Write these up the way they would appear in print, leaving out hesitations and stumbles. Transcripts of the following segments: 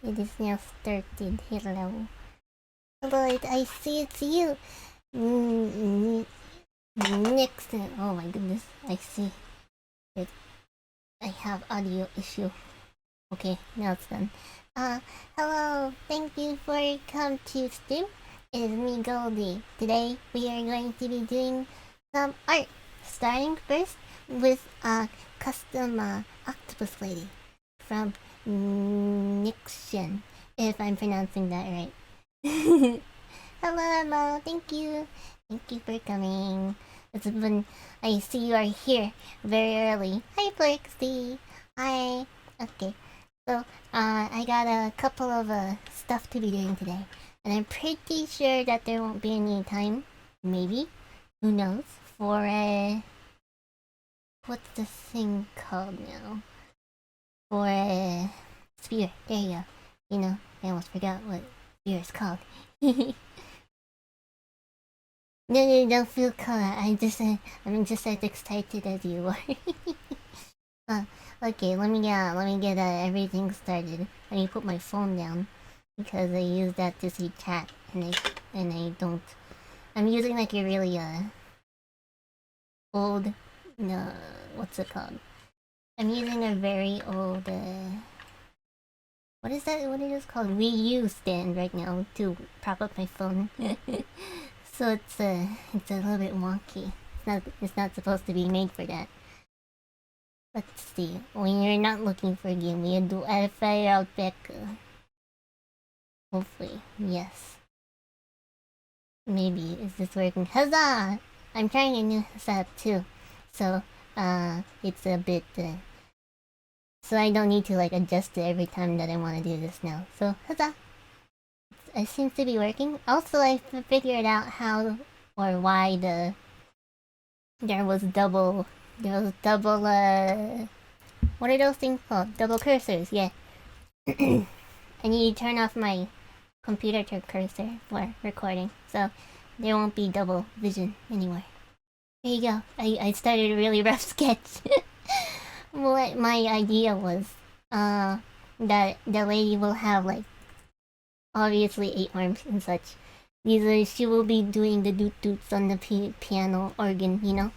It is now started. Hello. Hello, I see it's you. Nixon. Oh my goodness. I see. It. I have audio issue. Okay, now it's done. Hello. Thank you for come to stream. It is me, Goldie. Today we are going to be doing some art. Starting first with a custom Octopus Lady from Nixon, if I'm pronouncing that right. Hello, thank you. Thank you for coming. It's been, I see you are here very early. Hi, Flexi. Hi. Okay, so, I got a couple of, stuff to be doing today. And I'm pretty sure that there won't be any time, maybe, who knows, for a... What's the thing called now? For a sphere. There you go. You know, I almost forgot what sphere is called. No, don't feel cold. I'm just as excited as you are. Okay, let me get everything started. Let me put my phone down because I use that to see chat, and I don't. I'm using like a really old, no, what's it called? I'm using a very old what is that? What it is called? Wii U stand right now to prop up my phone. So it's a little bit wonky. It's not supposed to be made for that. Let's see. When you're not looking for a game, you do Alpha Alpaca. Hopefully, yes. Maybe is this working? Huzzah! I'm trying a new setup too, so it's a bit. So I don't need to like adjust it every time that I want to do this now. So huzzah! It seems to be working. Also, I figured out how or why there was double. What are those things called? Double cursors. Yeah. I need to turn off my computer to cursor for recording, so there won't be double vision anymore. There you go. I started a really rough sketch. What my idea was, that the lady will have like obviously 8 arms and such. She will be doing the doot doots on the piano organ, you know.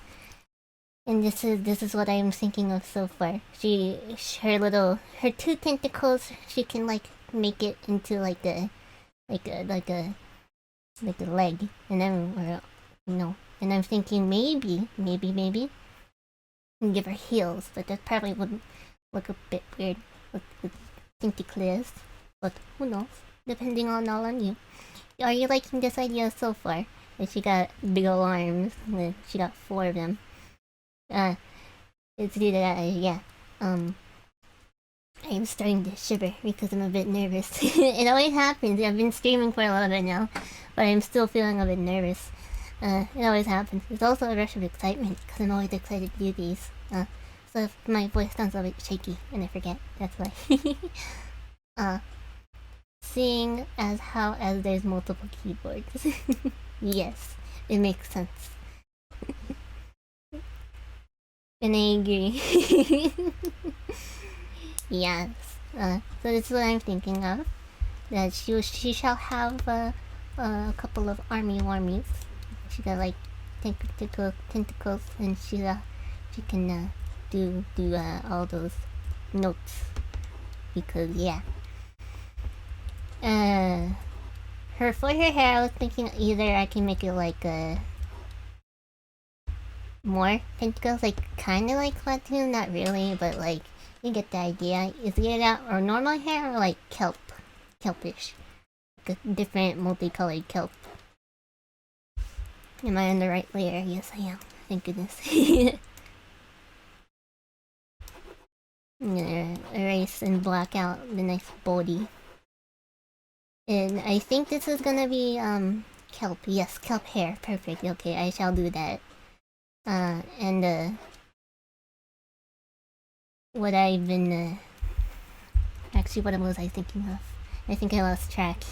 And this is what I am thinking of so far. Her 2 tentacles, she can like make it into like a leg, and then and I'm thinking maybe give her heels, but that probably would look a bit weird with tentacles. But who knows? Depending on you. Are you liking this idea so far? That she got big ol' arms. She got 4 of them. It's due to that. Yeah. I am starting to shiver because I'm a bit nervous. It always happens. I've been streaming for a little bit now, but I'm still feeling a bit nervous. It always happens. It's also a rush of excitement because I'm always excited to do these. So if my voice sounds a bit shaky and I forget, that's why. Seeing as there's multiple keyboards. Yes, it makes sense. And I agree. Yes. So this is what I'm thinking of. That she shall have a couple of armies. She got like tentacles, and she can do all those notes because yeah. For her hair, I was thinking either I can make it like more tentacles, like kind of like Platoon, not really, but like you get the idea. Is it that or normal hair or like kelpish, like a different multicolored kelp? Am I on the right layer? Yes, I am. Thank goodness. I'm gonna erase and black out the nice body. And I think this is gonna be kelp. Yes, kelp hair. Perfect. Okay, I shall do that. And what I've been actually, what was I thinking of? I think I lost track.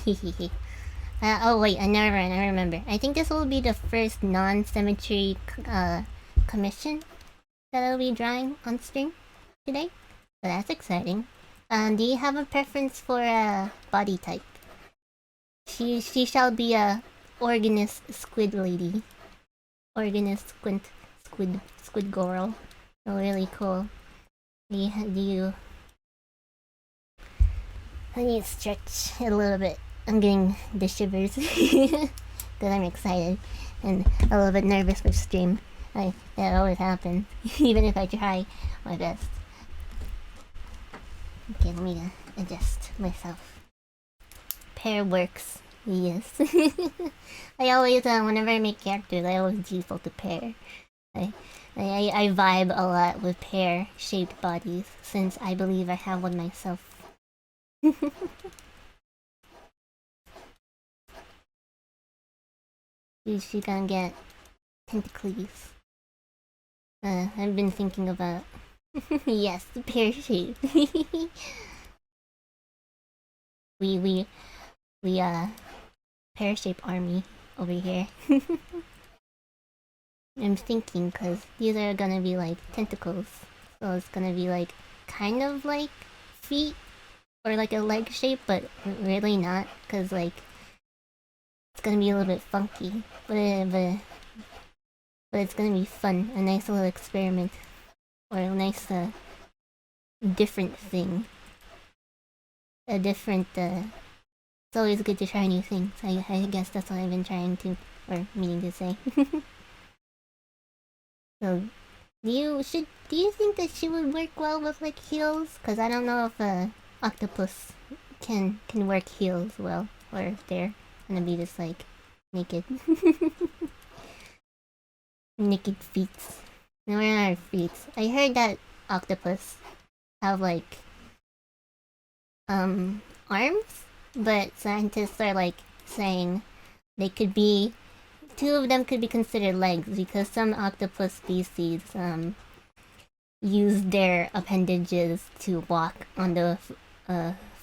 Oh wait, I remember. I think this will be the first non-symmetry commission that I'll be drawing on stream today. So that's exciting. Do you have a preference for a body type? She shall be a organist squid lady. Organist squid girl. Oh, really cool. Do you I need to stretch a little bit. I'm getting the shivers because I'm excited and a little bit nervous for stream. That always happens, even if I try my best. Okay, let me adjust myself. Pair works. Yes. I always, whenever I make characters, I always default to pair. I vibe a lot with pear-shaped bodies since I believe I have one myself. She gonna get tentacles. I've been thinking about yes, the pear shape. we pear shaped army over here. I'm thinking because these are gonna be like tentacles, so it's gonna be like kind of like feet or like a leg shape, but really not because like it's gonna be a little bit funky, but it's gonna be fun, a nice little experiment or a nice different thing, a different it's always good to try new things. I guess that's what I've been trying to or meaning to say. So do you think that she would work well with like heels? Cause I don't know if octopus can work heels well or if they're gonna be just like naked. Naked feet. No, we're not feet. I heard that octopus have like arms, but scientists are like saying they could be two of them could be considered legs because some octopus species use their appendages to walk on the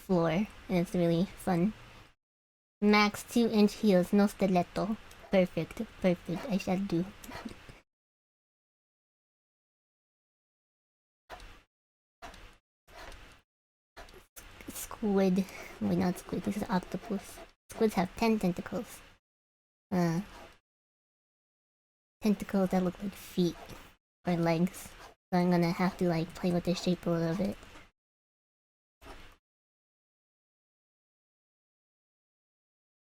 floor, and it's really fun. Max 2-inch heels, no stiletto. Perfect, perfect. I shall do. Squid. Wait, not squid. This is octopus. Squids have 10 tentacles. Tentacles that look like feet or legs. So I'm gonna have to like play with the shape a little bit.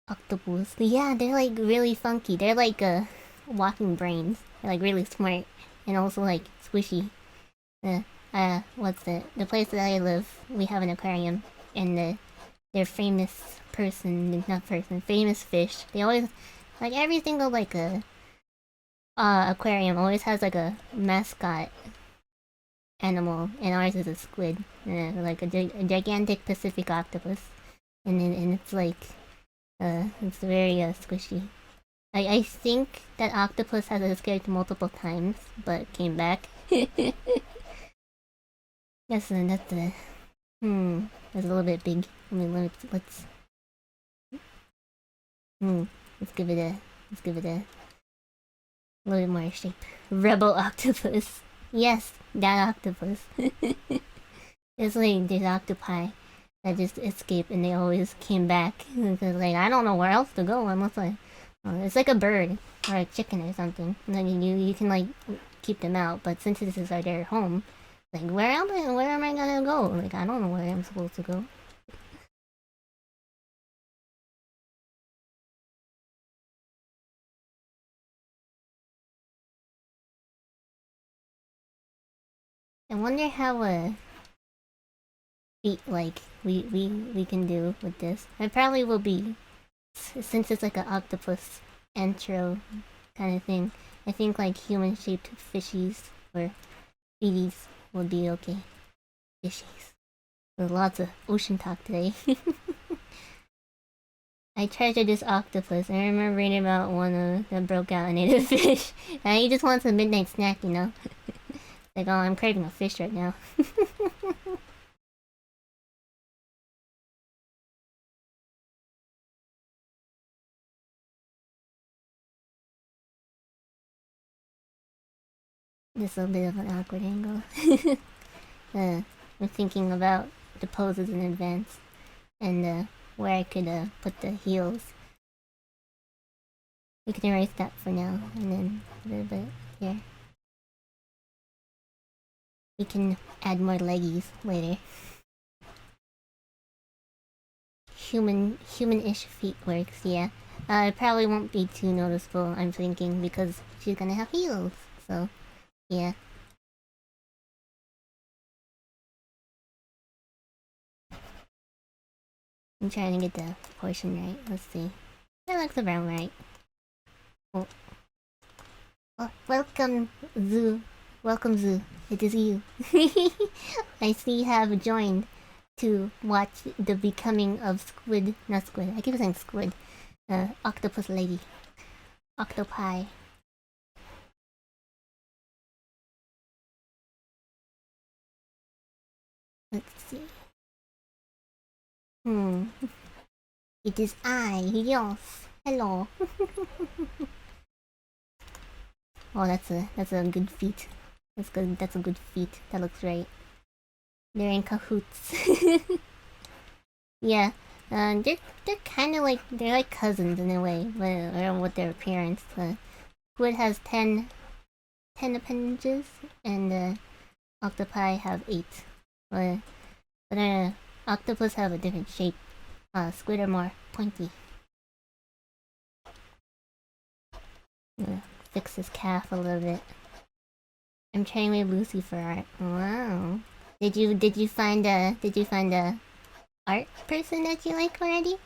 Octopus. Yeah, they're like really funky. They're like walking brains. They're like really smart and also like squishy. What's it? The place that I live, we have an aquarium, and their famous famous fish. They always like every single like aquarium always has like a mascot animal, and ours is a squid, like a gigantic Pacific octopus, and it's like it's very squishy. I think that octopus has escaped multiple times, but came back. Yes, and that's that's a little bit big. I mean, let's give it a little bit more shape. Rebel octopus. Yes, that octopus. It's like these octopi that just escaped and they always came back. Because like I don't know where else to go unless it's like a bird or a chicken or something. And then you can like keep them out, but since this is their home, like where am I gonna go? Like I don't know where I'm supposed to go. I wonder how feet like we can do with this. I probably will be since it's like an octopus intro kind of thing. I think like human shaped fishies or feeties will be okay. Fishies. There's lots of ocean talk today. I treasure this octopus. I remember reading about one that broke out and ate a fish. And he just wants a midnight snack, you know? Like, oh, I'm craving a fish right now. This is a bit of an awkward angle. I'm thinking about the poses in advance, and where I could put the heels. We can erase that for now, and then a little bit here. We can add more leggies later. Human-ish feet works, yeah. It probably won't be too noticeable, I'm thinking, because she's gonna have heels, so, yeah. I'm trying to get the proportion right, let's see. That looks about right. Oh. Oh, welcome, Zoo. Welcome, Zoo. It is you. I see you have joined to watch the becoming of Squid. Not Squid. I keep saying Squid. Octopus Lady. Octopi. Let's see. It is I. Yes. Hello. Oh, that's a good feat. That's good. That's a good feat. That looks right. They're in cahoots. Yeah. They're kind of like they're like cousins in a way, or with their appearance. Squid has 10 appendages, and octopi have 8. But octopus have a different shape. Squid are more pointy. Fix his calf a little bit. I'm trying with Lucy for art. Wow. Did you find a art person that you like already?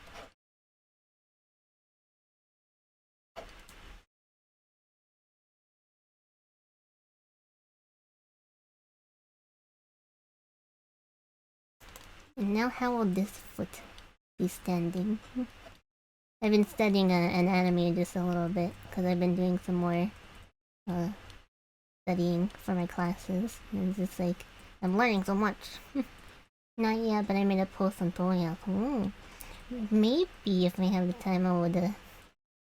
And now how will this foot be standing? I've been studying anatomy just a little bit because I've been doing some more studying for my classes. And it's just like I'm learning so much. Not yet, but I made a post on Toya. Maybe if I have the time, I would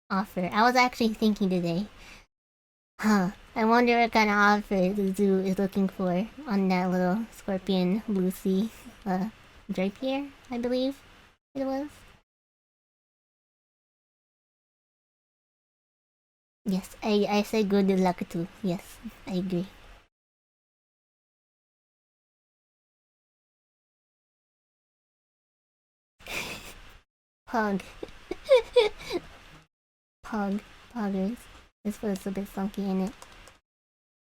offer. I was actually thinking today. I wonder what kind of offer the zoo is looking for on that little scorpion Lucy drapier, I believe it was. Yes, I say good luck too. Yes, I agree. Pog. Poggers. This was a bit funky, in it?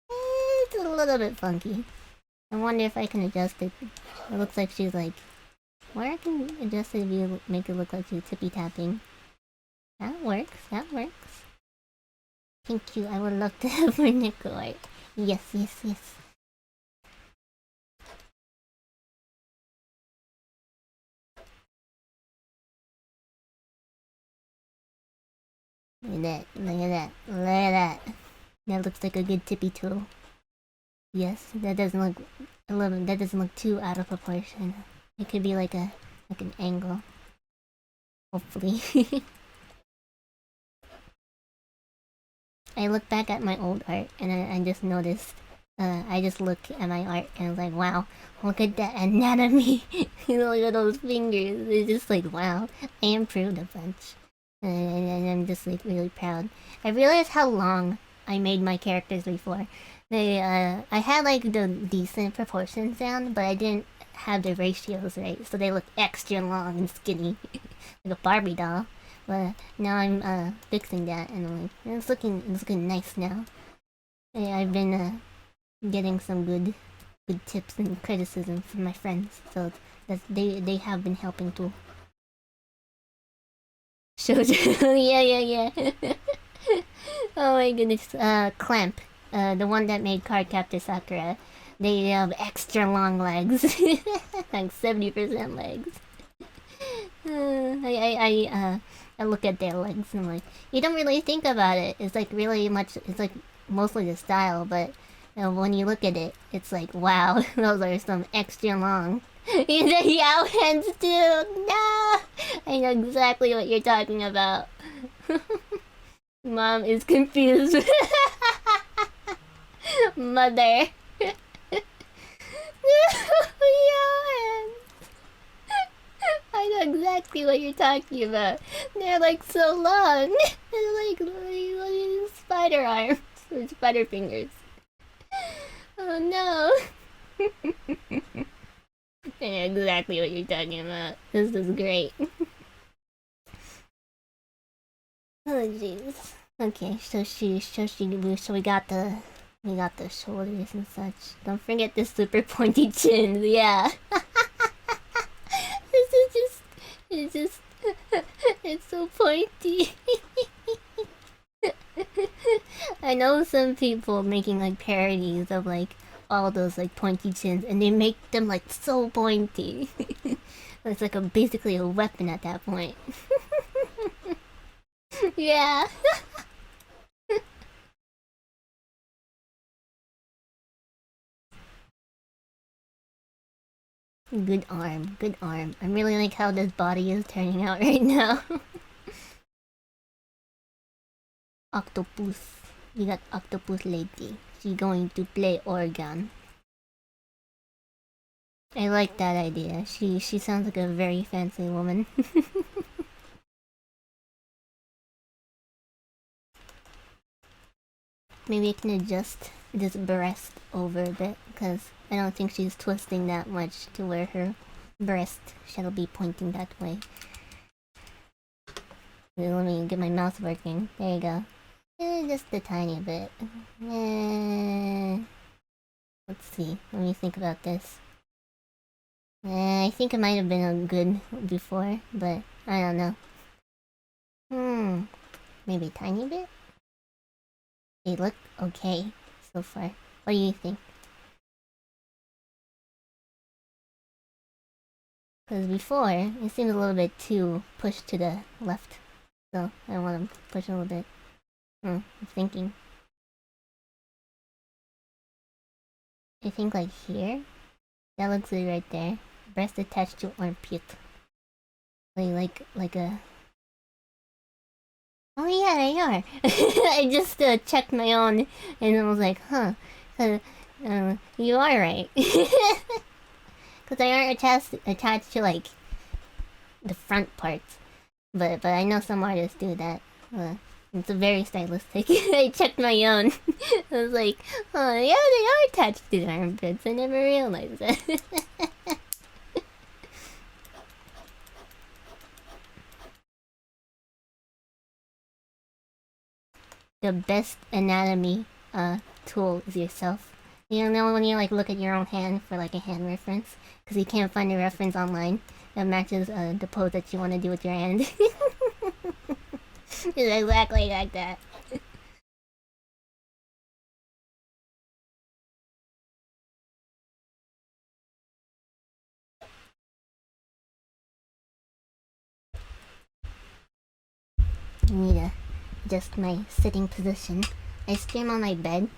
It's a little bit funky. I wonder if I can adjust it. It looks like she's like... Where I can adjust it to make it look like she's tippy-tapping. That works. Thank you. I would love to have more nickel art. Yes. Look at that. That looks like a good tippy toe. Yes, that doesn't look too out of proportion. It could be like an angle. Hopefully. I look back at my old art and I just noticed. I just look at my art and I was like, wow, look at that anatomy. Look at those fingers. It's just like, wow, I improved a bunch. And I'm just like really proud. I realized how long I made my characters before. I had like the decent proportions down, but I didn't have the ratios right, so they look extra long and skinny, like a Barbie doll. But now I'm fixing that, and I'm like, it's looking nice now. I've been getting some good tips and criticism from my friends, so they have been helping too. Shoujo, yeah. Oh my goodness, Clamp, the one that made Cardcaptor Sakura. They have extra long legs, like 70% legs. I look at their legs and I'm like, you don't really think about it. It's like really much. It's like mostly the style, but when you look at it, it's like wow, those are some extra long. The Yao hands too. No, I know exactly what you're talking about. Mom is confused. Mother. Yao hands. know exactly what you're talking about. They're like so long. They're like spider arms or spider fingers. Oh no. I know exactly what you're talking about. This is great. Oh jeez. Okay, so we got the shoulders and such. Don't forget the super pointy chin. Yeah. This is just it's so pointy. I know some people making like parodies of like all those like pointy chins, and they make them like so pointy. It's like basically a weapon at that point. Yeah. Good arm, good arm. I really like how this body is turning out right now. Octopus. We got Octopus Lady. She's going to play organ. I like that idea. She sounds like a very fancy woman. Maybe I can adjust this breast over a bit, because I don't think she's twisting that much to where her breast shall be pointing that way. Let me get my mouth working. There you go. Just a tiny bit. Let's see. Let me think about this. I think it might have been a good before, but I don't know. Maybe a tiny bit? They look okay so far. What do you think? Because before, it seemed a little bit too pushed to the left. So, I want to push a little bit. I'm thinking. I think like here? That looks good right there. Breast attached to armpit. Like a... Oh yeah, they are! I just checked my own and I was like, huh. You are right. Because they aren't attached to like the front parts. But I know some artists do that. It's very stylistic. I checked my own. I was like, oh yeah, they are attached to the armpits. I never realized that. The best anatomy tool is yourself. You know when you like look at your own hand for like a hand reference? Because you can't find a reference online that matches the pose that you want to do with your hand. It's exactly like that. I need to adjust my sitting position. I stream on my bed,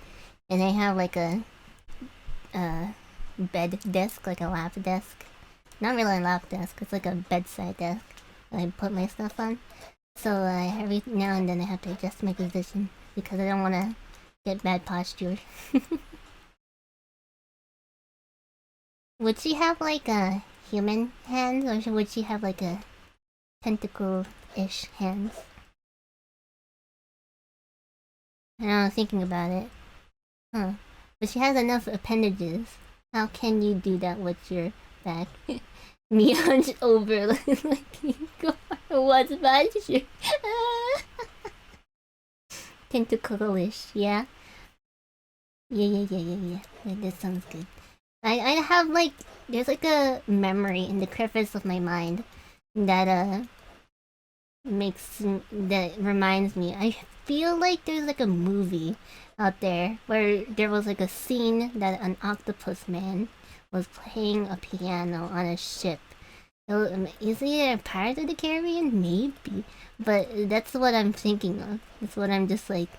and I have like a bed desk, like a lap desk. Not really a lap desk, it's like a bedside desk that I put my stuff on. So every now and then I have to adjust my position because I don't want to get bad posture. Would she have like a human hands, or would she have like a tentacle-ish hands? I don't know, thinking about it. Huh. But she has enough appendages. How can you do that with your back? Me hunched over like you go. What's posture? Tentacle-ish, yeah? Yeah. That sounds good. I have like, there's like a memory in the crevice of my mind that that reminds me. I feel like there's like a movie out there where there was like a scene that an octopus man was playing a piano on a ship. So, is it a Pirates of the Caribbean? Maybe. But that's what I'm thinking of. That's what I'm just like...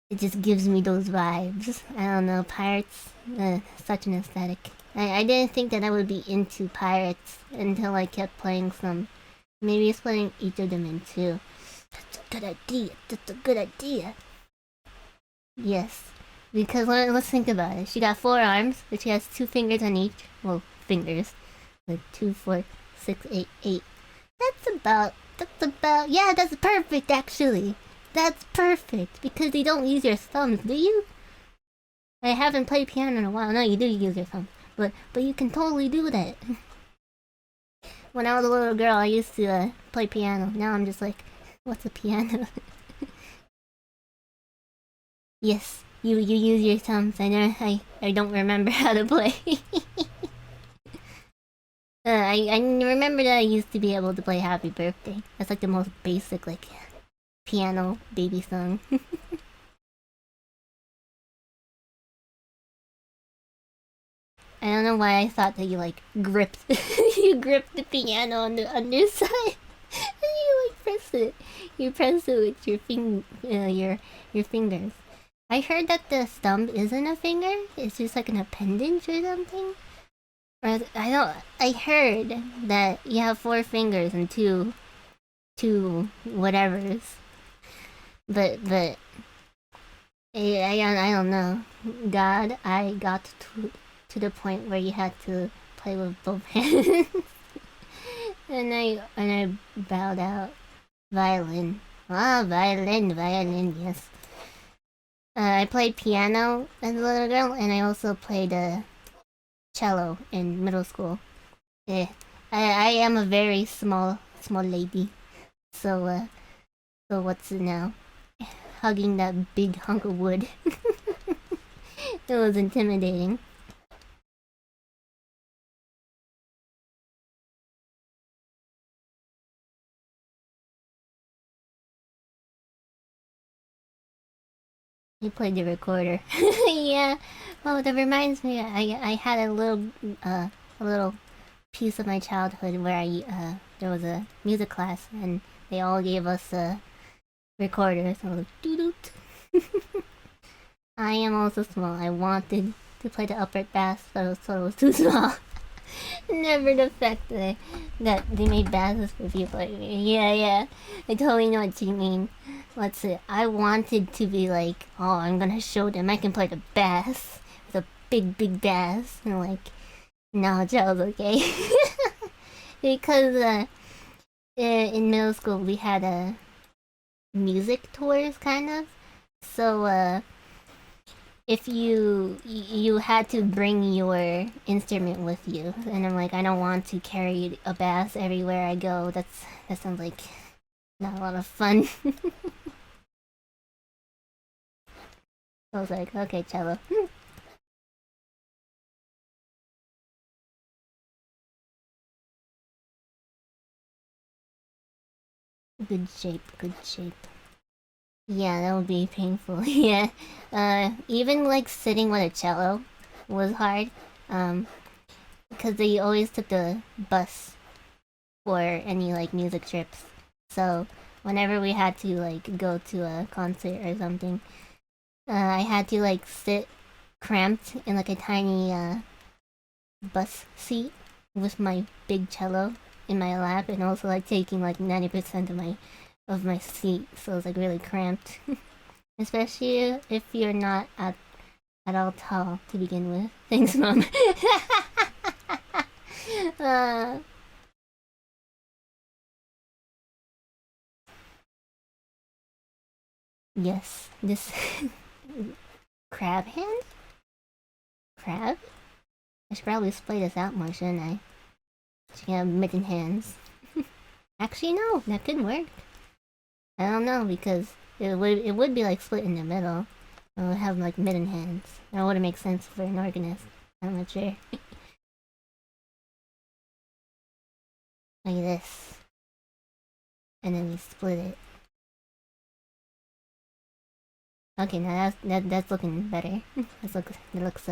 It just gives me those vibes. I don't know, pirates, such an aesthetic. I didn't think that I would be into pirates until I kept playing some. Maybe splitting each of them in two. That's a good idea. That's a good idea. Yes. Because let's think about it. She got 4 arms, but she has 2 fingers on each. Well, fingers. Like 2, 4, 6, 8, 8. Yeah, that's perfect actually. That's perfect because you don't use your thumbs, do you? I haven't played piano in a while. No, you do use your thumbs, but you can totally do that. When I was a little girl, I used to play piano. Now I'm just like, what's a piano? Yes, you use your thumbs. I don't remember how to play. I remember that I used to be able to play Happy Birthday. That's like the most basic like piano baby song. I don't know why I thought that you like gripped you gripped the piano on the underside and you like press it. You press it with your fingers. I heard that the stump isn't a finger. It's just like an appendage or something. Or I don't. I heard that you have 4 fingers and two whatevers. But I don't know. God, I got to the point where you had to play with both hands, and I bowed out. Violin. Ah, violin. Yes. I played piano as a little girl, and I also played cello in middle school. Yeah, I am a very small lady, so so what's it now? Hugging that big hunk of wood. It was intimidating. You played the recorder. Yeah. Well, that reminds me. I had a little piece of my childhood where I there was a music class and they all gave us recorders. I was like, doo doot. I am also small. I wanted to play the upright bass, but it was too small. Never the fact that they made basses for people like me. Yeah. I totally know what you mean. Let's see. I wanted to be like, oh, I'm gonna show them I can play the bass. The big bass. And like, no, Joe's okay. Because in middle school we had music tours kind of. So if you had to bring your instrument with you, and I'm like, I don't want to carry a bass everywhere I go. That sounds like not a lot of fun. I was like, okay, cello. Good shape. Yeah, that would be painful. Yeah. Even like sitting with a cello was hard. Um, because they always took the bus for any like music trips. So whenever we had to like go to a concert or something, I had to like sit cramped in like a tiny bus seat with my big cello in my lap, and also like taking like 90% of my seat, so it was like really cramped. Especially if you're not at all tall to begin with. Thanks, mom. uh, yes, this crab hand? Crab? I should probably split this out more, shouldn't I? She can have mitten hands. Actually, no, that could work. I don't know because it would be like split in the middle. It would have like mitten hands. That would make sense for an organist. I'm not sure. Like this, and then we split it. Okay, now that's looking better. That looks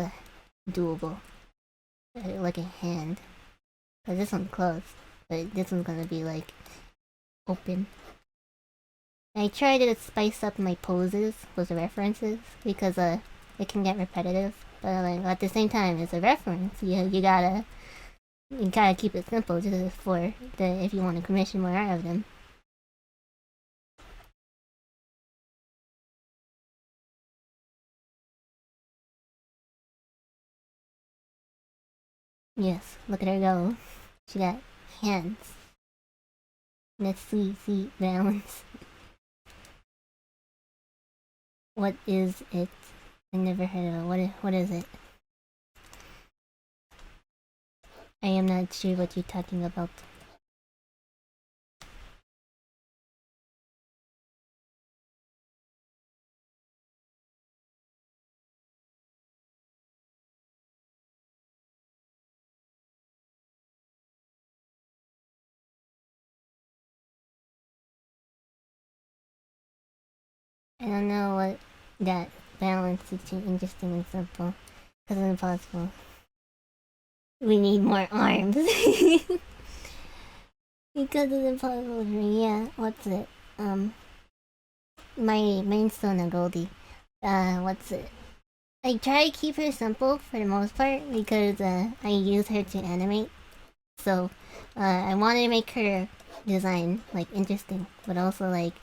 doable. Like a hand. Cause this one's closed, but this one's gonna be like open. I try to spice up my poses with the references because it can get repetitive. But like at the same time, it's a reference. You gotta keep it simple just for the if you want to commission more art of them. Yes, look at her go. She got hands. That's sweet balance. What is it? I never heard of it. What is it? I am not sure what you're talking about. I don't know what that balance between interesting and simple. Because it's impossible. We need more arms. Because it's impossible for me, yeah. What's it? My main Sona Goldie. What's it? I try to keep her simple for the most part because I use her to animate. So I wanted to make her design like interesting, but also like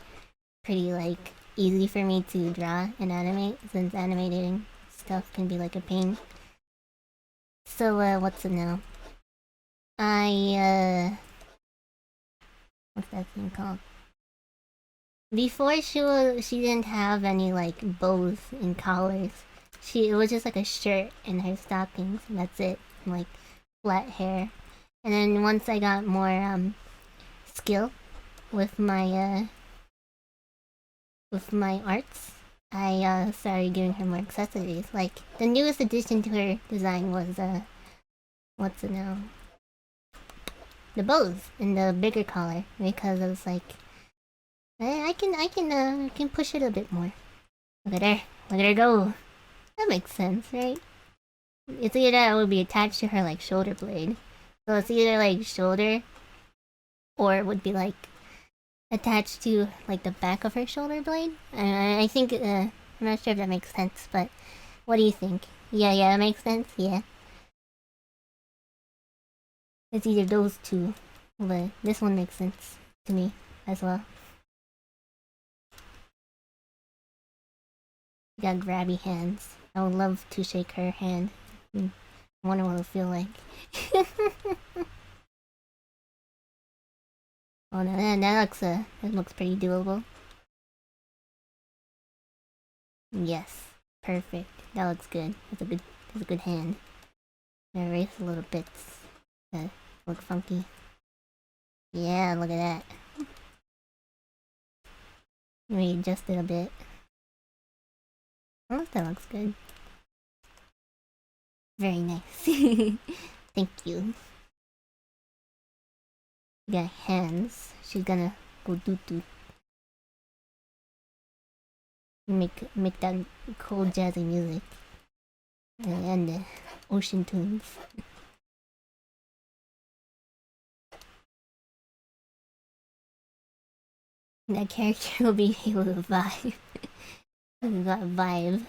pretty like easy for me to draw and animate since animating stuff can be like a pain. So what's it now? What's that thing called? Before she didn't have any like bows and collars. It was just like a shirt and her stockings and that's it. And, like flat hair. And then once I got more skill with my arts, I started giving her more accessories. Like the newest addition to her design was what's it now? The bows and the bigger collar because I was like, I can push it a bit more. Look at her go. That makes sense, right? It's either that it would be attached to her like shoulder blade, so it's either like shoulder, or it would be like attached to like the back of her shoulder blade. I think I'm not sure if that makes sense, but what do you think? Yeah, that makes sense. Yeah, it's either those two, but this one makes sense to me as well. You got grabby hands. I would love to shake her hand. I wonder what it'll feel like. Oh no, that looks pretty doable. Yes, perfect. That looks good. That's a good hand. Erase a little bits that look funky. Yeah, look at that. Let me adjust it a bit. Oh, that looks good. Very nice. Thank you. We got hands. She's gonna go doo. Make that cool jazzy music. And the ocean tunes. That character will be able to vibe. We got vibe.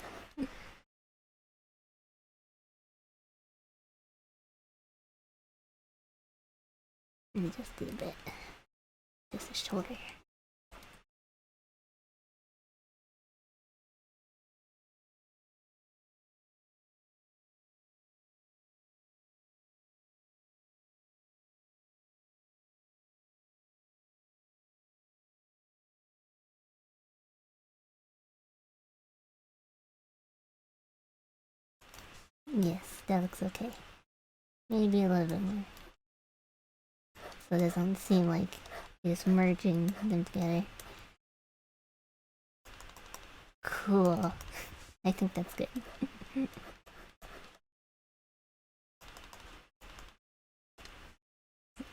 Let me just do a bit. Just a shoulder. Yes, that looks okay. Maybe a little bit more. So it doesn't seem like it's merging them together. Cool. I think that's good.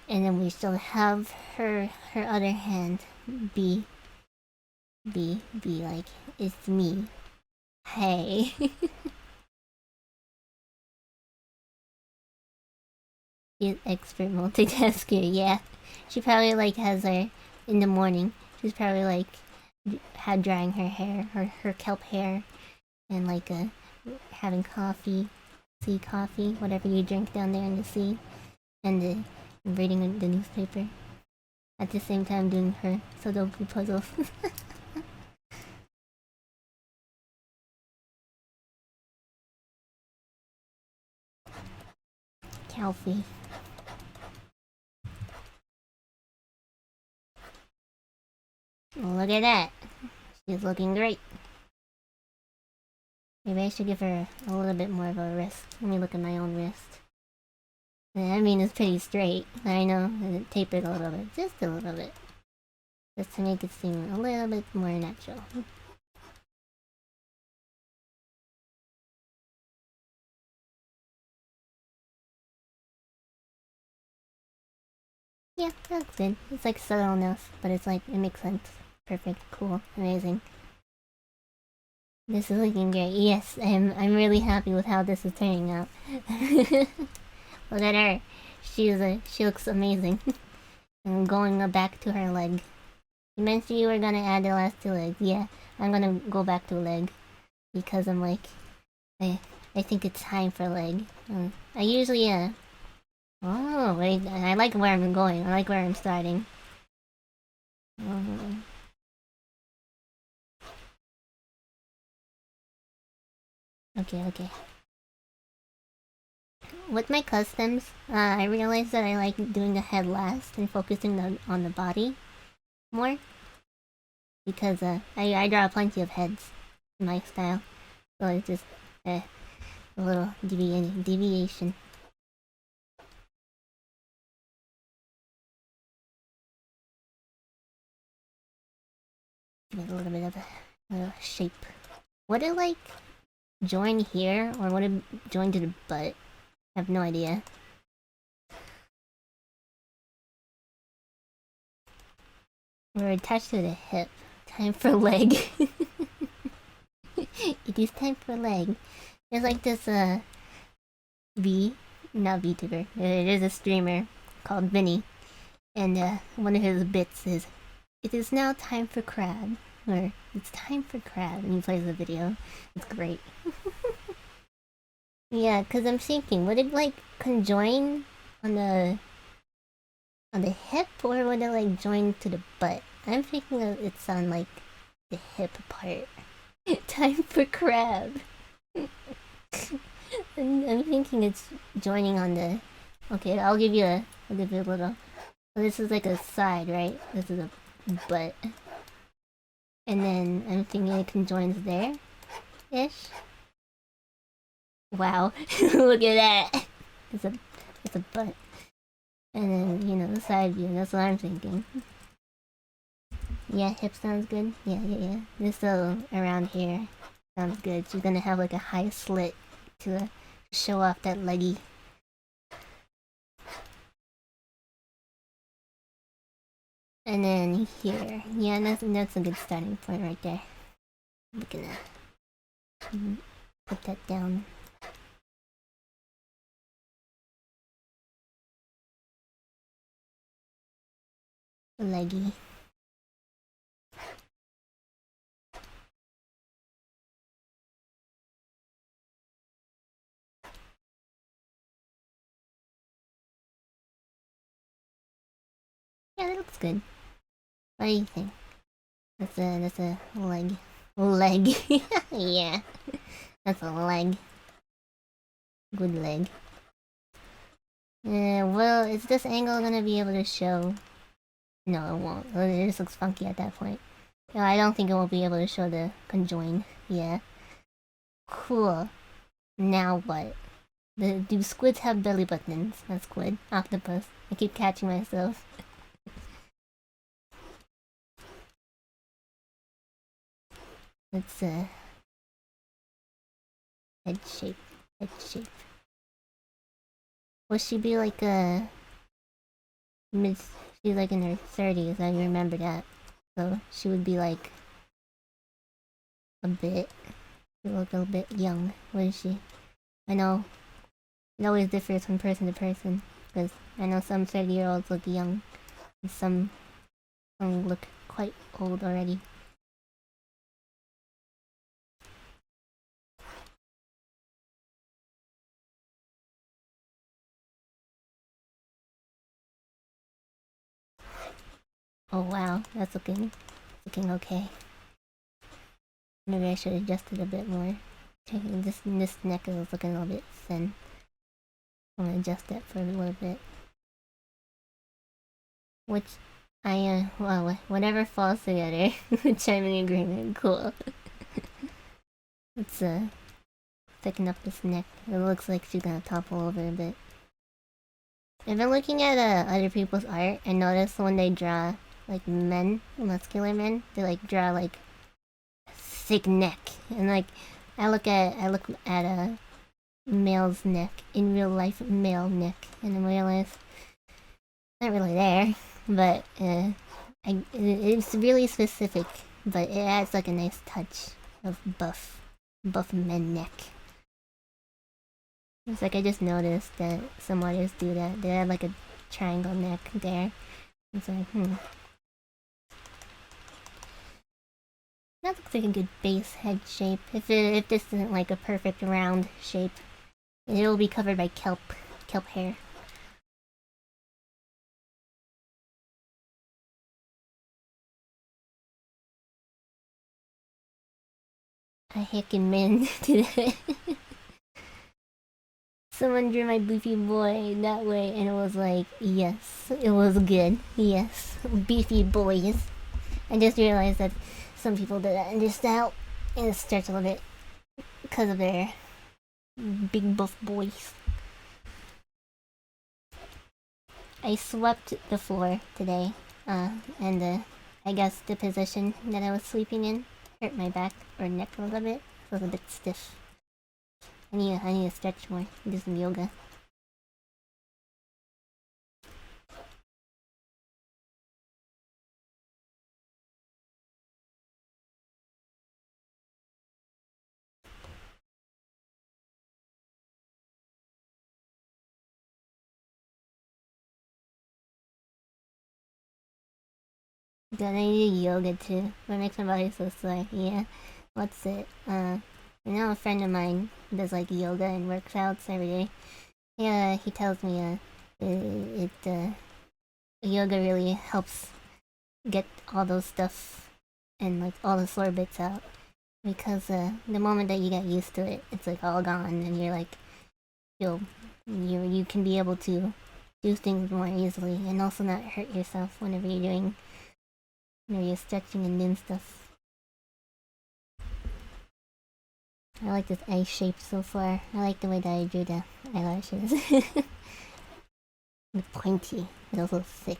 And then we still have her other hand be like, it's me. Hey. Is expert multitasker, yeah. She probably like has her in the morning. She's probably like had drying her hair, her kelp hair, and like having coffee, sea coffee, whatever you drink down there in the sea, and reading the newspaper. At the same time doing her Sudoku puzzles. Calfee. Look at that. She's looking great. Maybe I should give her a little bit more of a wrist. Let me look at my own wrist. I mean, it's pretty straight. I know. It tapered a little bit. Just a little bit. Just to make it seem a little bit more natural. Yeah, that's good. It's like subtle enough, but it's like, it makes sense. Perfect, cool, amazing. This is looking great. Yes, I'm really happy with how this is turning out. Look at her. She looks amazing. I'm going back to her leg. You mentioned you were gonna add the last two legs. Yeah, I'm gonna go back to leg. Because I'm like, I think it's time for leg. I usually, oh, wait, I like where I'm going. I like where I'm starting. Oh. Okay. With my customs, I realized that I like doing the head last and focusing on the body more. Because I draw plenty of heads in my style. So it's just a little deviation. Give it a little bit of a shape. Would it like join here or would it join to the butt? I have no idea. We're attached to the hip. Time for leg. It is time for leg. There's like this not Vtuber. It is a streamer called Vinny, and one of his bits is, "It is now time for crab," or "It's time for crab," and he plays the video. It's great. Yeah, cause I'm thinking, would it like conjoin on the hip, or would it like join to the butt? I'm thinking it's on like the hip part. Time for crab. I'm thinking it's joining on the. Okay, I'll give you a little. So this is like a side, right? This is a butt, and then I'm thinking it conjoins there, ish. Wow, look at that. It's a butt, and then the side view. That's what I'm thinking. Yeah, hip sounds good. Yeah. This little around here sounds good. She's gonna have like a high slit to show off that leggy. And then here, yeah, that's a good starting point right there. I'm gonna put that down. Leggy. Yeah, that looks good. What do you think? That's a leg. Leg. Yeah. That's a leg. Good leg. Well, is this angle gonna be able to show? No, it won't. It just looks funky at that point. No, I don't think it will be able to show the conjoin. Yeah. Cool. Now what? Do squids have belly buttons? Not squid. Octopus. I keep catching myself. Let's head shape. Head shape. Will she be like a mid? She's like in her 30s. I remember that. So she would be like a bit. She look a bit young. What is she? I know. It always differs from person to person. Because I know some 30-year-olds look young. And some look quite old already. Oh wow, that's looking okay. Maybe I should adjust it a bit more. This neck is looking a little bit thin. I'm gonna adjust that for a little bit. Which Well, whatever falls together, which I'm in agreement. Cool. Let's thicken up this neck. It looks like she's gonna topple over a bit. I've been looking at other people's art and noticed when they draw like men, muscular men, they like draw like thick neck, and like I look at a male's neck in real life, male neck, and I realize not really there, but it's really specific, but it adds like a nice touch of buff men neck. It's like I just noticed that some artists do that. They have like a triangle neck there. It's like, that looks like a good base head shape. If this isn't like a perfect round shape, it'll be covered by kelp hair. I heckin' min today. Someone drew my beefy boy that way, and it was like, yes, it was good. Yes, beefy boys. I just realized that some people did that in their style, and it starts a little bit because of their big buff boys. I swept the floor today, and I guess the position that I was sleeping in hurt my back or neck a little bit. It was a bit stiff. I need to stretch more. Do some yoga. God, I need yoga too. What makes my body so sore? Yeah. What's it? I know a friend of mine does like yoga and works out every day. Yeah, he tells me yoga really helps get all those stuff and like all the sore bits out, because the moment that you get used to it, it's like all gone, and you're like you can be able to do things more easily and also not hurt yourself whenever you're doing you're stretching and doing stuff. I like this eye shape so far. I like the way that I drew the eyelashes. The pointy, but also thick.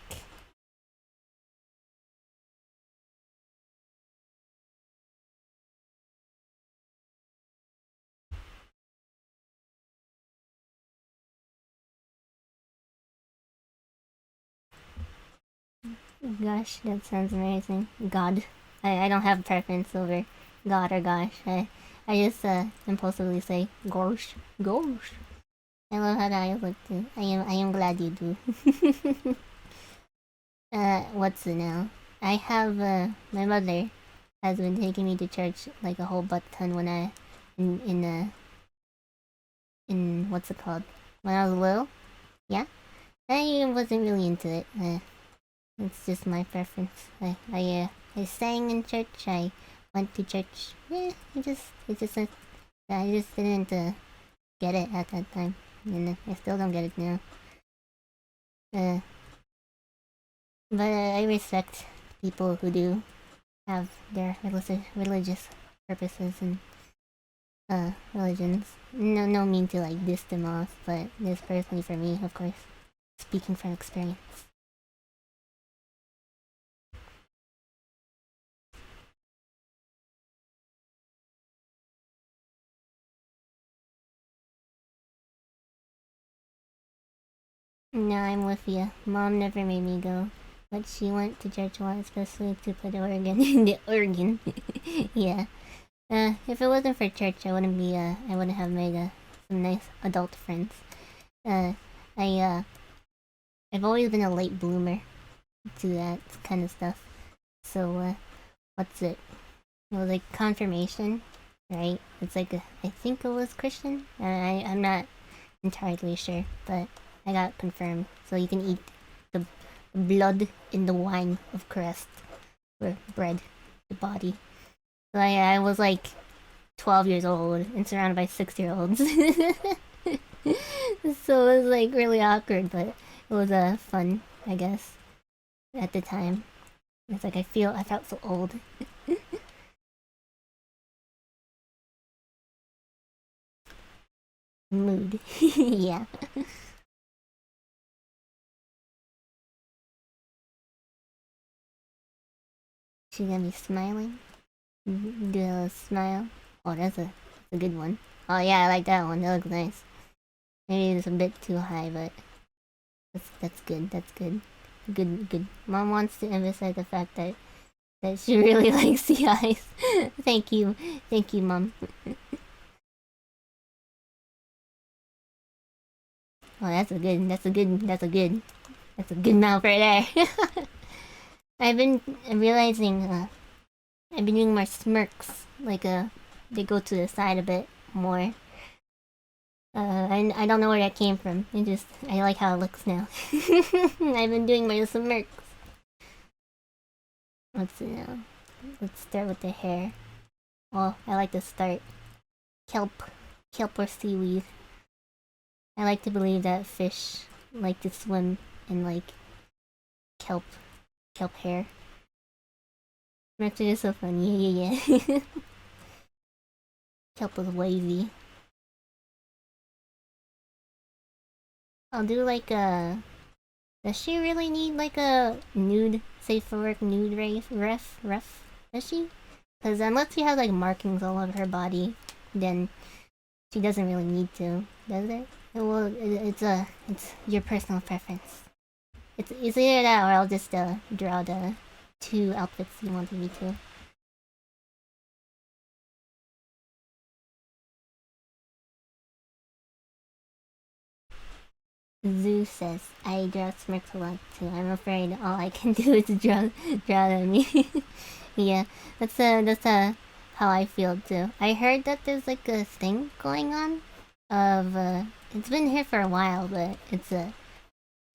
Gosh, that sounds amazing. God. I don't have preference over God or gosh. I just impulsively say gosh. Gosh. I love how the eyes look too. I am glad you do. What's it now? I have my mother has been taking me to church like a whole butt ton when I in what's it called? When I was little. Yeah. I wasn't really into it. It's just my preference. I sang in church. I went to church. Yeah, I just didn't get it at that time, and I still don't get it now. Uh, but I respect people who do have their religious purposes and religions. No mean to like diss them off, but this personally for me, of course, speaking from experience. No, I'm with you. Mom never made me go, but she went to church once, especially to put the organ in the organ. Yeah. If it wasn't for church, I wouldn't have made some nice adult friends. Uh, I've always been a late bloomer to that kind of stuff. So, what's it? It was like confirmation, right? It's like I think it was Christian. I'm not entirely sure, but I got confirmed. So you can eat the blood in the wine of Christ, or bread, the body. So I was like 12 years old and surrounded by 6-year-olds. So it was like really awkward, but it was fun, I guess. at the time. It's like I felt so old. Mood. Yeah. She's gonna be smiling. Do a little smile. Oh, that's a good one. Oh yeah, I like that one. That looks nice. Maybe it's a bit too high, but that's good. That's good. Good. Mom wants to emphasize the fact that she really likes the eyes. Thank you, Mom. Oh, that's a good mouth right there. I've been realizing, I've been doing more smirks, like they go to the side a bit more. I don't know where that came from. I like how it looks now. I've been doing my smirks. Let's see now. Let's start with the hair. Well, I like to start kelp or seaweed. I like to believe that fish like to swim in like kelp hair. Smirks are just so fun. Yeah. Kelp is wavy. I'll do like a. Does she really need like a nude, safe for work nude ref? Does she? Because unless she has like markings all over her body, then she doesn't really need to, does it? Well, it's your personal preference. It's either that or I'll just draw the two outfits you wanted me to. Zeus says, I draw smirks a lot too. I'm afraid all I can do is draw them. Yeah, that's how I feel too. I heard that there's like a thing going on of it's been here for a while, but it's a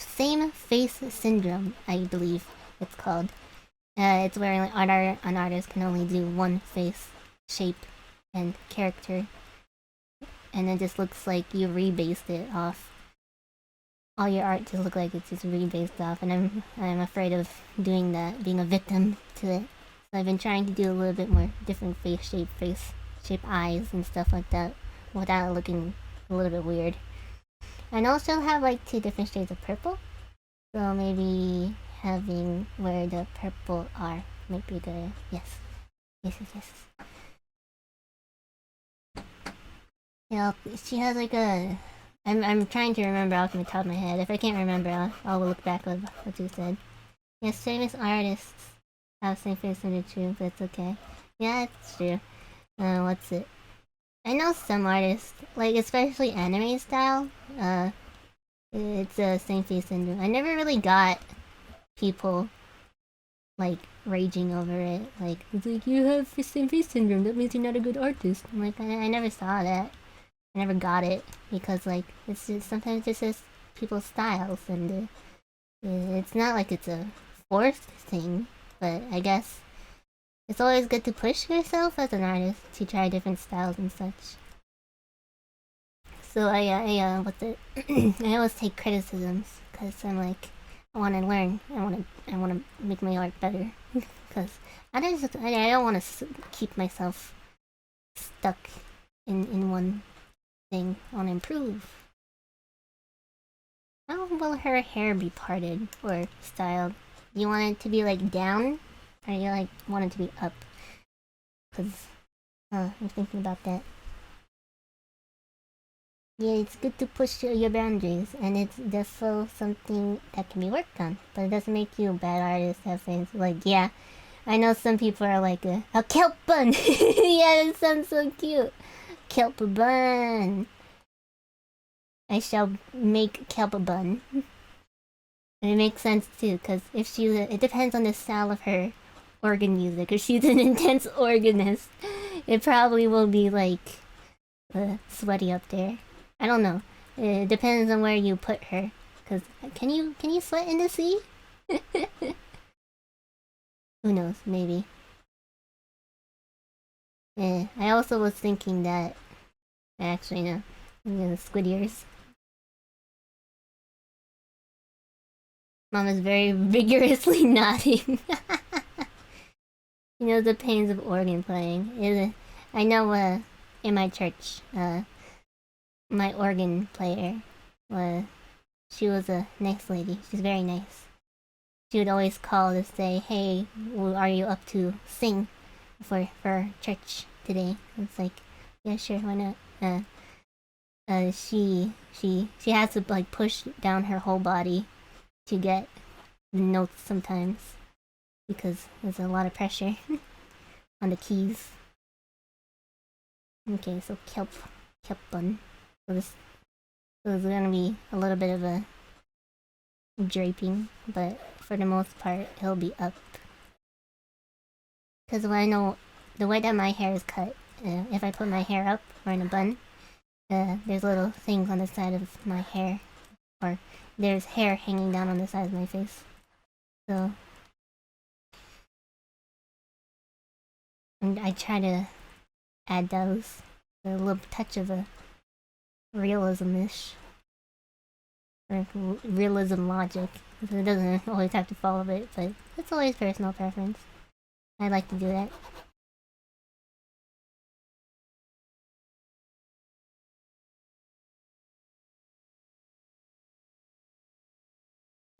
same face syndrome, I believe it's called. It's where like, an artist can only do one face shape and character, and it just looks like you rebased it off. All your art just look like it's just rebased off, and I'm afraid of doing that, being a victim to it. So I've been trying to do a little bit more different face shape eyes and stuff like that, without looking a little bit weird. And also have like two different shades of purple, so maybe having where the purple are might be good. Yes. Yeah, she has like a. I'm trying to remember off the top of my head. If I can't remember, I'll look back at what you said. Yes, famous artists have same face in the truth, but it's okay. Yeah, it's true. What's it? I know some artists, like especially anime style. It's a same face syndrome. I never really got people like raging over it. Like it's like you have same face syndrome. That means you're not a good artist. I'm like I never saw that. I never got it because like it's just, sometimes it's just people's styles and it's not like it's a forced thing. But I guess it's always good to push yourself as an artist to try different styles and such. So what's it? I always take criticisms because I'm like, I want to learn. I want to make my art better. Because I don't want to keep myself stuck in one thing. I want to improve. How will her hair be parted or styled? You want it to be like down, or you like want it to be up? Because I'm thinking about that. Yeah, it's good to push your boundaries, and it's also something that can be worked on. But it doesn't make you a bad artist. Have things like, yeah, I know some people are like a kelp bun. Yeah, that sounds so cute. Kelp bun. I shall make kelp bun. And it makes sense too, because if she's it depends on the style of her organ music. If she's an intense organist, it probably will be like sweaty up there. I don't know. It depends on where you put her. Cause can you sweat in the sea? Who knows? Maybe. I also was thinking that. Actually, no. The squid ears. Mom is very vigorously nodding. You know the pains of organ playing. I know in my church, my organ player, she was a nice lady. She's very nice. She would always call to say, "Hey, are you up to sing for church today?" It's like, yeah, sure, why not? She has to like push down her whole body to get the notes sometimes because there's a lot of pressure on the keys. Okay, so kelp bun. So there's gonna be a little bit of a draping, but for the most part, it'll be up. Because I know the way that my hair is cut, if I put my hair up or in a bun, there's little things on the side of my hair, or there's hair hanging down on the side of my face. So and I try to add those, a little touch of a realism-ish, or realism logic. So it doesn't always have to follow it, but it's always personal preference. I like to do that.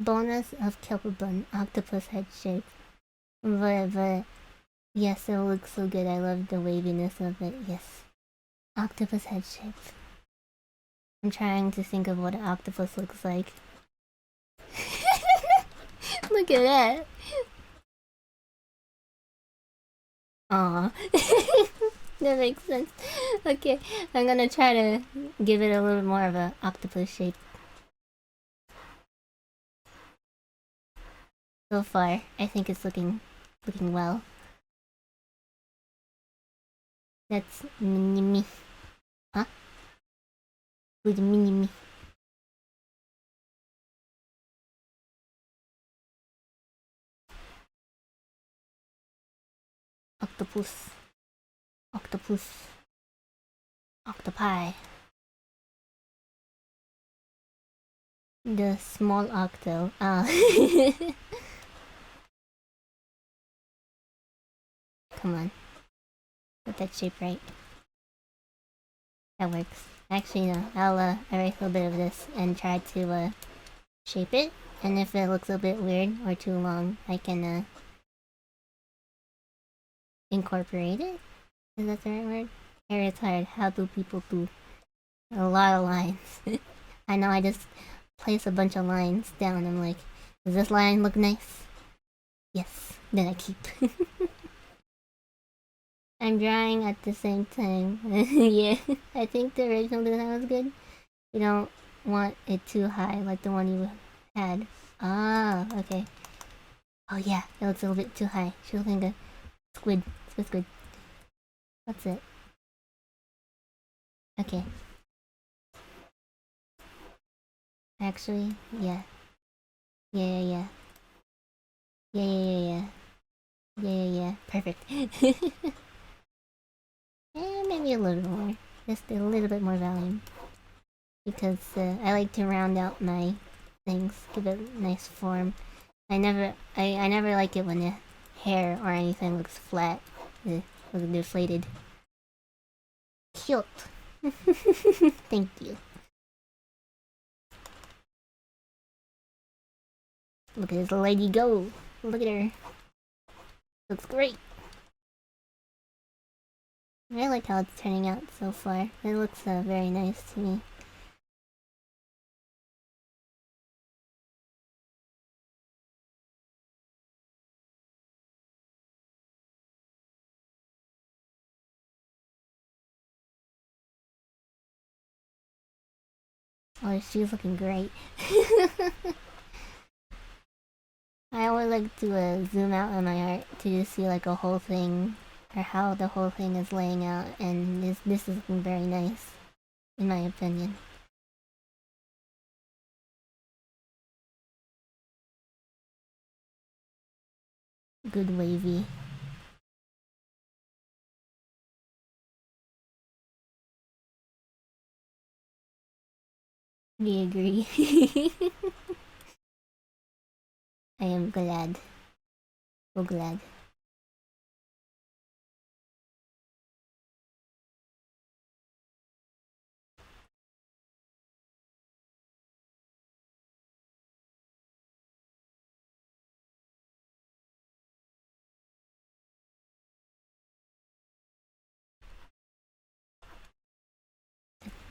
Bonus of kelp bun, octopus head shape. But yes, it looks so good. I love the waviness of it. Yes. Octopus head shape. I'm trying to think of what an octopus looks like. Look at that. Aw. That makes sense. Okay, I'm gonna try to give it a little more of a octopus shape. So far, I think it's looking well. That's mini me. Huh? With mini me. Octopus. Octopus. Octopi. The small octo. Come on. Get that shape right. That works. Actually, no. I'll erase a little bit of this and try to shape it. And if it looks a bit weird or too long, I can incorporate it. Is that the right word? Here it's hard. How do people do? A lot of lines. I know I just place a bunch of lines down. I'm like, does this line look nice? Yes. Then I keep. I'm drawing at the same time. Yeah, I think the original design was good. You don't want it too high like the one you had. Ah, okay. Oh yeah, it looks a little bit too high. She's looking like a squid. Squid. That's it. Okay. Actually, yeah. Yeah. Yeah. Perfect. And maybe a little more. Just a little bit more volume. Because I like to round out my things, give it a nice form. I never like it when the hair or anything looks flat, looks deflated. Cute. Thank you. Look at this lady go. Look at her. Looks great. I like how it's turning out so far. It looks very nice to me. Oh, she's looking great. I always like to zoom out on my art to just see like a whole thing, or how the whole thing is laying out, and this is looking very nice, in my opinion. Good wavy. We agree. I am glad. So glad.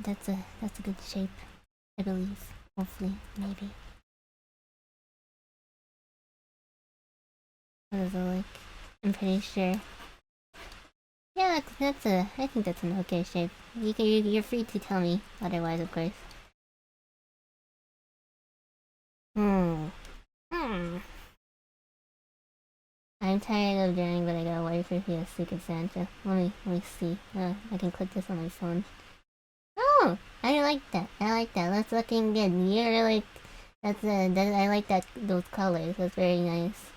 That's a good shape, I believe. Hopefully, maybe. What does it look? I'm pretty sure. Yeah, that's a. I think that's an okay shape. You're free to tell me otherwise, of course. Hmm. Hmm. I'm tired of drawing, but I got wait for the Secret Santa. Let me see. I can click this on my phone. Oh, I like that. I like that. That's looking good. You're like, I like that. Those colors. That's very nice.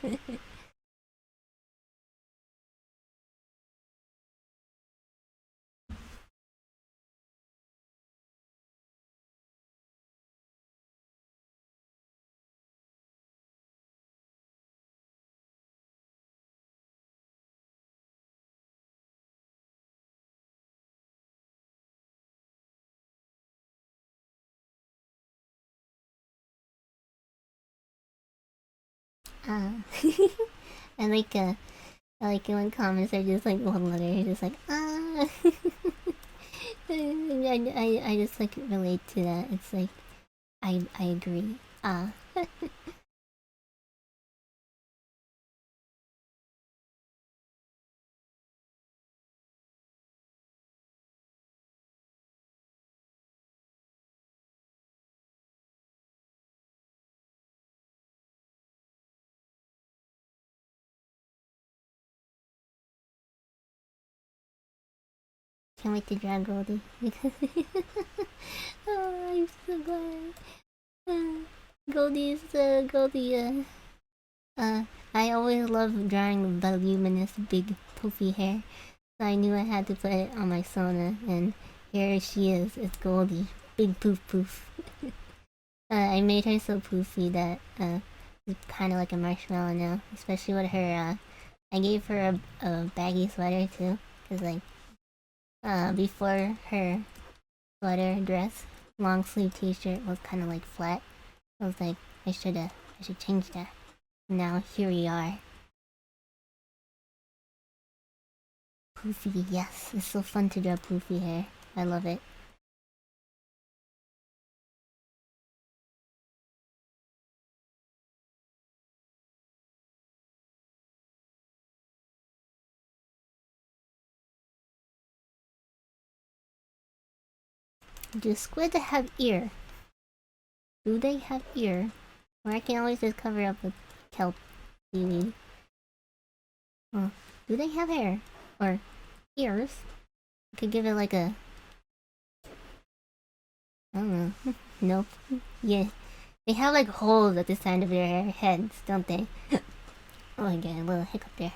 uh, I like it when comments are just like one letter, just like ah. I just like relate to that. It's like I agree. Ah. Can't wait to draw Goldie because oh, I'm so glad. Goldie is Goldie. I always love drawing voluminous, big, poofy hair, so I knew I had to put it on my Sona, and here she is. It's Goldie, big poof poof. I made her so poofy that it's kind of like a marshmallow now, especially with her. I gave her a baggy sweater too, cause like before her sweater dress, long sleeve T-shirt was kind of like flat. I was like, I should change that. Now here we are. Poofy, yes, it's so fun to draw poofy hair. I love it. Do squid have ear? Do they have ear? Or I can always just cover up with kelp seaweed. Oh, do they have hair? Or ears? I could give it like a... I don't know. Nope. Yeah. They have like holes at the side of their heads, don't they? Oh, I get a little hiccup there.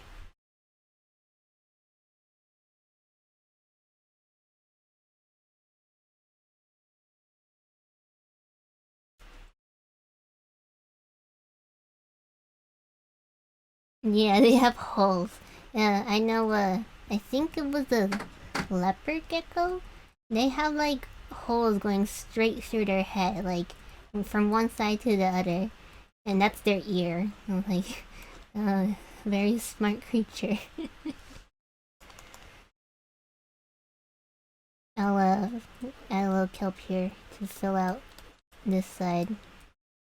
Yeah, they have holes. Yeah, I know, I think it was a leopard gecko. They have like holes going straight through their head, like from one side to the other. And that's their ear. I'm like, very smart creature. I'll, add a little kelp here to fill out this side.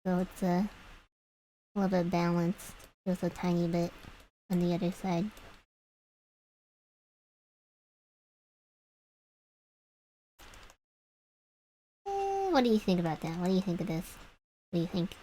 So it's, a little bit balanced. Just a tiny bit on the other side. What do you think about that? What do you think of this? What do you think?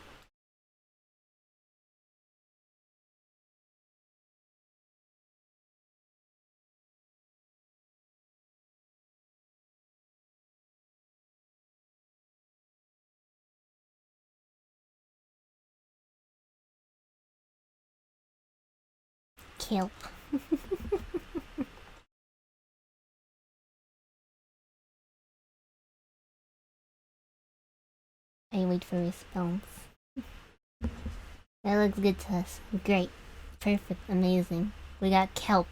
Kelp. I wait for response. That looks good to us. Great. Perfect. Amazing. We got kelp.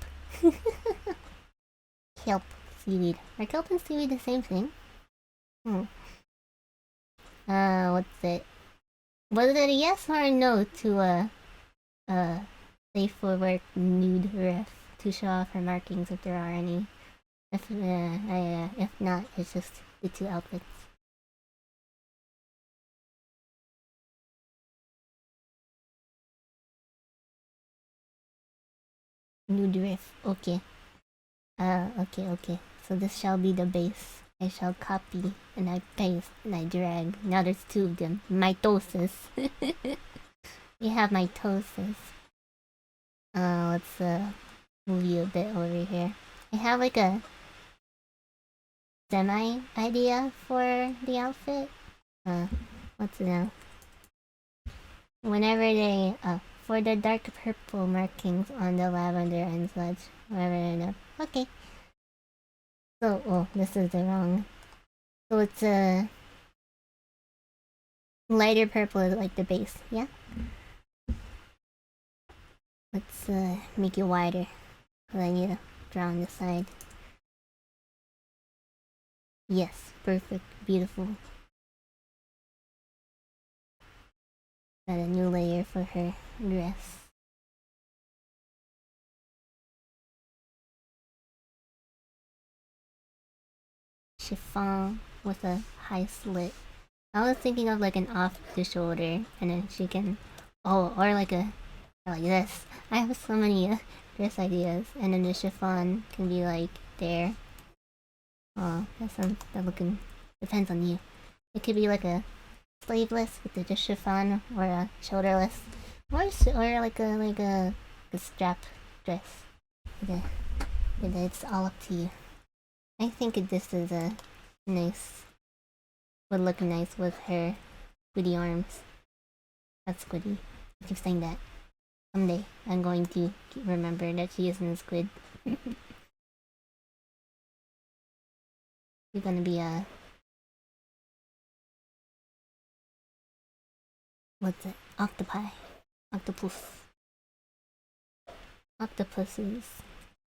Kelp. Seaweed. Are kelp and seaweed the same thing? What's it? Was it a yes or a no to safe for work nude ref to show off her markings if there are any? If not, it's just the two outfits. Nude ref. Okay. Okay. So this shall be the base. I shall copy and I paste and I drag. Now there's two of them. Mitosis. We have mitosis. Let's move you a bit over here. I have like a semi idea for the outfit. What's it now? Whenever they for the dark purple markings on the lavender and such, wherever enough. Okay. So, oh, this is the wrong. So it's a lighter purple is like the base, yeah? Let's make it wider. Cause I need to draw on the side. Yes, perfect, beautiful. Got a new layer for her dress. Chiffon with a high slit. I was thinking of like an off the shoulder, and then she can, or like this. I have so many dress ideas, and then the chiffon can be like there. Oh, that looking depends on you. It could be like a sleeveless with the just chiffon, or a shoulderless, or like a strap dress. It's all up to you. I think this is a nice, would look nice with her squiddy arms. That's squiddy. I keep saying that. Someday I'm going to remember that she isn't a squid. She's gonna be a what's it? Octopi. Octopus. Octopuses.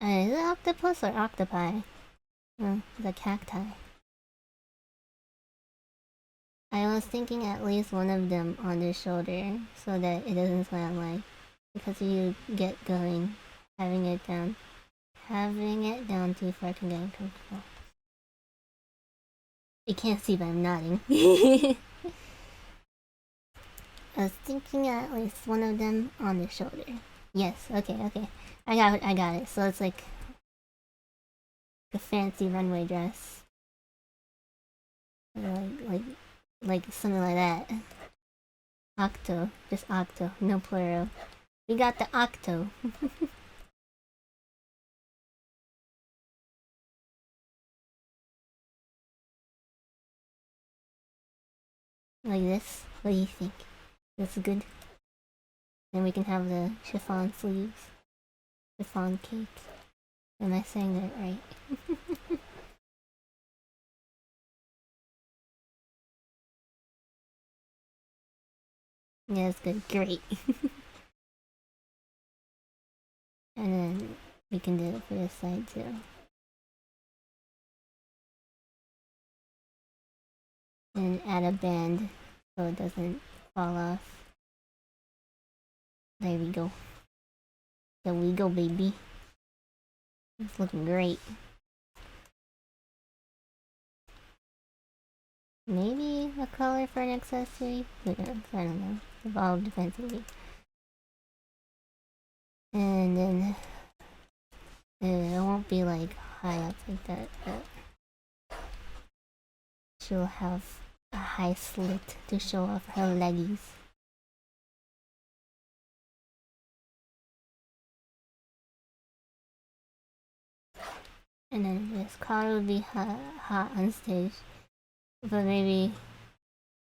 Is it octopus or octopi? The cacti. I was thinking at least one of them on the shoulder so that it doesn't sound like, because you get going, having it down too far can get uncomfortable. You can't see, but I'm nodding. I was thinking at least one of them on the shoulder. Yes, okay. I got it. So it's like a fancy runway dress. Like something like that. Octo. Just octo. No plural. We got the octo. Like this. What do you think? That's good. Then we can have the chiffon sleeves. Chiffon cake. Am I saying that right? Yeah, that's good. Great. And then we can do it for this side too. And add a band so it doesn't fall off. There we go. There we go, baby. It's looking great. Maybe a color for an accessory? Who knows? I don't know. It all depends on me. And then it won't be like high up like that, but she'll have a high slit to show off her leggies. And then this collar would be hot on stage, but maybe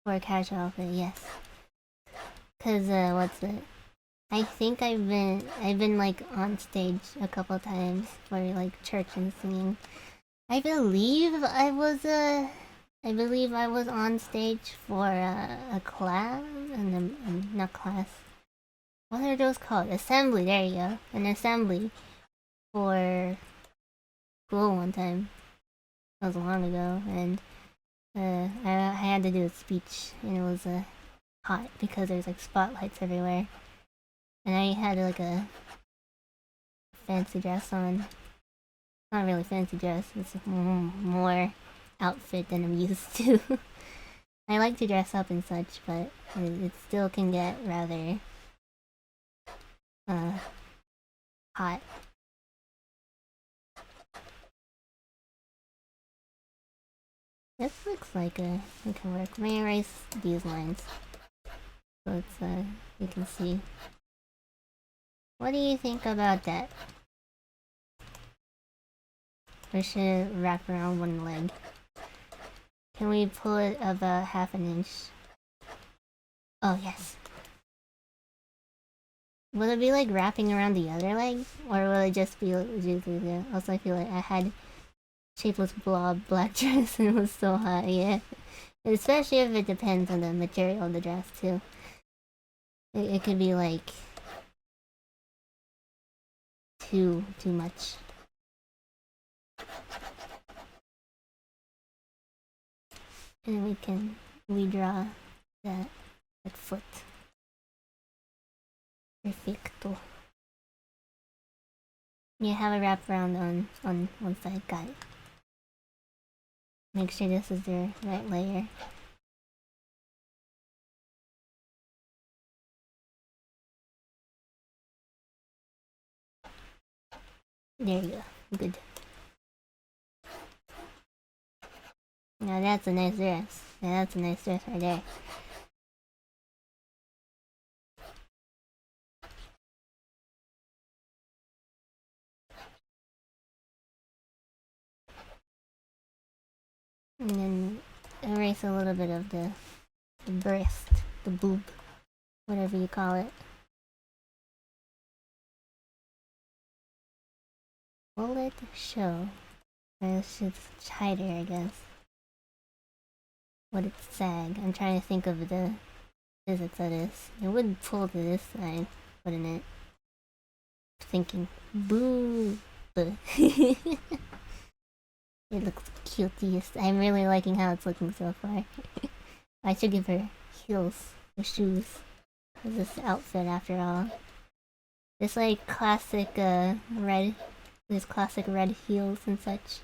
for a casual outfit, yes. Cause what's it? I think I've been like on stage a couple times for like church and singing. I believe I was on stage for a class, and not class, what are those called? Assembly, there you go. An assembly for school one time. That was long ago, and I had to do a speech, and it was hot because there's like spotlights everywhere. And I had like a fancy dress on. Not really fancy dress, it's more outfit than I'm used to. I like to dress up and such, but it still can get rather hot. This looks like it can work. Let me erase these lines so it's you can see. What do you think about that? We should wrap around one leg. Can we pull it about half an inch? Oh yes. Will it be like wrapping around the other leg? Or will it just be like, also I feel like I had shapeless blob black dress and it was so hot, yeah. Especially if it depends on the material of the dress too. It could be like too much. And we can redraw that foot. Perfecto. You have a wrap around on one side, got it. Make sure this is the right layer. There you go, good. Now that's a nice dress. Now that's a nice dress right there. And then erase a little bit of the breast, the boob, whatever you call it. Will it show? Or it's just tighter, I guess. Would it sag? I'm trying to think of the physics of this. It would pull to this side, wouldn't it? Thinking, boo. It looks cutest. I'm really liking how it's looking so far. I should give her heels or shoes. This outfit after all. This like classic red, this classic red heels and such.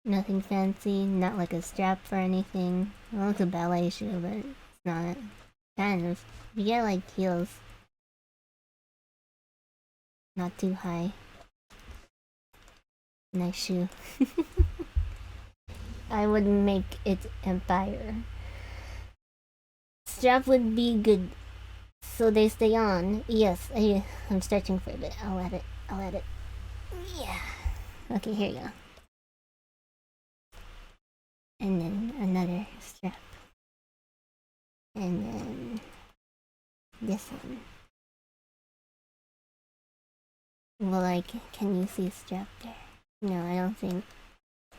Nothing fancy, not like a strap or anything. Well, it's a ballet shoe, but it's not. Kind of. You get like heels. Not too high. Nice shoe. I would make it empire. Strap would be good, so they stay on. Yes, I'm stretching for a bit. I'll add it. Yeah. Okay, here you go. And then another strap. And then this one. Well, like, can you see a strap there? No, I don't think.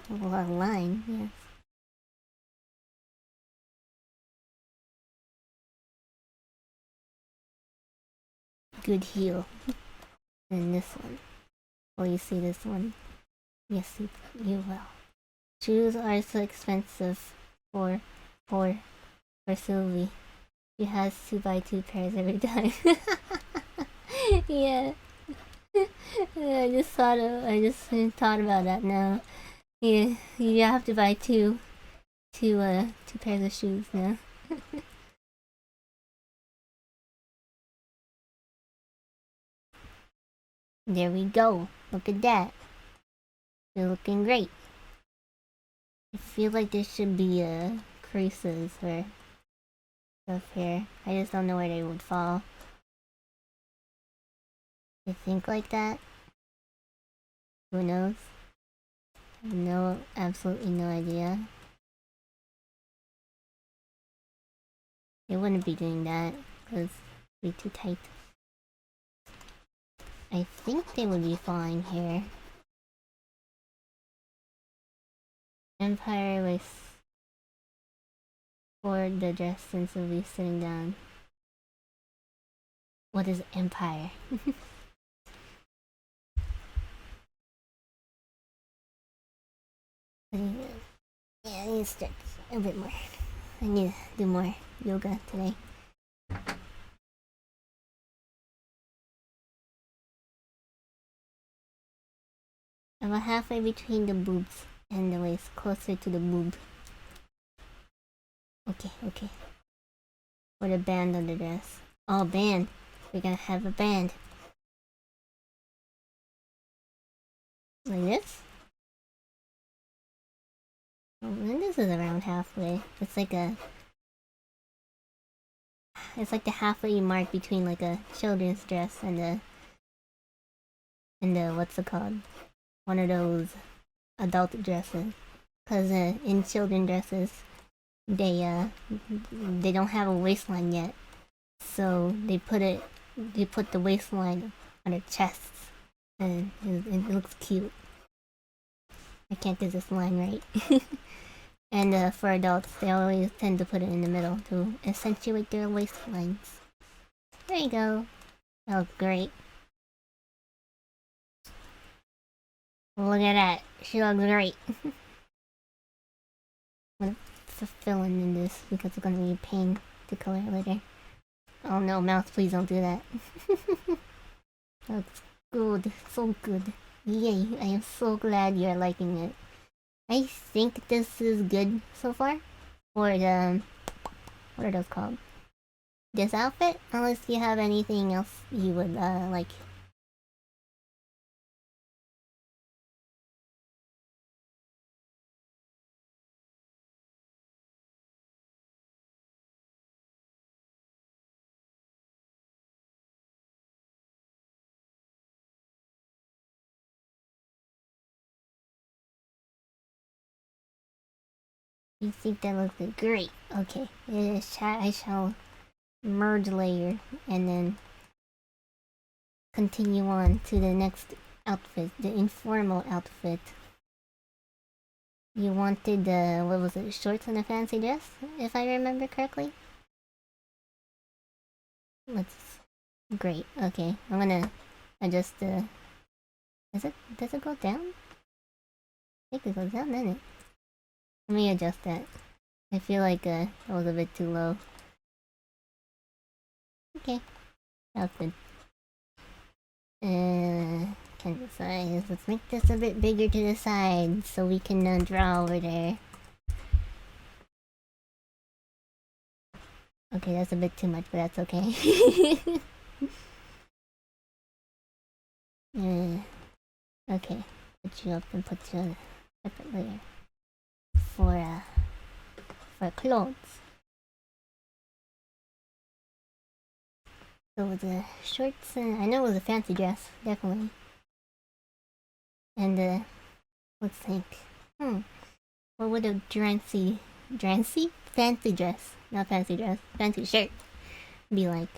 Well, a line, yes. Good heel. And this one. Will you see this one? Yes, you will. Shoes are so expensive for Sylvie. She has to buy 2 pairs every time. Yeah. I just thought about that now. Yeah, you have to buy two pairs of shoes now. There we go. Look at that. You're looking great. I feel like there should be creases or stuff here. I just don't know where they would fall. I think like that. Who knows? Absolutely no idea. They wouldn't be doing that because it'd be too tight. I think they would be falling here. Empire was for the dress since we'll be sitting down. What is empire? Yeah, I need to stretch a bit more. I need to do more yoga today. About halfway between the boobs and the waist, closer to the boob. Okay, okay. Put a band on the dress. Oh, band. We're gonna have a band. Like this? Oh, and this is around halfway. It's like a... It's like the halfway mark between like a children's dress and the... And the... What's it called? One of those adult dresses. Cause in children dresses, they don't have a waistline yet. So they put the waistline on their chests. And it looks cute. I can't get this line right. And for adults, they always tend to put it in the middle to accentuate their waistlines. There you go. That looks great. Look at that. She looks great. I'm gonna fill in this because it's gonna be a pain to color later. Oh no, mouse, please don't do that. Looks good. So good. Yay, I am so glad you're liking it. I think this is good so far for the... What are those called? This outfit? Unless you have anything else you would like. You think that looks good? Great. Okay. I shall merge layer and then continue on to the next outfit, the informal outfit. You wanted the, what was it, shorts and a fancy dress, if I remember correctly? Great, okay. I'm gonna adjust the... does it go down? I think it goes down, doesn't it? Let me adjust that. I feel like that was a bit too low. Okay, that's good. Can the size? Let's make this a bit bigger to the side so we can draw over there. Okay, that's a bit too much, but that's okay. Okay, put you up and put you on a separate layer for clothes. So the shorts, I know it was a fancy dress, definitely. And let's think. What would a fancy dress, not fancy dress, fancy shirt be like?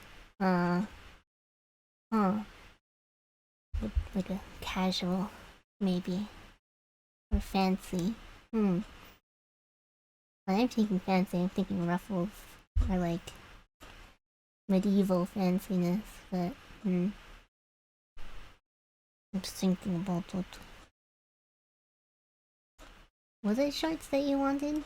Like a casual, maybe, or fancy. When I'm thinking fancy, I'm thinking ruffles or like medieval fanciness. But I'm just thinking about what. Was it shorts that you wanted?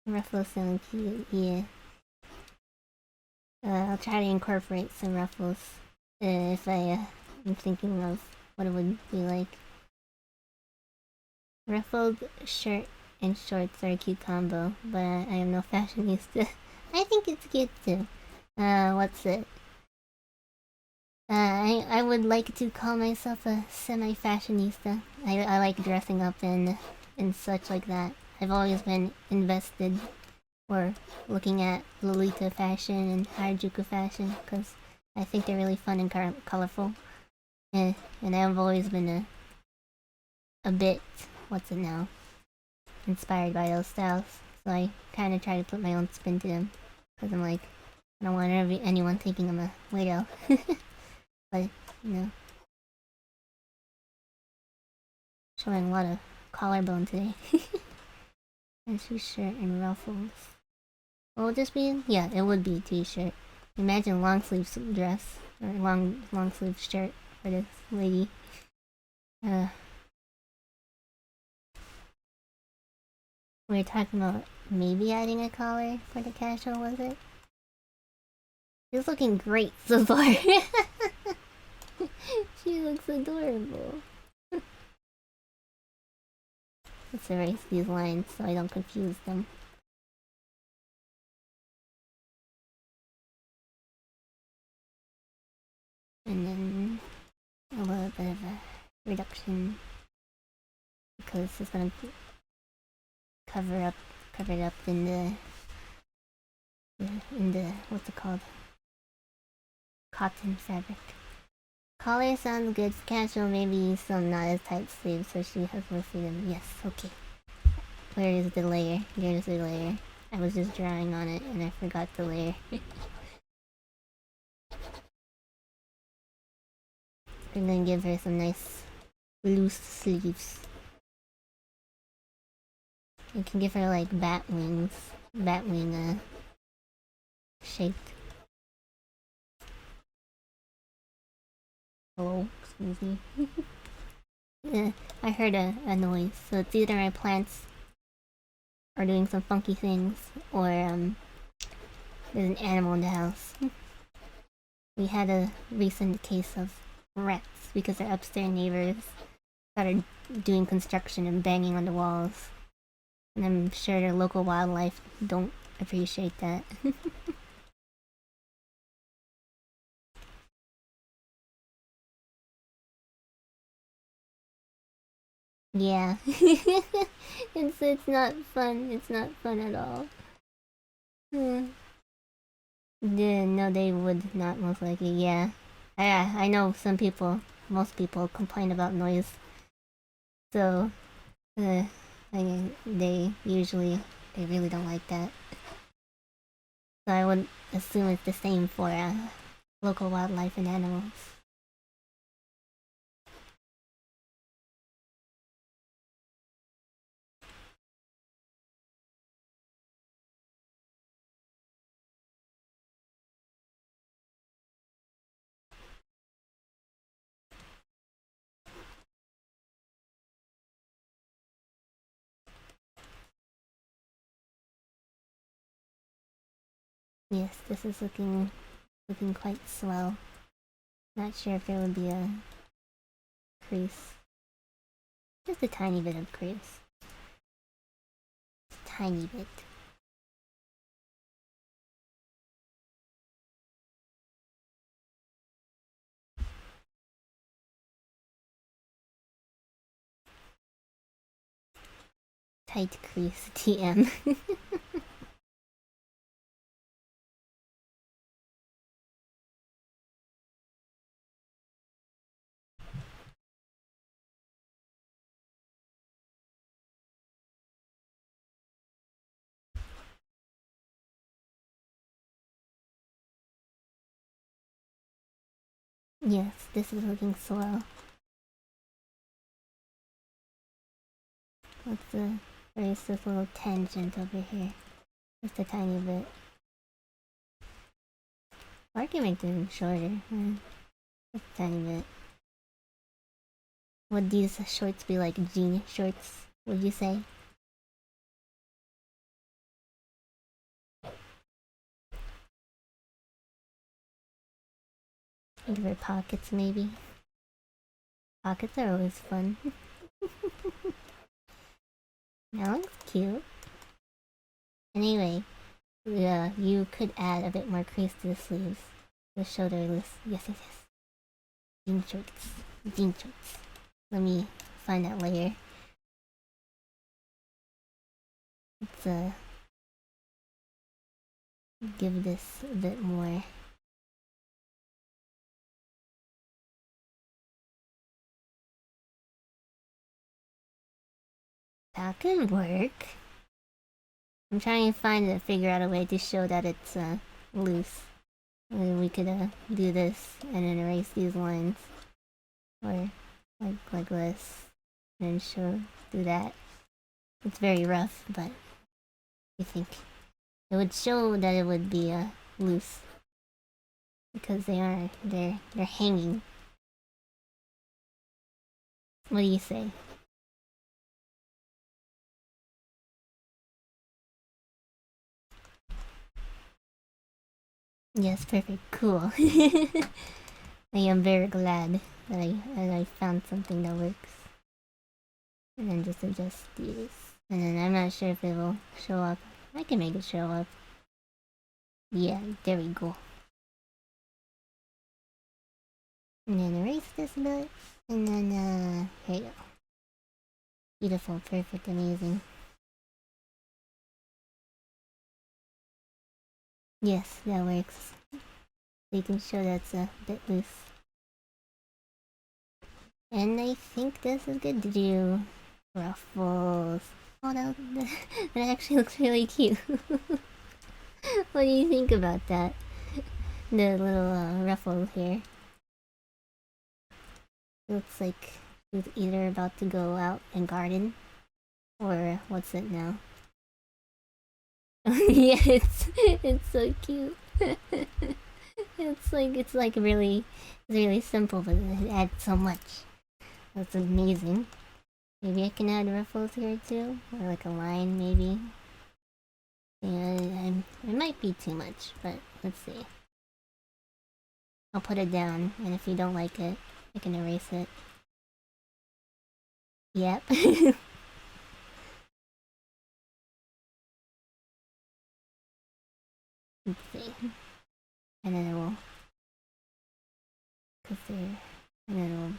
Ruffles sound cute, yeah. I'll try to incorporate some ruffles if I'm thinking of what it would be like. Ruffled shirt and shorts are a cute combo, but I am no fashionista. I think it's cute too. What's it? I would like to call myself a semi-fashionista. I like dressing up and such like that. I've always been invested or looking at Lolita fashion and Harajuku fashion because I think they're really fun and colorful. And I've always been a bit, what's it now, inspired by those styles. So I kind of try to put my own spin to them because I'm like, I don't want anyone thinking I'm a weirdo. But, you know, showing a lot of collarbone today. fancy shirt and ruffles. What would this be? Yeah, it would be a t-shirt. Imagine long sleeve dress or long sleeve shirt for this lady. We were talking about maybe adding a collar for the casual, was it? She's looking great so far. She looks adorable. Let's erase these lines so I don't confuse them. And then a little bit of a reduction because it's gonna cover it up in the what's it called? Cotton fabric. Collar sounds good. Casual, maybe some not as tight sleeves so she has more freedom. Yes, okay. Where is the layer? There's the layer. I was just drawing on it and I forgot the layer. We're gonna give her some nice loose sleeves. You can give her like bat wing shaped. Oh, excuse me. Yeah, I heard a noise, so it's either my plants are doing some funky things, or there's an animal in the house. We had a recent case of rats because our upstairs neighbors started doing construction and banging on the walls. And I'm sure the local wildlife don't appreciate that. Yeah. It's not fun. It's not fun at all. No, they would not most likely. Yeah. I know most people complain about noise. So, they really don't like that. So I would assume it's the same for local wildlife and animals. Yes, this is looking quite swell. Not sure if there would be a crease. Just a tiny bit of crease. Tiny bit. Tight crease, TM. Yes, this is looking swell. Let's erase this little tangent over here. Just a tiny bit. Or I can make them shorter. Just a tiny bit. Would these shorts be like jean shorts, would you say? Give her pockets, maybe. Pockets are always fun. That looks cute. Anyway, you could add a bit more crease to the sleeves. The shoulder list. Yes. Jean shorts. Let me find that layer. Let's give this a bit more. That could work. I'm trying to figure out a way to show that it's loose. We could do this and then erase these lines, or like this, and do that. It's very rough, but You think it would show that it would be loose because they're hanging. What do you say? Yes, perfect. Cool. I am very glad that I found something that works. And then just adjust these. And then I'm not sure if it will show up. I can make it show up. Yeah, there we go. And then erase this bit. And then, here you go. Beautiful, perfect, amazing. Yes, that works. You can show that's a bit loose. And I think this is good to do. Ruffles. Oh, that actually looks really cute. What do you think about that? The little ruffle here. Looks like he's either about to go out and garden, or what's it now? Yeah, it's so cute. it's like really simple, but it adds so much. That's amazing. Maybe I can add ruffles here too, or like a line maybe. Yeah, it might be too much, but let's see. I'll put it down, and if you don't like it, I can erase it. Yep. Let's see. And then it will, cause and then it will,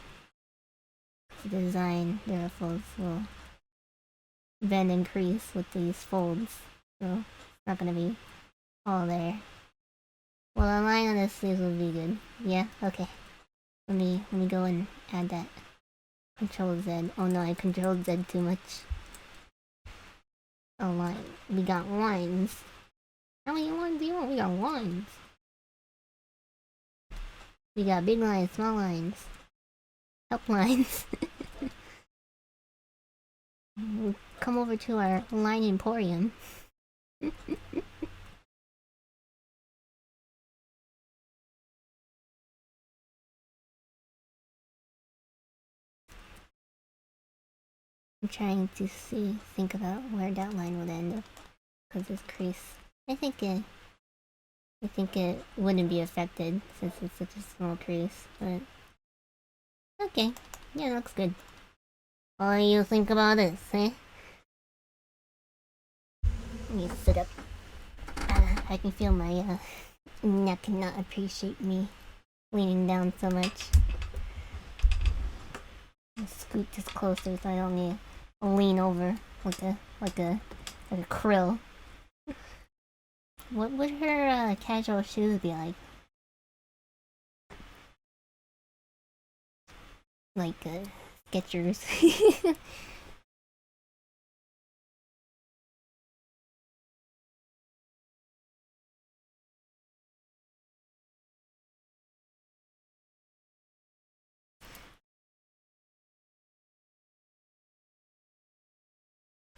the design, the ruffles will bend and crease with these folds, so it's not gonna be all there. Well, a line on the sleeves will be good. Yeah, okay. Let me go and add that. Control Z. Oh no, I controlled Z too much. A line. We got lines. How many lines do you want? We got lines. We got big lines, small lines, help lines. Come over to our line emporium. I'm trying to think about where that line would end up, because this crease. I think it wouldn't be affected since it's such a small crease, but okay, yeah, it looks good. What do you think about this, eh? Let me sit up. I can feel my neck not appreciate me leaning down so much. I'll scoot this closer so I don't need to lean over like a krill. What would her casual shoes be like? Like Skechers.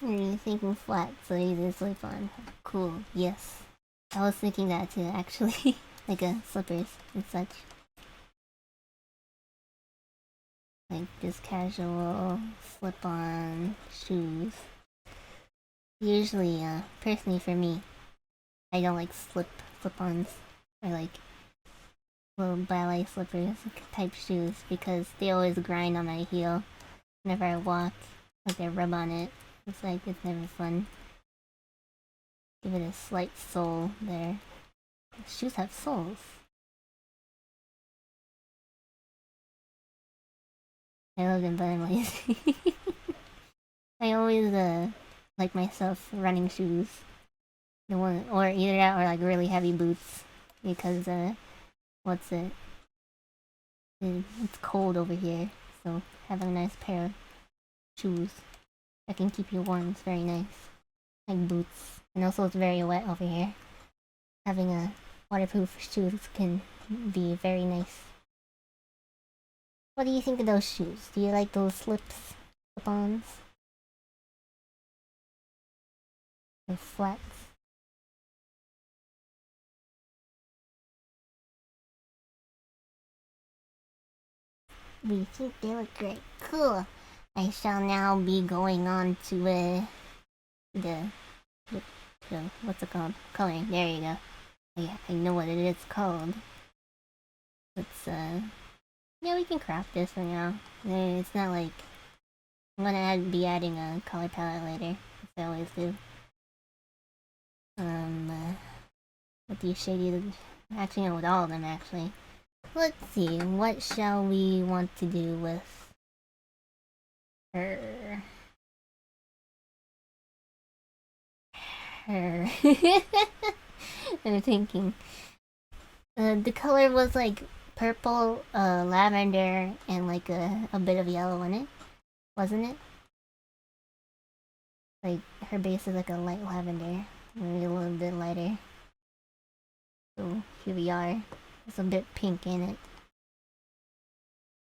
Are you thinking flat so easy to slip on? Cool, yes. I was thinking that too, actually. Like slippers and such. Like just casual slip-on shoes. Usually, personally for me, I don't like slip-ons or like little ballet slippers type shoes because they always grind on my heel whenever I walk. Like I rub on it. It's like it's never fun. Give it a slight sole there. Shoes have soles. I love them, but I'm lazy. I always like myself running shoes. The one or either that or like really heavy boots because what's it? It's cold over here, so having a nice pair of shoes that can keep you warm is very nice. Like boots, and also it's very wet over here. Having a waterproof shoes can be very nice. What do you think of those shoes? Do you like those slip-ons? The flats. We think they look great. Cool. I shall now be going on to the what's it called? Coloring. There you go. I know what it is called. Let's yeah, we can craft this for now. It's not like I'm gonna be adding a color palette later, as I always do. With these shady, actually no, with all of them actually. Let's see, what shall we want to do with her? I'm thinking. The color was like purple, lavender, and like a bit of yellow in it, wasn't it? Like her base is like a light lavender, maybe a little bit lighter. So here we are. There's a bit pink in it.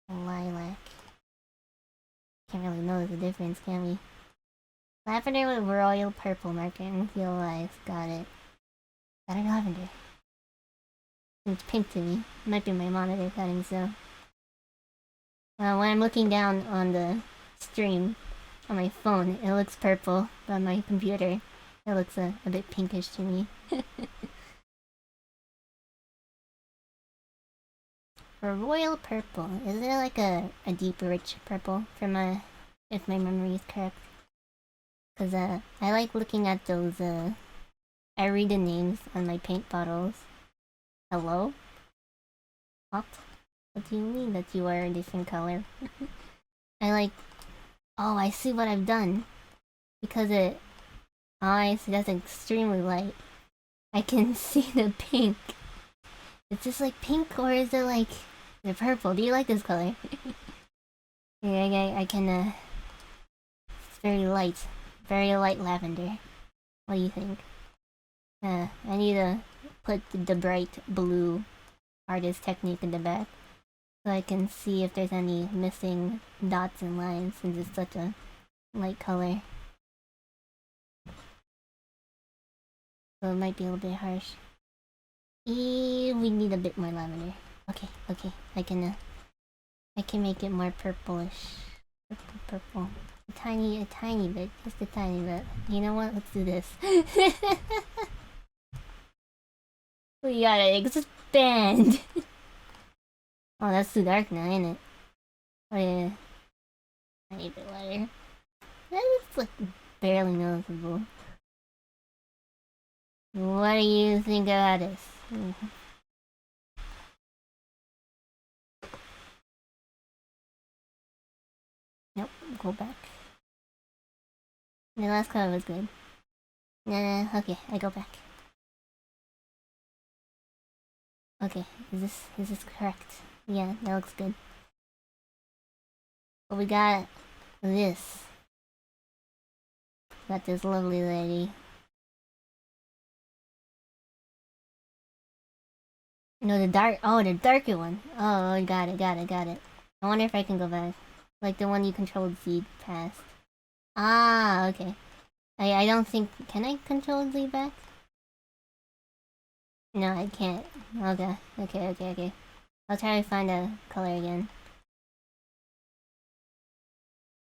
A lilac. Can't really know the difference, can we? Lavender with royal purple marking. Feel lights. Got it. Got a lavender. It's pink to me. Might be my monitor settings though. When I'm looking down on the stream on my phone, it looks purple, but on my computer, it looks a bit pinkish to me. For royal purple, is it like a deep rich purple from if my memory is correct? Cause I like looking at those I read the names on my paint bottles. Hello? What? What do you mean that you are a different color? I like, oh, I see what I've done. Because oh, I see, that's extremely light. I can see the pink. Is this like pink or is it like the purple? Do you like this color? Yeah, I can, it's very light lavender. What do you think? I need to put the bright blue artist technique in the back so I can see if there's any missing dots and lines since it's such a light color. So it might be a little bit harsh. We need a bit more lavender. Okay, I can make it more purplish. Purple. A tiny bit, just a tiny bit. You know what? Let's do this. We gotta expand. Oh, that's too dark now, ain't it? Oh yeah. Tiny bit lighter. That's like barely noticeable. What do you think about this? Nope, go back. The last color was good. Nah, okay, I go back. Okay, is this correct? Yeah, that looks good. But we got this. Got this lovely lady. No, the darker one. Oh, I got it. I wonder if I can go back. Like the one you controlled Z past. Ah, okay. I don't think... Can I control Z back? No, I can't. Okay. I'll try to find a color again.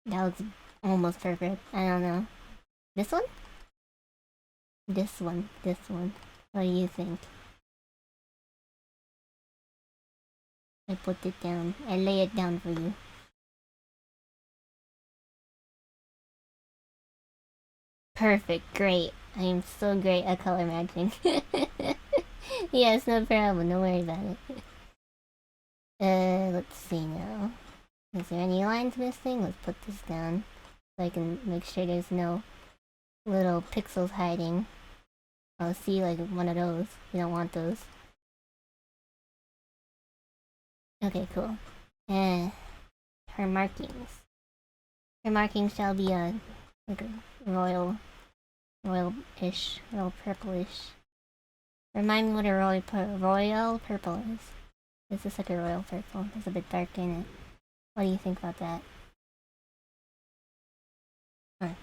That looks almost perfect. I don't know. This one? This one. What do you think? I put it down. I lay it down for you. Perfect, great. I am so great at color matching. Yes, no problem, don't worry about it. Let's see now. Is there any lines missing? Let's put this down so I can make sure there's no little pixels hiding. I'll see like one of those. We don't want those. Okay, cool. Her markings. Her markings shall be like a royal-ish, royal purplish. Remind me what a royal purple is. This is like a royal purple. It's a bit dark in it. What do you think about that? I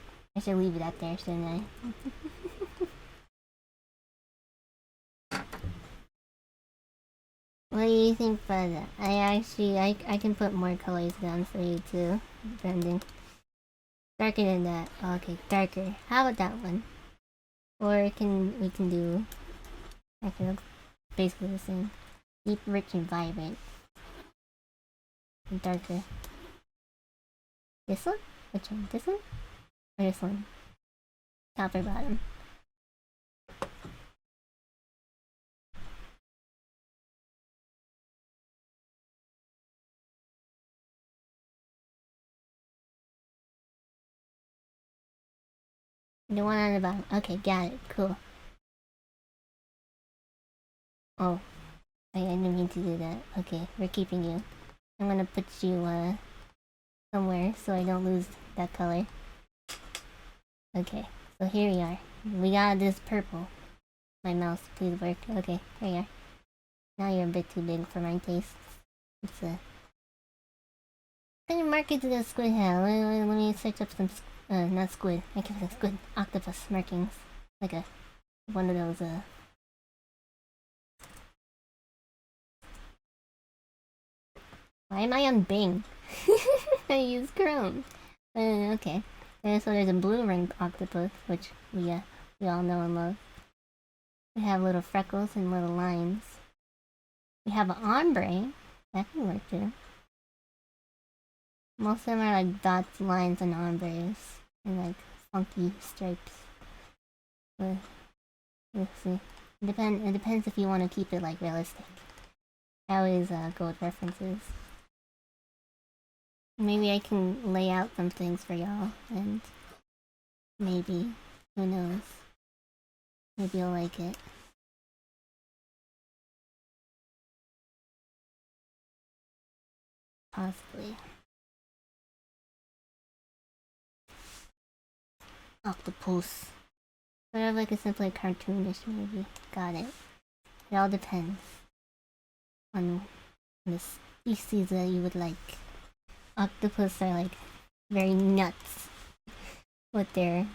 should leave it up there, shouldn't I? What do you think about that? I can put more colors down for you too, Brendan. Darker than that. Okay, darker. How about that one? Or we can do actually looks basically the same. Deep, rich, and vibrant. And darker. This one? Which one? This one? Or this one? Top or bottom? The one on the bottom. Okay, got it. Cool. Oh, I didn't mean to do that. Okay, we're keeping you. I'm gonna put you somewhere so I don't lose that color. Okay, so here we are. We got this purple. My mouse, please work. Okay, here you are. Now you're a bit too big for my taste. It's a... Can you mark it to the squid head? Let me search up some... not squid. I can't say squid. Octopus markings. Like a... one of those, Why am I on Bing? I use Chrome. Okay. And so there's a blue ringed octopus, which we all know and love. We have little freckles and little lines. We have an ombre. That can work too. Most of them are like dots, lines, and ombres. And like funky stripes. But we'll see. It depends if you want to keep it like realistic. I always go with references. Maybe I can lay out some things for y'all, and maybe, who knows, maybe you'll like it. Possibly. Octopus. Sort of like a simply cartoonish maybe. Got it. It all depends on the species that you would like. Octopus are like very nuts with their...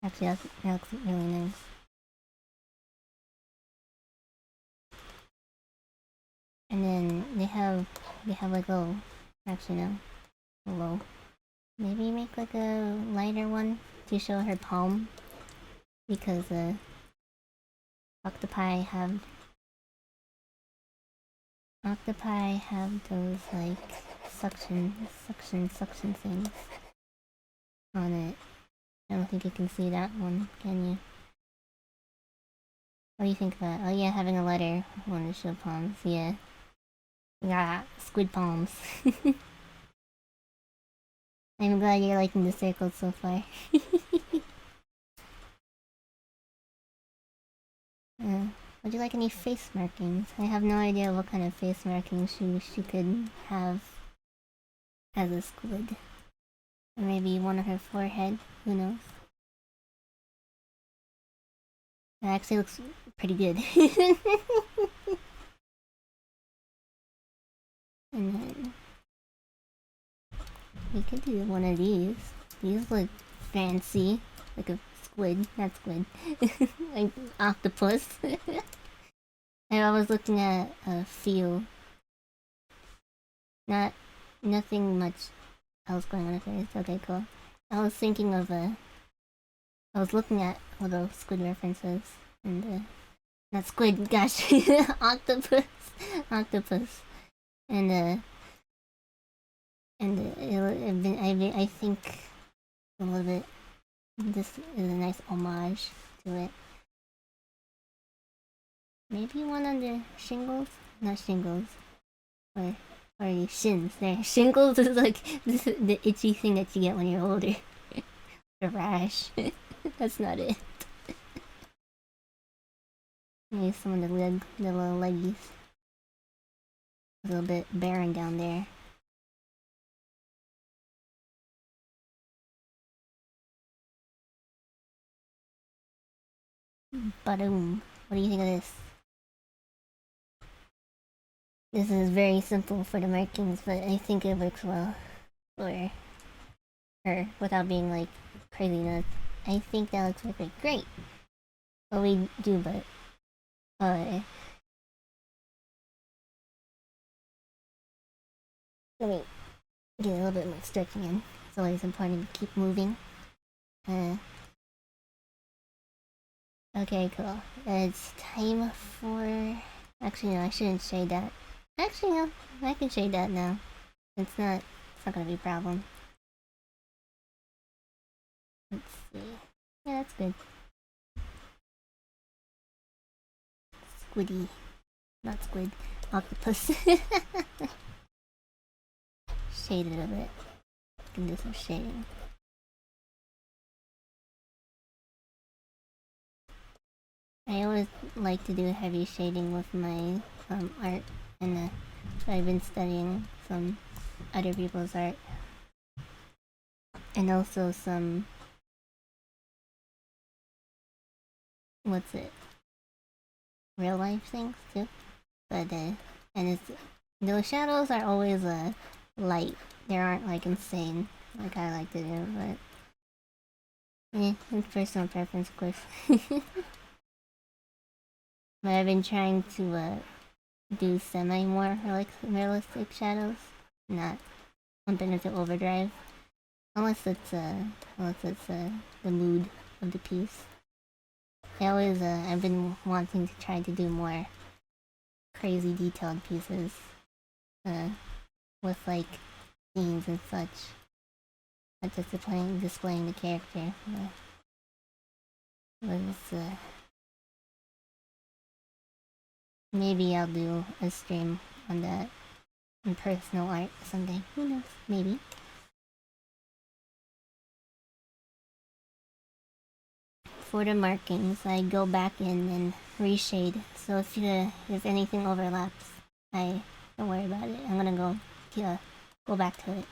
Actually, that looks really nice. And then they have like a... Actually no. Low. Maybe make like a lighter one to show her palm. Because octopi have those like suction things on it. I don't think you can see that one, can you? What do you think about it? Oh yeah, having a letter on the show palms, yeah. Yeah, squid palms. I'm glad you're liking the circles so far. Would you like any face markings? I have no idea what kind of face markings she could have as a squid. Or maybe one on her forehead, who knows? It actually looks pretty good. And then we could do one of these. These look fancy. Like a squid, not squid. Like octopus. I was looking at a few. Nothing much else going on with it. Okay, cool. I was thinking of I was looking at all those squid references and not squid, gosh, octopus, and I think a little bit. This is a nice homage to it. Maybe one on the shingles, not shingles, or the shins. There, shingles is like the itchy thing that you get when you're older. The rash. That's not it. Maybe some of the little leggies. A little bit barren down there. Ba-doom. What do you think of this? This is very simple for the markings, but I think it works well for her without being like crazy nuts. I think that looks perfect. Great. Well, we do, but let me get a little bit more stretching in. It's always important to keep moving. Okay, cool. It's time for. Actually, no, I shouldn't shade that. Actually, no, I can shade that now. It's not gonna be a problem. Let's see. Yeah, that's good. Squiddy. Not squid. Octopus. Shade it a bit. Can do some shading. I always like to do heavy shading with my art, and I've been studying some other people's art, and also some what's it, real life things too. But and it's those shadows are always light. They aren't like insane like I like to do, but it's personal preference, of course. But I've been trying to do semi more like realistic shadows, not something into overdrive, unless it's the mood of the piece. I always I've been wanting to try to do more crazy detailed pieces, with like scenes and such, not just displaying the character. Maybe I'll do a stream on that, on personal art someday. Who knows? Maybe. For the markings, I go back in and reshade. So if anything overlaps, I don't worry about it. I'm gonna go back to it.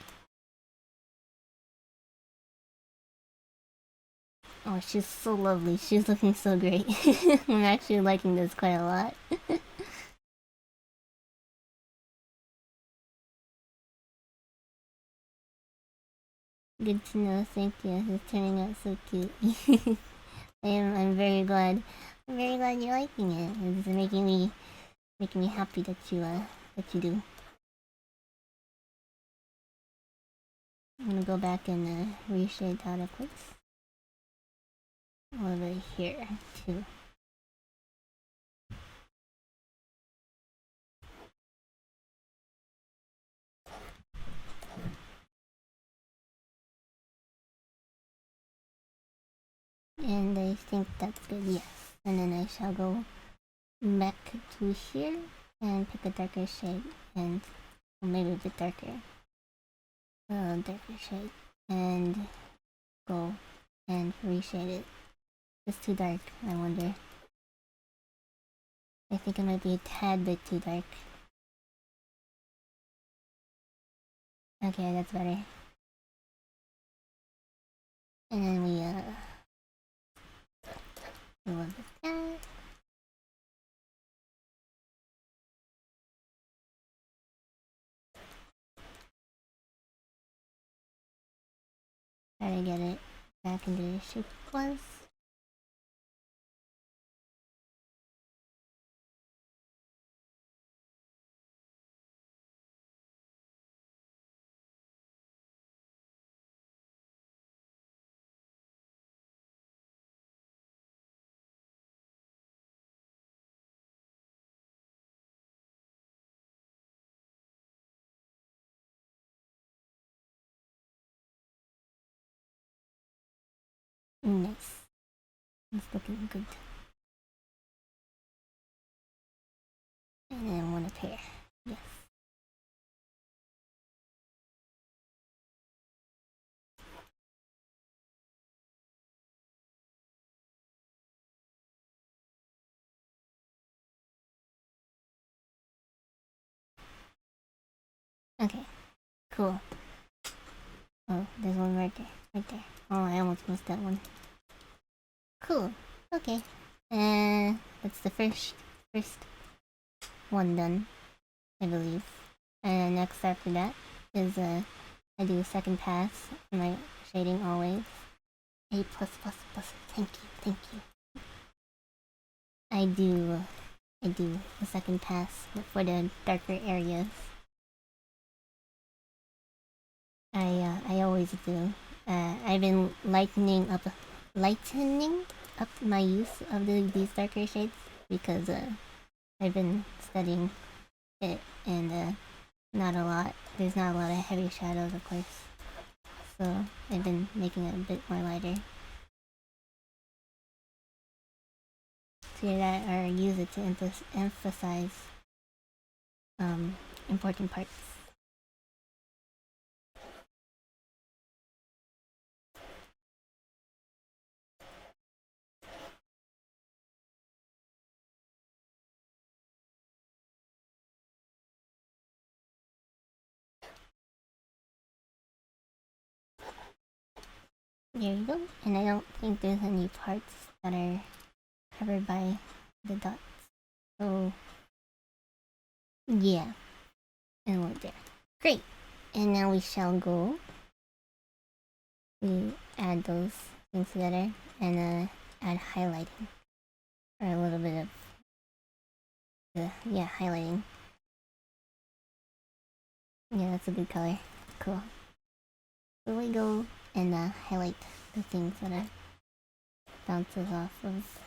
Oh, she's so lovely. She's looking so great. I'm actually liking this quite a lot. Good to know. Thank you. It's turning out so cute. I'm very glad. I'm very glad you're liking it. It's making me happy that you do. I'm gonna go back and reshade that up, please. Over here too. And I think that's good, yes. And then I shall go back to here and pick a darker shade, and maybe a bit darker. Darker shade. And go and reshade it. It's too dark, I wonder. I think it might be a tad bit too dark. Okay, that's better. And then we go with that. Try to get it back into the shape it was. Nice. It's looking good. And then one up here. Yes. Okay. Cool. Oh, there's one right there. Right there. Oh, I almost missed that one. Cool. Okay. And that's the first one done, I believe. And next after that is I do a second pass for my shading always. A plus plus plus. Thank you. I do a second pass for the darker areas. I always do. I've been lightening up my use of these darker shades because I've been studying it, and there's not a lot of heavy shadows, of course. So I've been making it a bit more lighter. So that or use it to emphasize important parts. There you go. And I don't think there's any parts that are covered by the dots. So yeah. And we're there. Great. And now we shall go. We add those things together and add highlighting. Or a little bit of highlighting. Yeah, that's a good color. Cool. So we go and highlight the things that it bounces off of.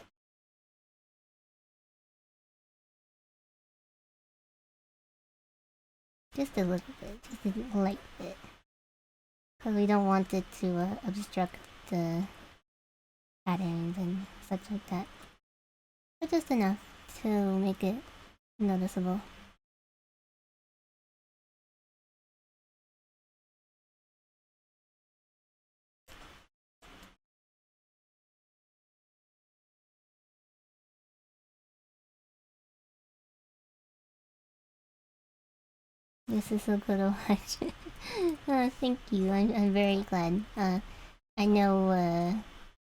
Just a little bit, just a light bit. Because we don't want it to obstruct the patterns and such like that. But just enough to make it noticeable. This is so good to watch. Thank you. I'm very glad. I know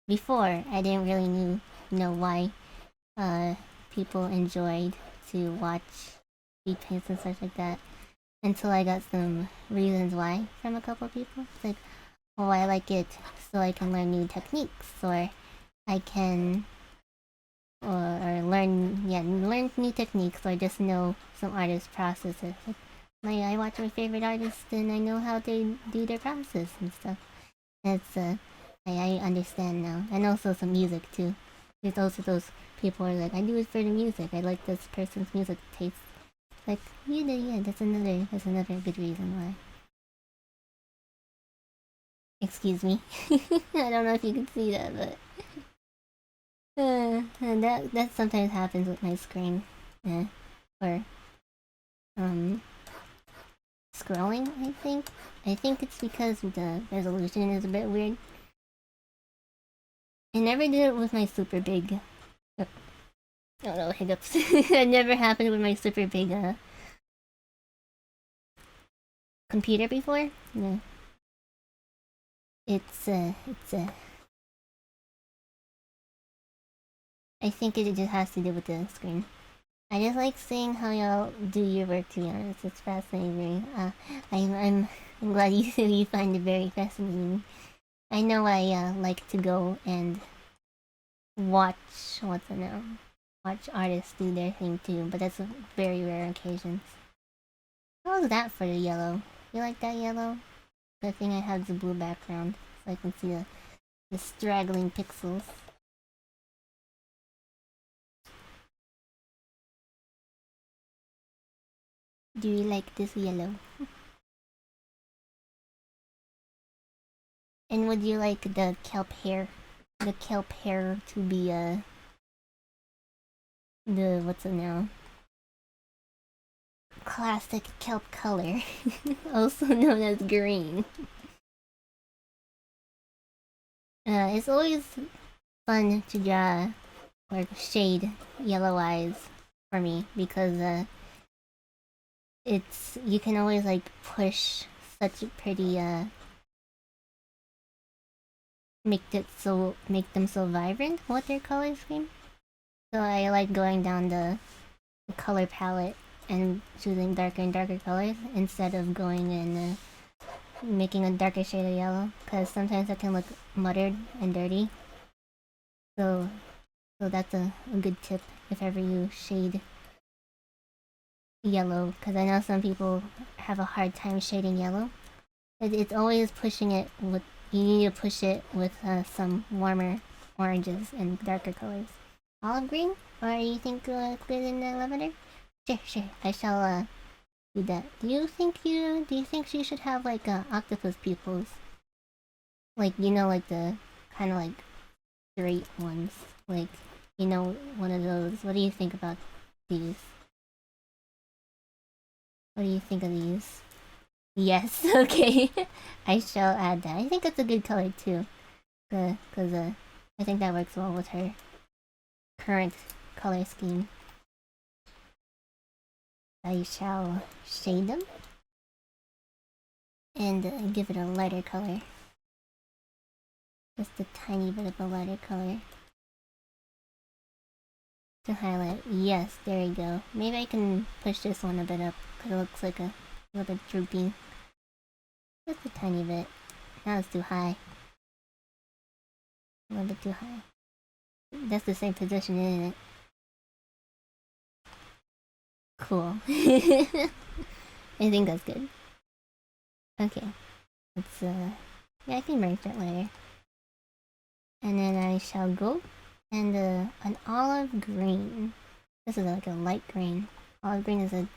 before I didn't really know why people enjoyed to watch speed paints and such like that until I got some reasons why from a couple people. It's like, oh, I like it so I can learn new techniques, or I can or learn new techniques, or just know some artist processes. Like I watch my favorite artists and I know how they do their process and stuff. It's I understand now, and also some music too. There's also those people who are like, I do it for the music. I like this person's music taste. Like yeah, that's another good reason why. Excuse me. I don't know if you can see that, but and that sometimes happens with my screen, or scrolling. I think it's because the resolution is a bit weird. I never did it with my super big. Oh no, hiccups. It never happened with my super big computer before. No. It's I think it just has to do with the screen. I just like seeing how y'all do your work, to be honest. It's fascinating. I'm glad you find it very fascinating. I know I like to go and watch watch artists do their thing too, but that's a very rare occasions. How was that for the yellow? You like that yellow? The thing I have the blue background, so I can see the straggling pixels. Do you like this yellow? And would you like the kelp hair to be the what's it now? Classic kelp color, also known as green. It's always fun to draw or shade yellow eyes for me because it's you can always like push such a pretty make them so vibrant with their color scheme. So I like going down the color palette and choosing darker and darker colors instead of going and making a darker shade of yellow, because sometimes it can look muddied and dirty. So So that's a good tip if ever you shade yellow, because I know some people have a hard time shading yellow. It's always pushing it with, you need to push it with some warmer oranges and darker colors. Olive green? Or you think good in lavender? Sure. I shall do that. Do you think she should have like octopus pupils? Like, you know, like the kind of like straight ones. Like, you know, one of those. What do you think about these? What do you think of these? Yes, okay. I shall add that. I think it's a good color too. Cause I think that works well with her current color scheme. I shall shade them and give it a lighter color. Just a tiny bit of a lighter color. To highlight. Yes, there you go. Maybe I can push this one a bit up because it looks like a little bit droopy. Just a tiny bit. Now it's too high. A little bit too high. That's the same position, isn't it? Cool. I think that's good. Okay. Let's yeah, I can merge that later. And then I shall go and an olive green. This is like a light green. Olive green is a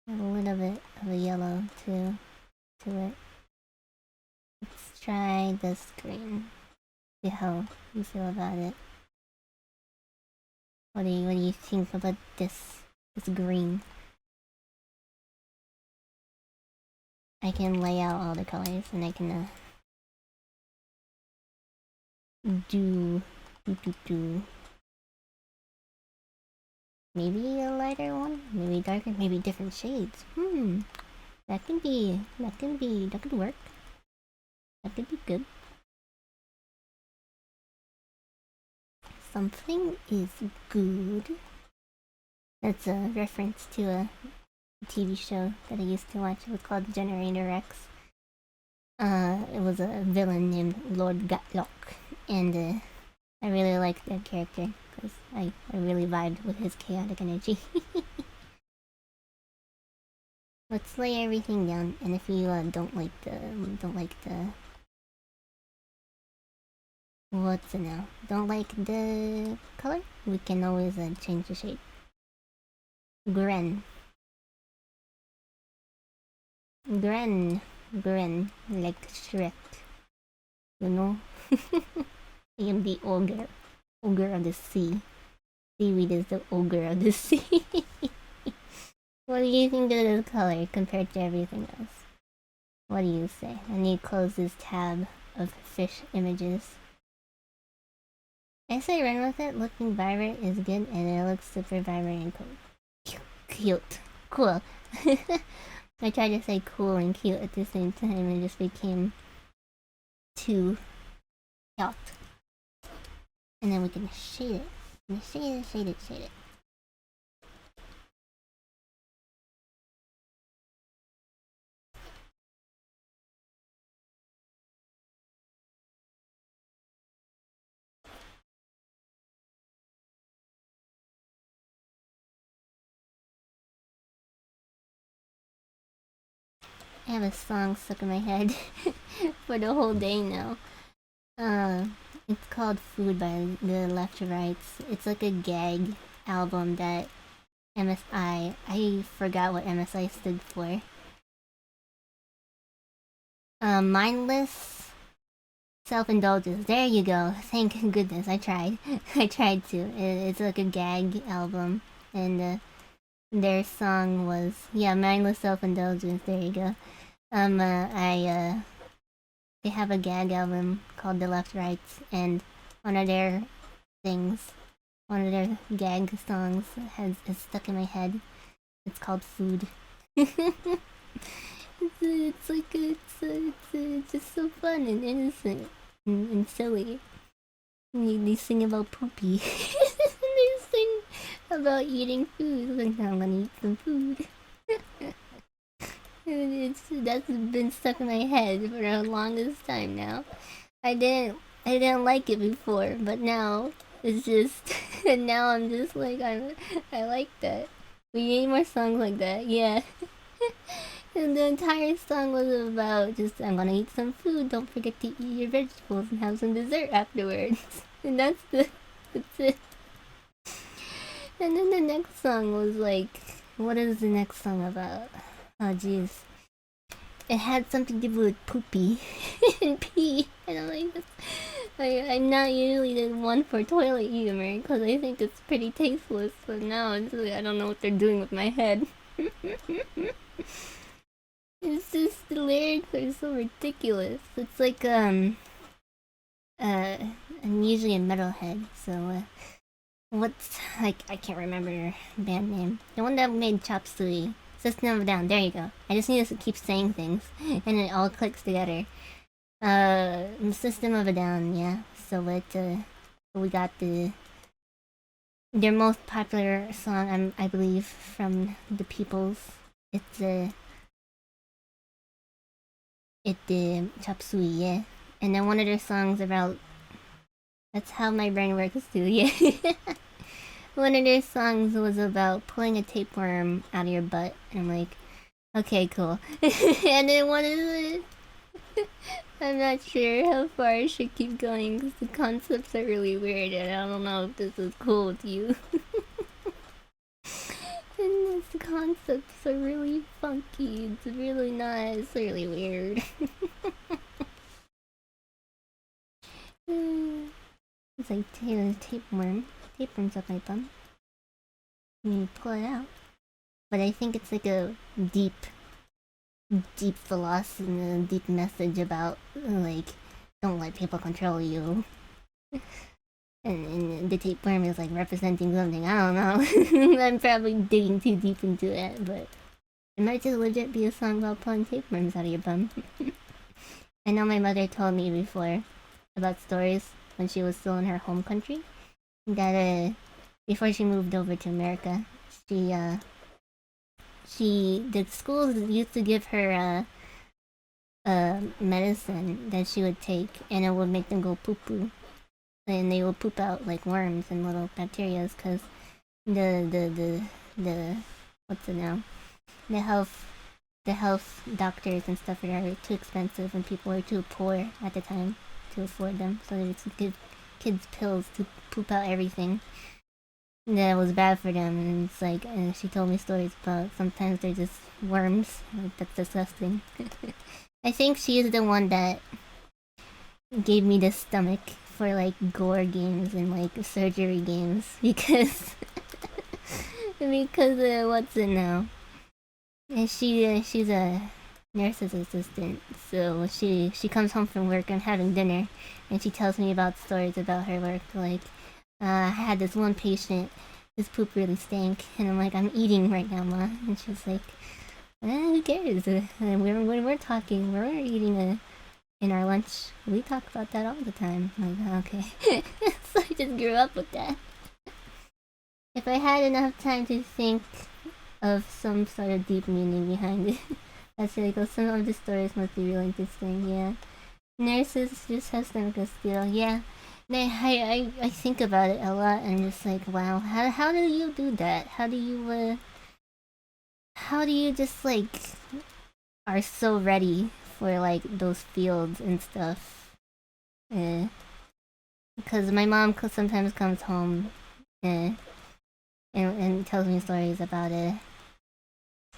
little bit of a yellow to it. Let's try this green. See how you feel about it. What do you think about this green? I can lay out all the colors and I can do maybe a lighter one, maybe darker, maybe different shades. That could work. That could be good. Something is good. That's a reference to a TV show that I used to watch. It was called Generator X. It was a villain named Lord Gatlock, and I really liked that character because I really vibed with his chaotic energy. Let's lay everything down, and if you don't like the what's it now? Don't like the color? We can always change the shape. Gren, like Shrek. You know? I am the ogre of the sea. Seaweed is the ogre of the sea. What do you think of this color compared to everything else? What do you say? I need to close this tab of fish images. I say run with it. Looking vibrant is good, and it looks super vibrant and cool. Cute. Cool. I tried to say cool and cute at the same time and just became too cute. And then we can shade it. Shade it. I have a song stuck in my head for the whole day now. It's called Food by the Left to Rights. It's like a gag album that MSI, I forgot what MSI stood for. Mindless self-indulgence. There you go. Thank goodness. I tried. I tried to. It's like a gag album. And their song was, yeah, Mindless Self-Indulgence. There you go. They have a gag album called The Left Rights, and one of their gag songs is stuck in my head. It's called Food. It's just so fun and innocent and silly. They sing about poopy. They sing about eating food. Like, I'm gonna eat some food. That's been stuck in my head for the longest time now. I didn't like it before, but now It's just, and now I'm just like, I like that. We need more songs like that, yeah. And the entire song was about just, I'm gonna eat some food, don't forget to eat your vegetables and have some dessert afterwards. And that's it. And then the next song was like, what is the next song about? Oh jeez. It had something to do with poopy and pee. And I'm like, I'm not usually the one for toilet humor because I think it's pretty tasteless. But now it's like, I don't know what they're doing with my head. It's just the lyrics are so ridiculous. It's like I'm usually a metalhead, so what's like I can't remember your band name. The one that made Chop Suey. System of a Down. There you go. I just need to keep saying things, and it all clicks together. System of a Down. Yeah. So we got their most popular song, I believe, from the Peoples. It's Chop Suey, yeah. And then one of their songs about that's how my brain works too, yeah. One of their songs was about pulling a tapeworm out of your butt, and I'm like, okay, cool. And then one is it? I'm not sure how far I should keep going because the concepts are really weird, and I don't know if this is cool with you. And the concepts are really funky. It's really nice. It's really weird. It's like tapeworm. Tapeworms up my bum. You pull it out. But I think it's like a deep philosophy and a deep message about like don't let people control you. And the tapeworm is like representing something. I don't know. I'm probably digging too deep into it, but it might just legit be a song about pulling tapeworms out of your bum. I know my mother told me before about stories when she was still in her home country that before she moved over to America, the schools used to give her medicine that she would take, and it would make them go poo poo, and they would poop out like worms and little bacteria, because the what's it now? The health doctors and stuff are too expensive, and people were too poor at the time to afford them, so they just give kids pills to poop out everything that was bad for them. And it's like, and she told me stories about sometimes they're just worms. Like, that's disgusting. I think she is the one that gave me the stomach for like gore games and like surgery games because what's it now? And she's a nurse's assistant, so she comes home from work and having dinner, and she tells me about stories about her work. Like, I had this one patient, his poop really stank, and I'm like, I'm eating right now, ma, and she's like, who cares? And when we're talking, we're eating in our lunch. We talk about that all the time. I'm like, okay, so I just grew up with that. If I had enough time to think of some sort of deep meaning behind it. That's really cool. Some of the stories must be really interesting, yeah. Nurses just has stomach of steel, yeah. And I think about it a lot and just like, wow, how do you do that? How do you just like are so ready for like those fields and stuff? Because my mom sometimes comes home and tells me stories about it.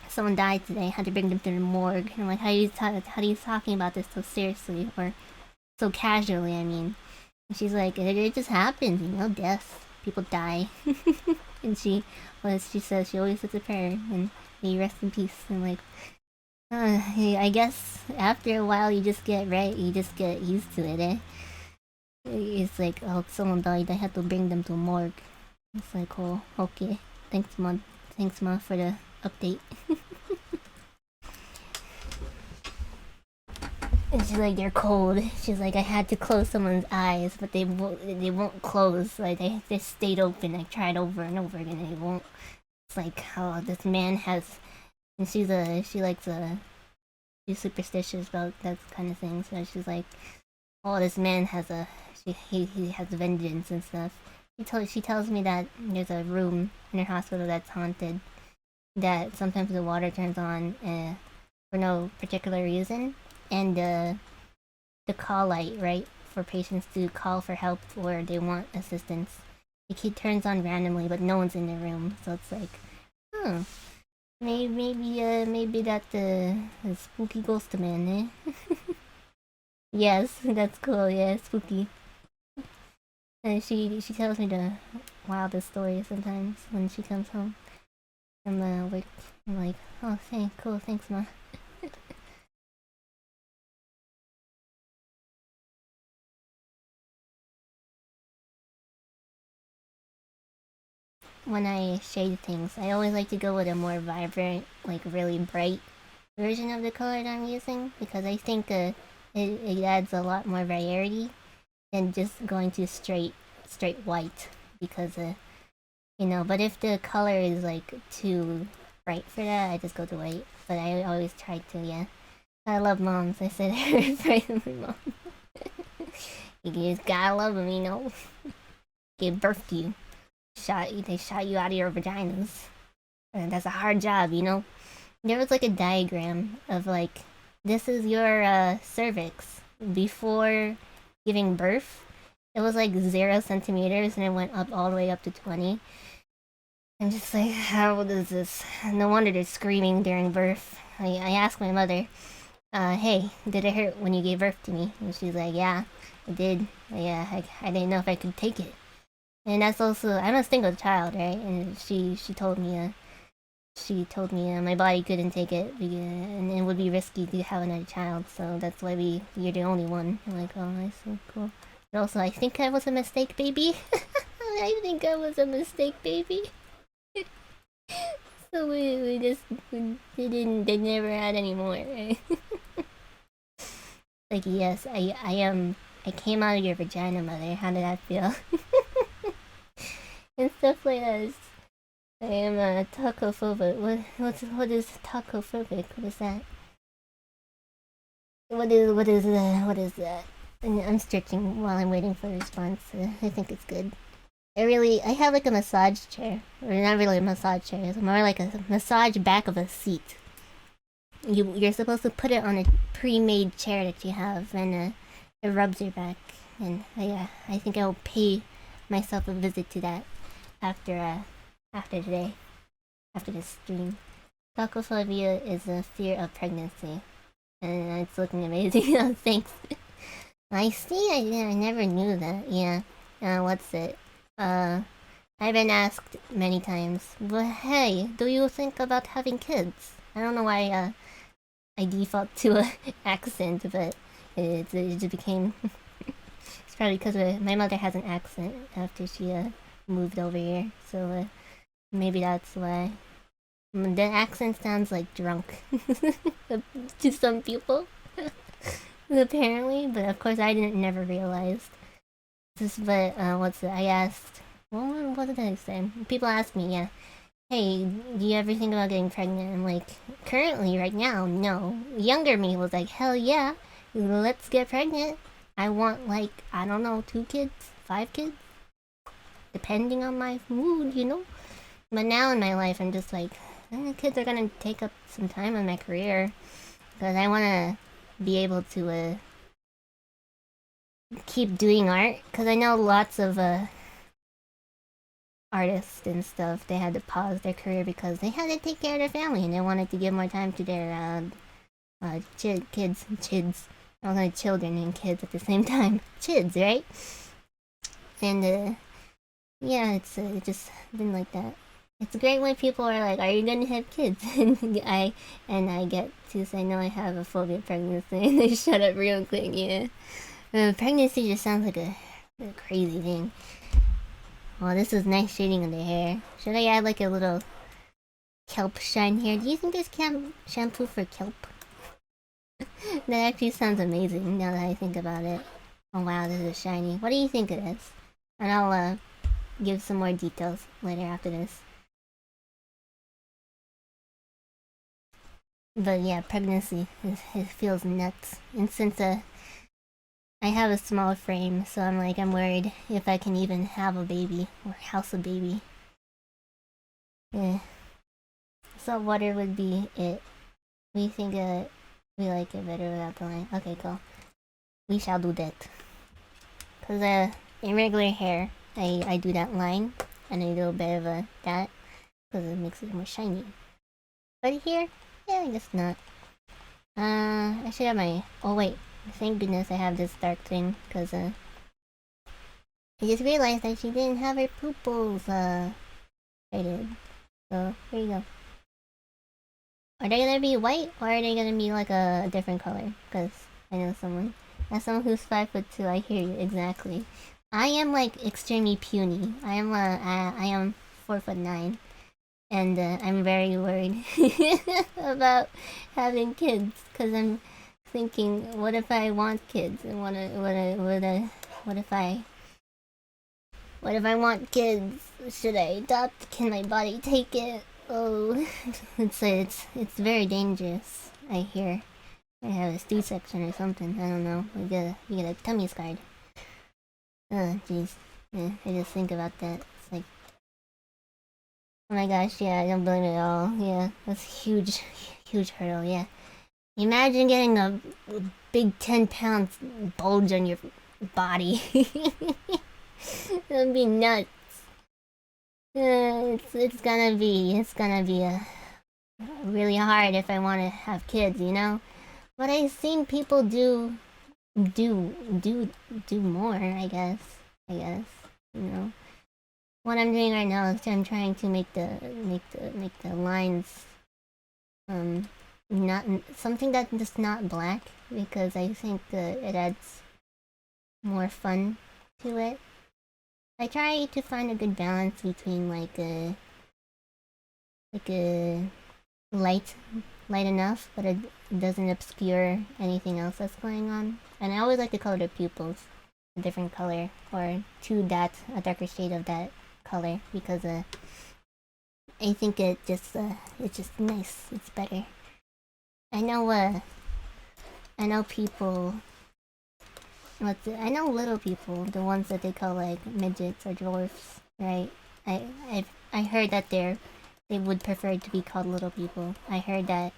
Someone died today, had to bring them to the morgue. And I'm like, how are you talking about this so seriously or so casually? I mean, and she's like, it just happens, you know, death, people die. And she says she always says a prayer and may rest in peace. And I'm like, hey, I guess after a while you just get used to it. It's like, oh, someone died, I had to bring them to a morgue. It's like, oh, okay, thanks, mom, for the update. And she's like, they're cold. She's like, I had to close someone's eyes, but they won't close. Like they stayed open. I tried over and over again, and they won't. It's like, oh, this man has, and she's superstitious about that kind of thing. So she's like, oh, this man has he has vengeance and stuff. She tells me that there's a room in her hospital that's haunted. That sometimes the water turns on for no particular reason, and the call light, right, for patients to call for help or they want assistance. It turns on randomly, but no one's in the room, so it's like, oh, maybe that's a spooky ghost man, eh? Yes, that's cool. Yeah, spooky. And she tells me the wildest stories sometimes when she comes home from work. I'm like, oh, cool, thanks, ma. When I shade things, I always like to go with a more vibrant, like really bright version of the color that I'm using because I think it adds a lot more variety than just going to straight white because but if the color is like too bright for that, I just go to white. But I always try to, yeah. I love moms. I said every my mom. You just gotta love them, Gave birth to you. They shot you out of your vaginas. And that's a hard job. There was like a diagram of like, this is your cervix before giving birth. It was like 0 centimeters and it went up all the way up to 20. I'm just like, how does this? No wonder they're screaming during birth. I asked my mother, hey, did it hurt when you gave birth to me? And she's like, yeah, it did. Yeah, I didn't know if I could take it. And that's also, I'm a single child, right? And she told me my body couldn't take it and it would be risky to have another child. So that's why you're the only one. I'm like, oh, that's so cool. But also, I think I was a mistake, baby. I think I was a mistake, baby. So they never had any more, right? Like, yes, I came out of your vagina, mother. How did that feel? And stuff like that. I am tacophobic. What is tacophobic? What is that? What is that? And I'm stretching while I'm waiting for a response. I think it's good. I have like a massage chair, or not really a massage chair. It's more like a massage back of a seat. You're supposed to put it on a pre-made chair that you have, and it rubs your back. And I think I'll pay myself a visit to that after today, after this stream. Tacophobia is a fear of pregnancy, and it's looking amazing. Oh, thanks. I see. I never knew that. Yeah. What's it? I've been asked many times. But hey, do you think about having kids? I don't know why. I default to a accent, but it just became. It's probably because my mother has an accent after she moved over here, so maybe that's why. The accent sounds like drunk to some people, apparently. But of course, I didn't never realized. But what's it? I asked. Well, what did I say? People ask me, yeah. Hey, do you ever think about getting pregnant? I'm like, currently, right now, no. Younger me was like, hell yeah, let's get pregnant. I want like, I don't know, 2 kids, 5 kids, depending on my mood. But now in my life, I'm just like, kids are gonna take up some time in my career because I want to be able to keep doing art. Because I know lots of artists and stuff, they had to pause their career because they had to take care of their family and they wanted to give more time to their kids. I was like children and kids at the same time. Chids, right? And yeah, it's just been like that. It's great when people are like, "Are you gonna have kids?" and I get to say, "No, I have a phobia of pregnancy," and they shut up real quick. Yeah, pregnancy just sounds like a crazy thing. Oh, this is nice shading of the hair. Should I add like a little kelp shine here? Do you think there's shampoo for kelp? That actually sounds amazing now that I think about it. Oh wow, this is shiny. What do you think it is? And I'll give some more details later after this. But yeah, pregnancy it feels nuts. And since I have a small frame, so I'm worried if I can even have a baby or house a baby. Yeah. Salt water would be it. We think we like it better without the line. Okay, cool. We shall do that. Cause in regular hair, I do that line, and I do a bit of that, cause it makes it more shiny. But here, yeah, I guess not. I should have my. Oh wait, thank goodness I have this dark thing, cause I just realized that she didn't have her pupils shaded. So here you go. Are they gonna be white or are they gonna be like a different color? Cause I know someone. As someone who's 5'2", I hear you exactly. I am like extremely puny. I am 4'9", and I'm very worried about having kids. Cause I'm thinking, what if I want kids and what if I want kids? Should I adopt? Can my body take it? Oh, it's very dangerous. I hear. I have a C-section or something. I don't know. You get a tummy scarred. Oh, jeez. Yeah, I just think about that. It's like, oh my gosh, yeah, I don't blame it at all. Yeah, that's huge, huge hurdle. Yeah, imagine getting a big 10-pound bulge on your body. That'd be nuts. It's gonna be really hard if I want to have kids, you know. But I've seen people do do more. I guess you know. What I'm doing right now is I'm trying to make the lines not something that is not black because I think it adds more fun to it. I try to find a good balance between like a light enough, but it doesn't obscure anything else that's going on. And I always like to color the pupils a different color or to that a darker shade of that color because I think it's just nice. It's better. I know people. I know little people, the ones that they call like midgets or dwarfs, right? I heard that they would prefer to be called little people. I heard that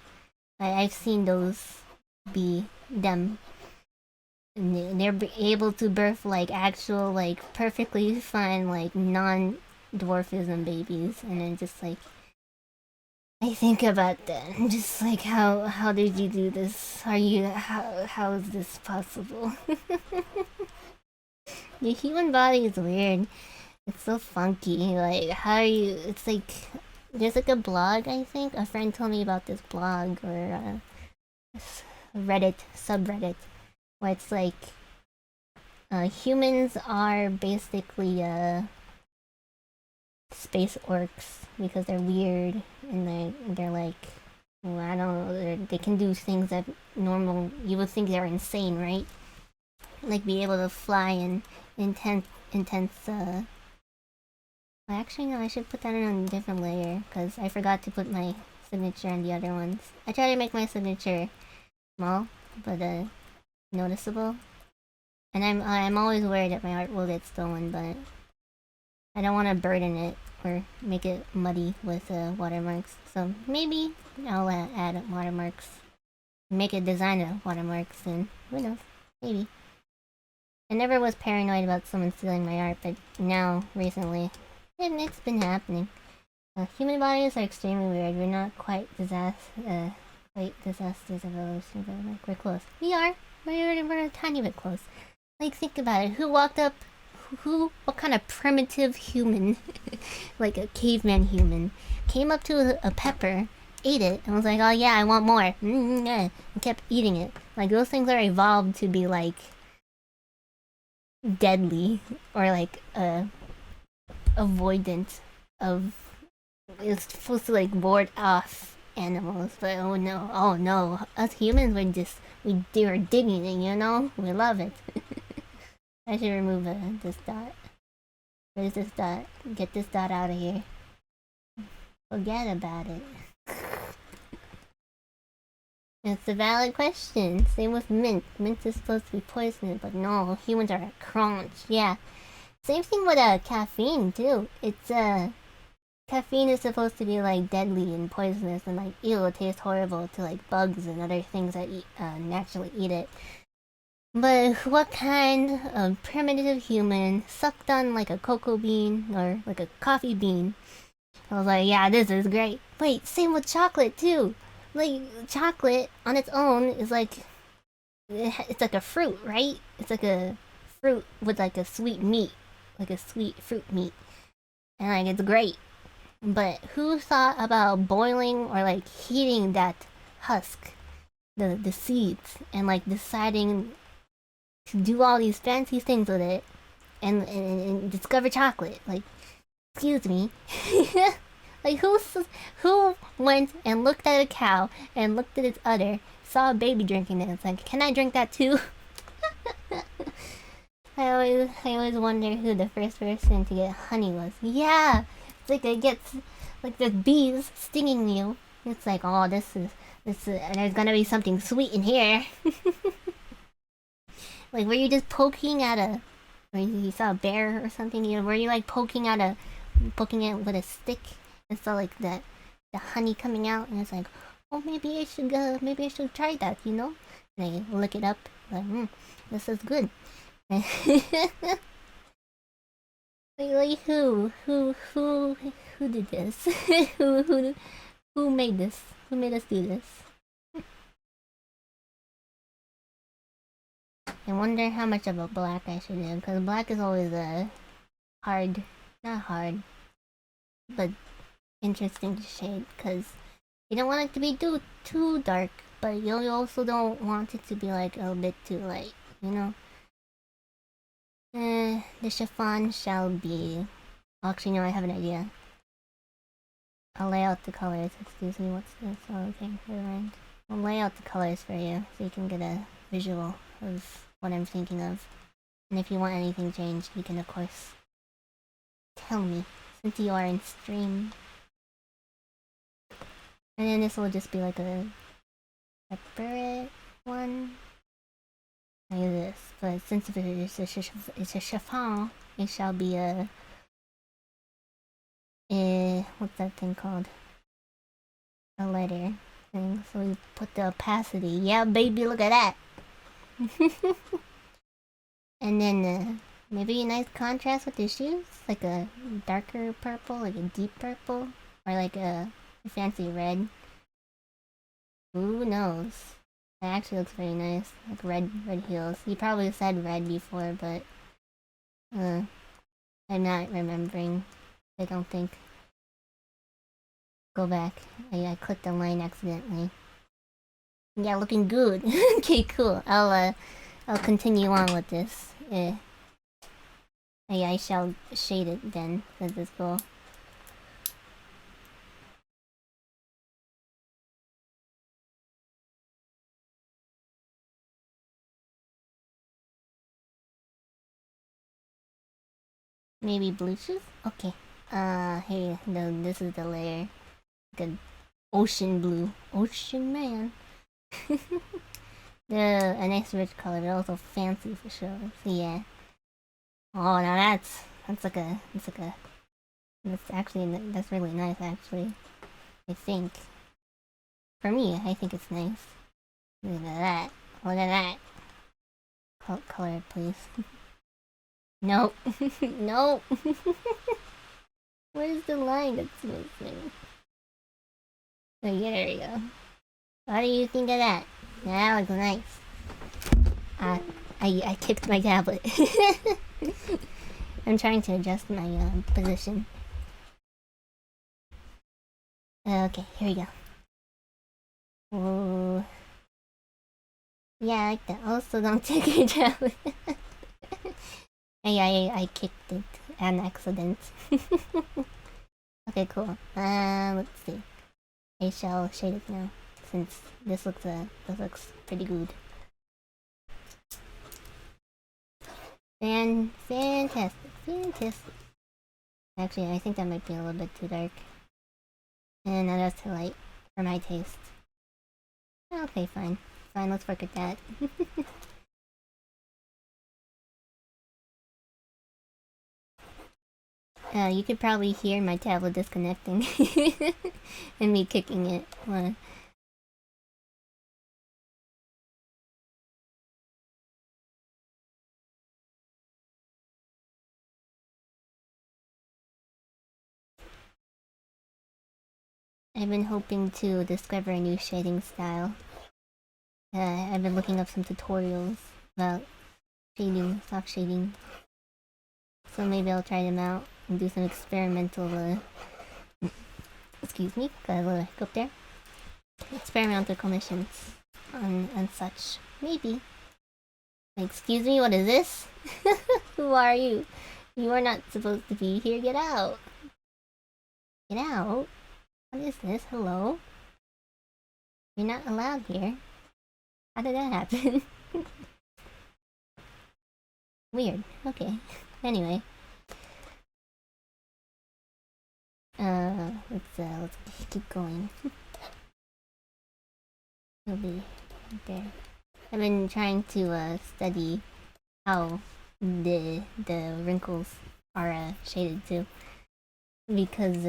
I've seen those be them. And they're able to birth like actual like perfectly fine like non dwarfism babies, and then just like I think about that. I'm just like how did you do this? How is this possible? The human body is weird. It's so funky. Like how are you? It's like there's like a blog. I think a friend told me about this blog or Reddit subreddit where it's like humans are basically space orcs because they're weird and they're like well, I don't know they can do things that normal you would think they're insane, right? Like be able to fly in intense well, actually no, I should put that in a different layer because I forgot to put my signature on the other ones. I try to make my signature small but noticeable, and I'm always worried that my art will get stolen, but I don't want to burden it or make it muddy with watermarks. So maybe I'll add watermarks, make a design of watermarks, and who knows, maybe. I never was paranoid about someone stealing my art, but now recently, it's been happening. Human bodies are extremely weird. We're not quite disasters of evolution, but like we're close. We are. We're a tiny bit close. Like think about it. Who walked up? What kind of primitive human, like a caveman human, came up to a pepper, ate it, and was like, "Oh yeah, I want more," and kept eating it. Like those things are evolved to be like deadly or like avoidant of. It's supposed to like ward off animals, but oh no, us humans we were digging it, you know, we love it. I should remove this dot. Where's this dot? Get this dot out of here. Forget about it. It's a valid question. Same with mint. Mint is supposed to be poisonous, but no, humans are a crunch. Yeah. Same thing with caffeine too. It's caffeine is supposed to be like deadly and poisonous and like ew, it tastes horrible to like bugs and other things that naturally eat it. But what kind of primitive human sucked on like a cocoa bean or like a coffee bean? I was like, yeah, this is great. Wait, same with chocolate too. Like chocolate on its own is like it's like a fruit, right? It's like a fruit with like a sweet meat, like a sweet fruit meat, and like it's great. But who thought about boiling or like heating that husk, the seeds, and like deciding to do all these fancy things with it and discover chocolate? Like, excuse me. Like who went and looked at a cow and looked at its udder, saw a baby drinking it, and it's like, can I drink that too? I always wonder who the first person to get honey was. Yeah, it's like it gets like there's bees stinging you. It's like, oh, this is there's gonna be something sweet in here. Like, were you just poking at a, or you saw a bear or something? You know, were you like poking it with a stick and saw like the honey coming out, and it's like, oh, maybe I should try that, you know? And I look it up, like, this is good. Like who did this? Who made this? Who made us do this? I wonder how much of a black I should do, because black is always a hard, not hard, but interesting to shade, because you don't want it to be too dark, but you also don't want it to be like a bit too light, you know? The chiffon shall be... Actually, no, I have an idea. I'll lay out the colors. Excuse me, what's this? Oh, okay, never mind. I'll lay out the colors for you so you can get a visual of what I'm thinking of. And if you want anything changed, you can, of course, tell me, since you are in stream. And then this will just be like a separate one. Like this. But since it's a chiffon, it shall be a... what's that thing called? A letter thing. So we put the opacity. Yeah, baby, look at that. And then maybe a nice contrast with the shoes, like a darker purple, like a deep purple, or like a fancy red. Who knows? It actually looks very nice, like red heels. You probably said red before, but I'm not remembering. I don't think. Go back. I clicked the line accidentally. Yeah, looking good. Okay, cool. I'll continue on with this. I shall shade it then. That's this cool. Maybe blue shoes? Okay. Hey, no, this is the layer. Like an ocean blue. Ocean man. A nice rich color, but also fancy for sure. So yeah. Oh, now that's like a that's really nice actually. I think. For me, I think it's nice. Look at that. Look at that. Color it, please. Nope. Nope. Where's the line that's missing? Oh yeah, there we go. What do you think of that? That looks nice. I kicked my tablet. I'm trying to adjust my position. Okay, here we go. Ooh. Yeah, I like that. Also, don't take your tablet. I kicked it an accident. Okay, cool. Let's see. I shall shade it now, since this looks pretty good. Fantastic. Actually, I think that might be a little bit too dark. And that's too light for my taste. Okay, fine. Fine, let's work at that. You could probably hear my tablet disconnecting and me kicking it. I've been hoping to discover a new shading style. I've been looking up some tutorials about shading, soft shading. So maybe I'll try them out and do some experimental, excuse me, got a little hiccup there. Experimental commissions and such. Maybe. Excuse me, what is this? Who are you? You are not supposed to be here. Get out. Get out? What is this? Hello? You're not allowed here. How did that happen? Weird. Okay. Anyway. Let's keep going. It'll be right there. I've been trying to study how the wrinkles are shaded too, because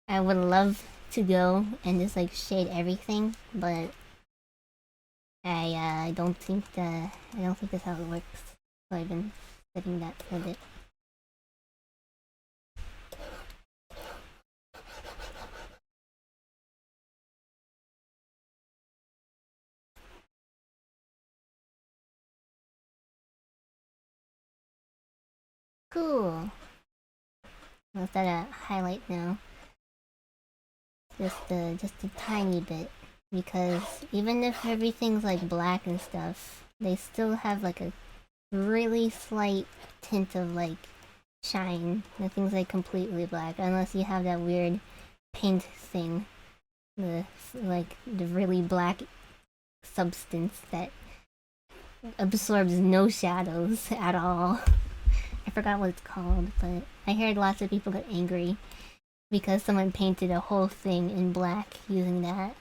I would love to go and just like shade everything, but I don't think that's how it works. So I've been studying that for a bit. Cool. Let's start a highlight now. Just a tiny bit, because even if everything's like black and stuff, they still have like a really slight tint of like shine. Nothing's like completely black unless you have that weird paint thing, the really black substance that absorbs no shadows at all. I forgot what it's called, but I heard lots of people get angry because someone painted a whole thing in black using that.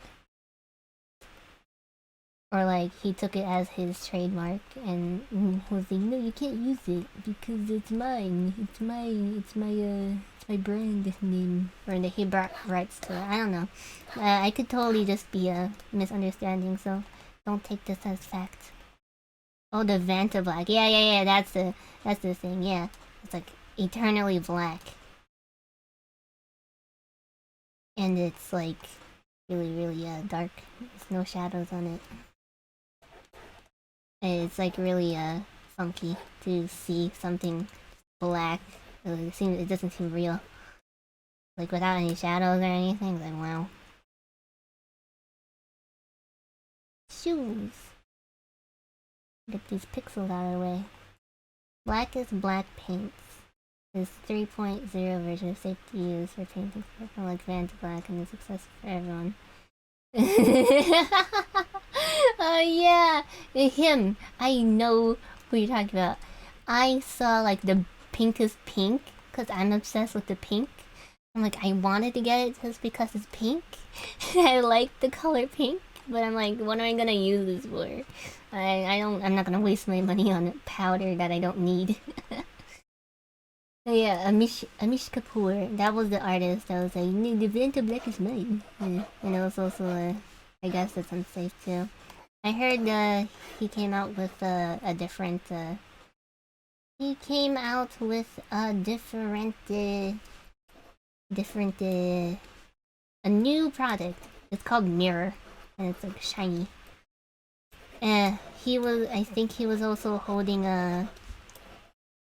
Or like he took it as his trademark and was like, no, you can't use it because it's mine. It's my brand name. Or that he brought rights to it. I don't know. I could totally just be a misunderstanding, so don't take this as fact. Oh, the Vanta black. Yeah. That's the thing. Yeah, it's like eternally black, and it's like really dark. There's no shadows on it. It's like really funky to see something black. It doesn't seem real. Like without any shadows or anything. Like wow. Shoes. Get these pixels out of the way. Black is black paints. This 3.0 version is safe to use for painting like Vanta Black and is accessible for everyone. Oh yeah, him. I know who you're talking about. I saw like the pinkest pink because I'm obsessed with the pink. I'm like, I wanted to get it just because it's pink. I like the color pink, but I'm like, what am I gonna use this for? I'm not gonna waste my money on powder that I don't need. Yeah, Amish Kapoor. That was the artist that was like, no, the Vanta Black is mine. And it was also, I guess it's unsafe too. I heard he came out with a different. He came out with a a new product. It's called Mirror, and it's like shiny. I think he was also holding an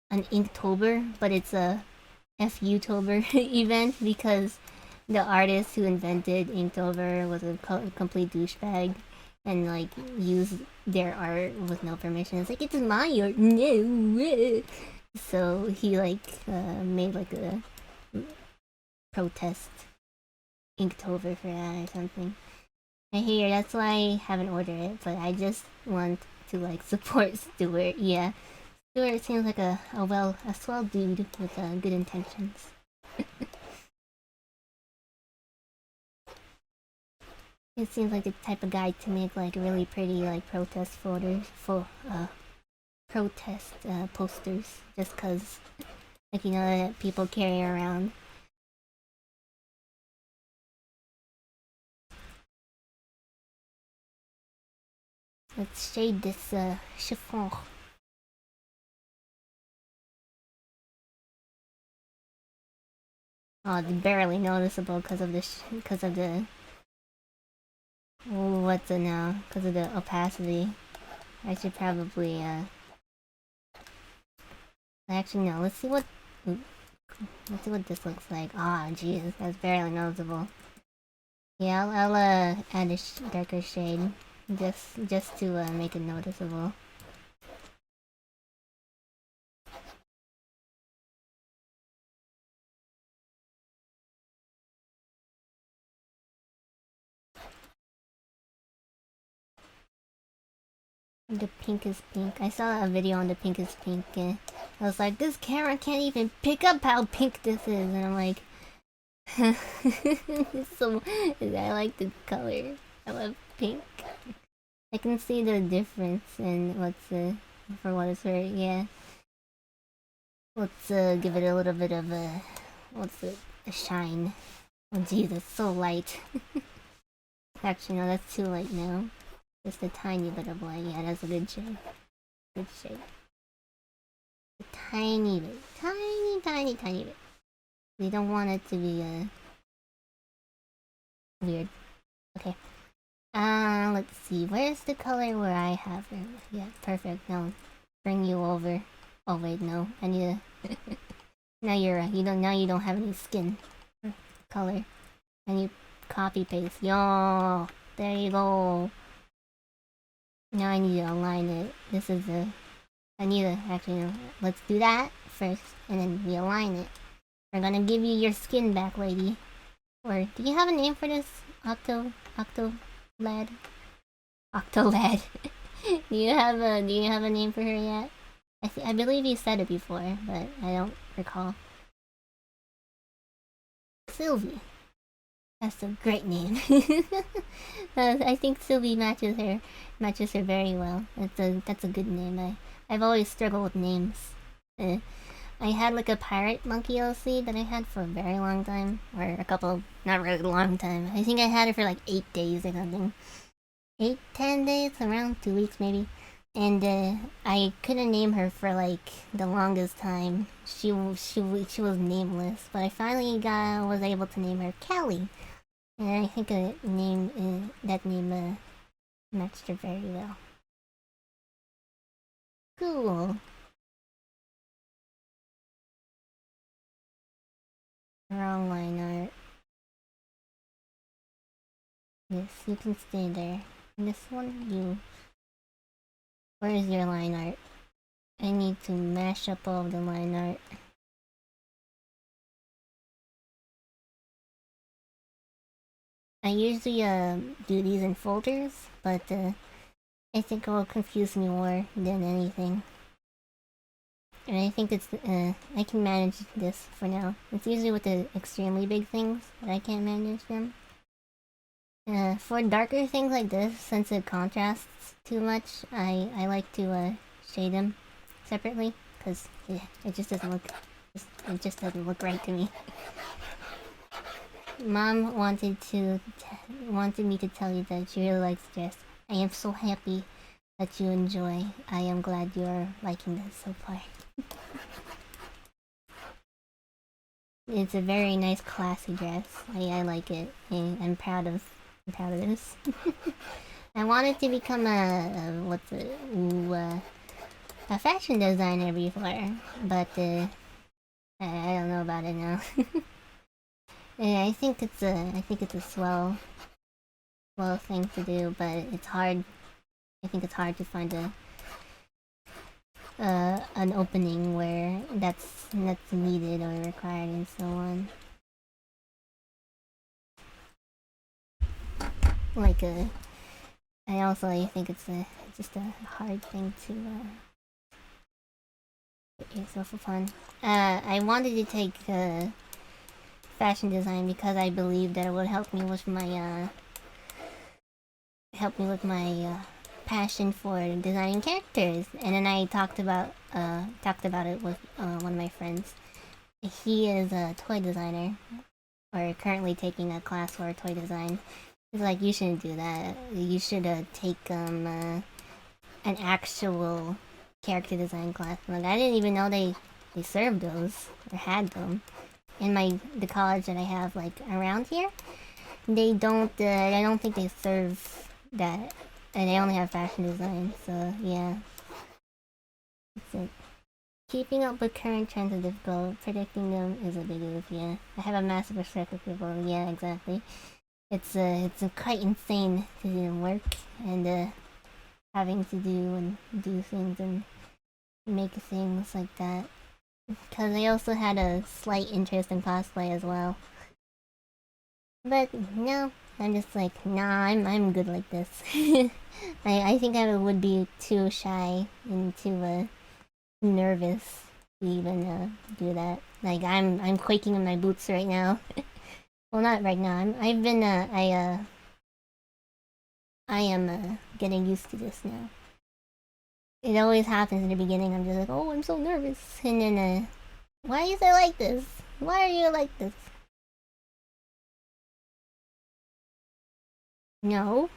Inktober, but it's a Futober event because the artist who invented Inktober was a complete douchebag and like used their art with no permission. It's like, it's my art, no. So he like made like a protest Inktober for that or something. I hear that's why I haven't ordered it, but I just want to like support Stuart. Yeah, Stuart seems like a swell dude with good intentions. It seems like the type of guy to make like really pretty like protest posters, just cause like you know that people carry around. Let's shade this chiffon. Oh, it's barely noticeable because of the what's it now? Because of the opacity. I should probably actually no. Let's see what this looks like. Ah, oh, Jesus, that's barely noticeable. Yeah, I'll add a darker shade just to make it noticeable. The pink is pink. I saw a video on the pink is pink and I was like, this camera can't even pick up how pink this is, and I'm like, so I like the color. I love pink. I can see the difference in for what it's worth. Yeah. Let's give it a little bit of a a shine. Oh geez, it's so light. Actually, no, that's too light now. Just a tiny bit of light. Yeah, that's a good shade. Good shade. A tiny bit. Tiny bit. We don't want it to be weird. Okay. Let's see. Where's the color where I have it? Yeah, perfect. Now, bring you over. Oh wait, no. I need to. Now you don't have any skin color. And you copy paste. Yo, there you go. Now I need to align it. This is I need to actually no, let's do that first, and then we align it. We're gonna give you your skin back, lady. Or do you have a name for this? Lad? Octolad. do you have a name for her yet? I believe you said it before, but I don't recall. Sylvie. That's a great name. I think Sylvie matches her very well. That's a good name. I've always struggled with names. I had like a pirate monkey LC that I had for a very long time, or a couple, not really long time. I think I had it for like 8 days or something. 10 days, around 2 weeks maybe. And I couldn't name her for like the longest time. She was nameless, but I finally was able to name her Callie, and I think that name matched her very well. Cool. Wrong line art. Yes, you can stay there. And this one, you. Where is your line art? I need to mash up all the line art. I usually do these in folders, but I think it will confuse me more than anything. And I think I can manage this for now. It's usually with the extremely big things that I can't manage them. For darker things like this, since it contrasts too much, I like to shade them separately, because it just doesn't look right to me. Mom wanted me to tell you that she really likes this. I am so happy that you enjoy. I am glad you're liking this so far. It's a very nice, classy dress. I like it. I'm proud of this. I wanted to become a fashion designer before, but I don't know about it now. Yeah, I think it's a swell thing to do, but it's hard. I think it's hard to find an opening where that's needed or required and so on. Like I think it's just a hard thing to get yourself upon. I wanted to take fashion design because I believed that it would help me with my helped me with my passion for designing characters. And then I talked about it with one of my friends. He is a toy designer, or currently taking a class for toy design. He's like, you shouldn't do that. You should take an actual character design class. Like, I didn't even know they served those or had them in the college that I have like around here. They don't. I don't think they serve that, and they only have fashion design. So yeah, that's it. Keeping up with current trends is difficult. Predicting them is a big oof. Yeah, I have a massive respect for people. Yeah, exactly. It's quite insane to do work and having to do things and make things like that. Because I also had a slight interest in cosplay as well. But no, I'm just like, nah, I'm good like this. I think I would be too shy and too nervous to even do that. Like I'm quaking in my boots right now. Well, not right now. I am getting used to this now. It always happens in the beginning. I'm just like, oh, I'm so nervous, and then why is it like this? Why are you like this? No.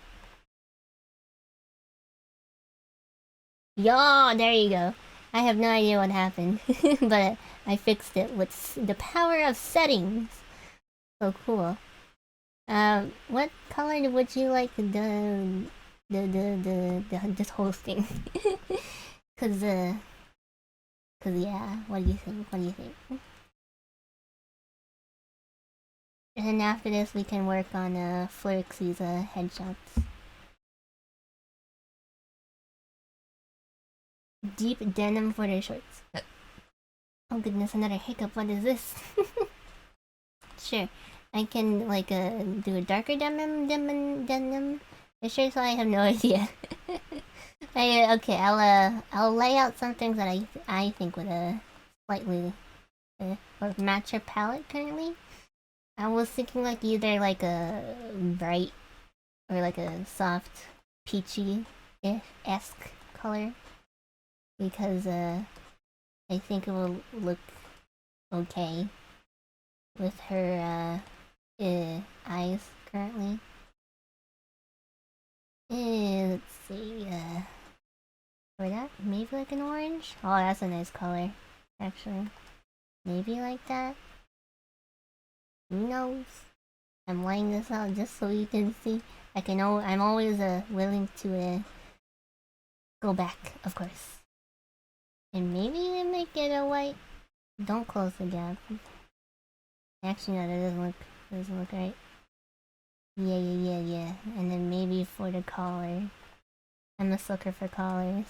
Yeah, there you go. I have no idea what happened, but I fixed it with the power of settings. So cool. What color would you like this whole thing? Cause yeah. What do you think? What do you think? And then after this, we can work on Flirixie's headshots. Deep denim for their shorts. Oh goodness, another hiccup. What is this? Sure. I can like do a darker denim. Sure, so I have no idea. Okay, I'll lay out some things that I think would slightly or match your palette currently. I was thinking like either like a bright or like a soft peachy esque color, because I think it will look okay with her eyes currently. Let's see. For that, maybe like an orange. Oh, that's a nice color, actually. Maybe like that. Who knows? I'm laying this out just so you can see. I'm always willing to go back, of course. And maybe we make it a white. Don't close the gap. Actually, no, that doesn't look right. Yeah. And then maybe for the collar. I'm a sucker for collars.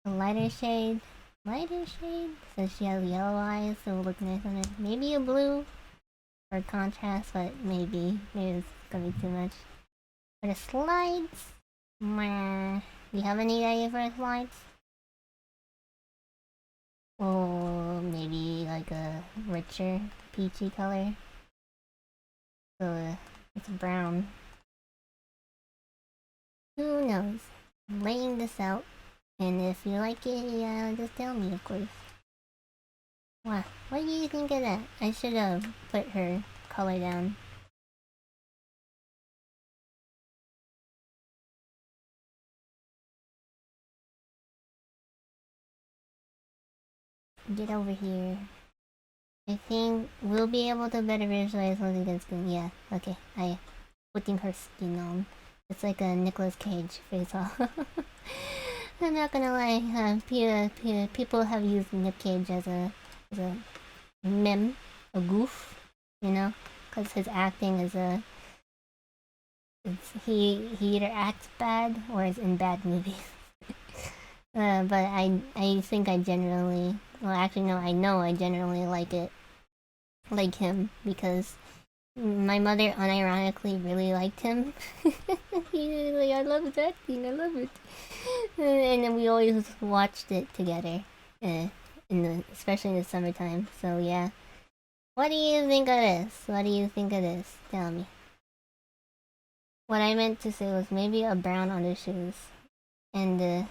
A lighter shade. Since she has yellow eyes, so it'll look nice on it. Maybe a blue for contrast, but maybe it's gonna be too much. For the slides, do you have any idea for the slides? Or maybe like a richer peachy color. So it's brown. Who knows? I'm laying this out, and if you like it, yeah, just tell me, of course. Wow, what do you think of that? I should have put her color down. Get over here. I think we'll be able to better visualize once it gets good. Yeah, okay. I putting her skin on. It's like a Nicolas Cage face off. I'm not gonna lie. People have used Nick Cage as a meme, a goof, you know, because his acting is he either acts bad or is in bad movies. But I think I generally, well, actually no, I know I generally like him, because my mother unironically really liked him. Like, I love his acting, I love it. And then we always watched it together, especially in the summertime. So yeah, what do you think of this? What do you think of this? Tell me. What I meant to say was maybe a brown on the shoes. And oh,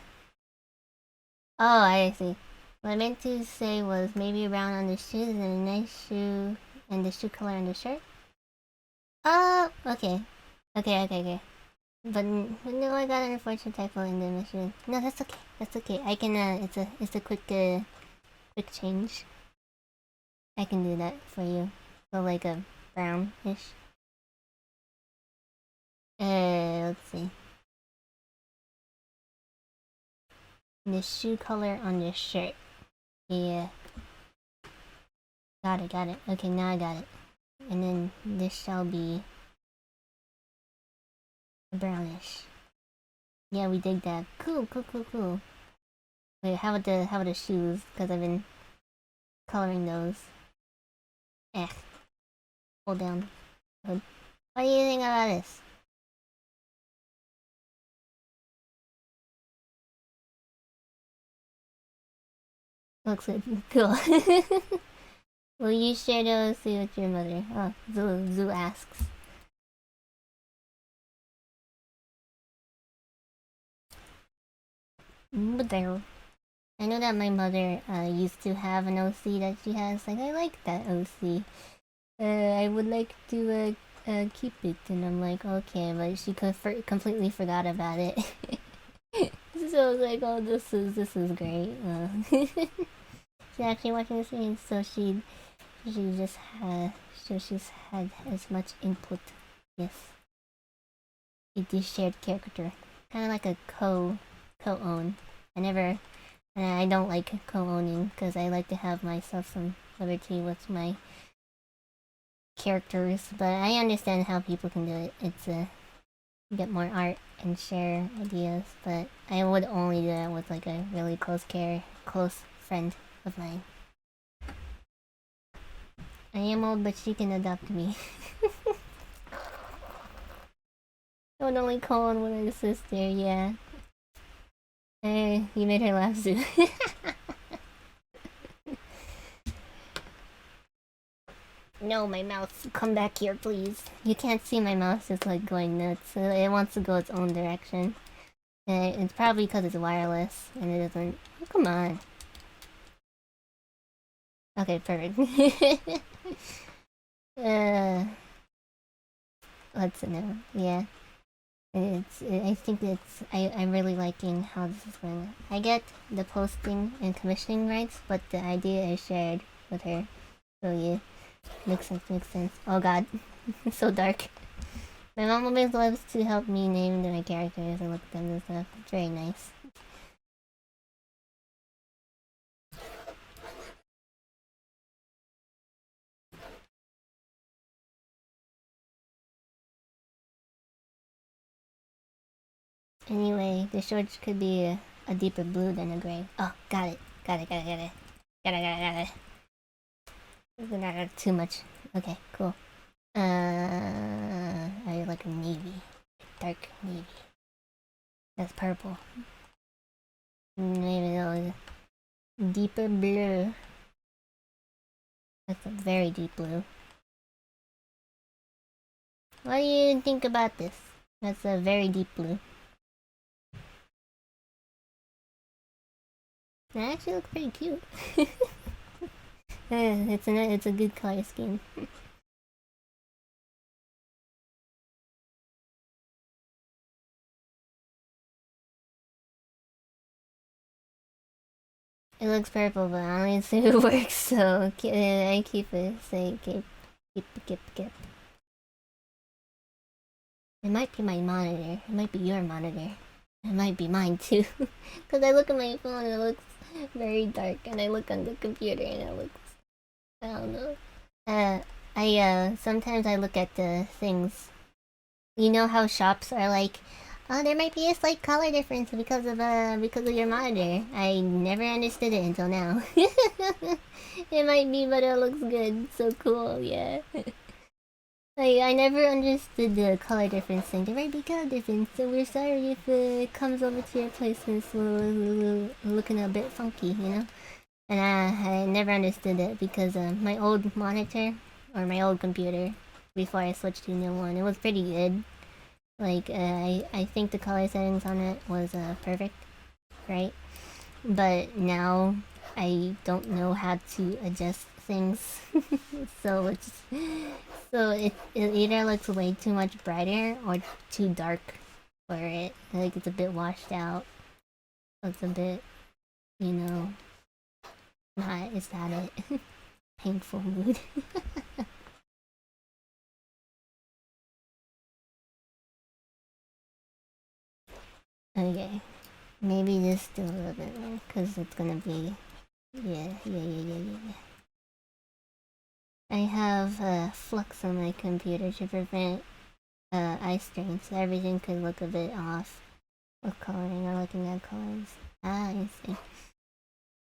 I see. What I meant to say was maybe a brown on the shoes and a nice shoe and the shoe color on the shirt. Oh, okay. Okay. But no, I got an unfortunate typo in the mission. No, that's okay. That's okay. I can it's a quick change. I can do that for you. So like a brownish. Let's see. The shoe color on the shirt. Yeah. Got it. Okay, now I got it. And then this shall be brownish. Yeah, we dig that. Cool. Wait, how about the shoes? Because I've been coloring those. Hold down. What do you think about this? Looks good. Cool. Will you share those with your mother? Oh, Zoo asks. But there. I know that my mother used to have an OC that she has. Like, I like that OC. I would like to keep it, and I'm like, okay, but she completely forgot about it. So I was like, oh, this is great. She's actually watching the scene, so she's had as much input. Yes, it is shared character, kind of like a co-own. I don't like co-owning because I like to have myself some liberty with my characters, but I understand how people can do it. It's get more art and share ideas, but I would only do that with like a really close friend of mine. I am old, but she can adopt me. I would only call on with her sister, yeah. You made her laugh too. No, my mouth. Come back here, please. You can't see my mouth is like going nuts. It wants to go its own direction. It's probably because it's wireless and it doesn't. Oh, come on. Okay, perfect. Let's know. Yeah. I think I'm really liking how this is going. I get the posting and commissioning rights, but the idea is shared with her. So yeah. Makes sense. Oh god. It's so dark. My mom always loves to help me name my characters and look at them and stuff. It's very nice. Anyway, the shorts could be a deeper blue than a gray. Oh, got it. Got it. Not too much. Okay, cool. I like a navy. Dark navy. That's purple. Maybe that was deeper blue. That's a very deep blue. What do you think about this? That's a very deep blue. That actually looks pretty cute. It's a good color scheme. It looks purple, but I don't see it works, so I keep it. Keep. It might be my monitor. It might be your monitor. It might be mine too. Because I look at my phone and it looks very dark, and I look on the computer and it looks. I don't know. Sometimes I look at the things. You know how shops are like, oh, there might be a slight color difference because of your monitor. I never understood it until now. It might be, but it looks good. So cool, yeah. I never understood the color difference thing. There might be color difference, so we're sorry if it comes over to your place and it's looking a bit funky, you know? And I never understood it because my old monitor, or my old computer, before I switched to a new one, it was pretty good. Like, I think the color settings on it was perfect, right? But now I don't know how to adjust things, so it either looks way too much brighter or too dark for it. Like it's a bit washed out. It's a bit, you know, not. Is that it? Painful mood. Okay, maybe just do a little bit more because it's gonna be yeah. I have flux on my computer to prevent eye strain, so everything could look a bit off with coloring or looking at colors. Ah, I see.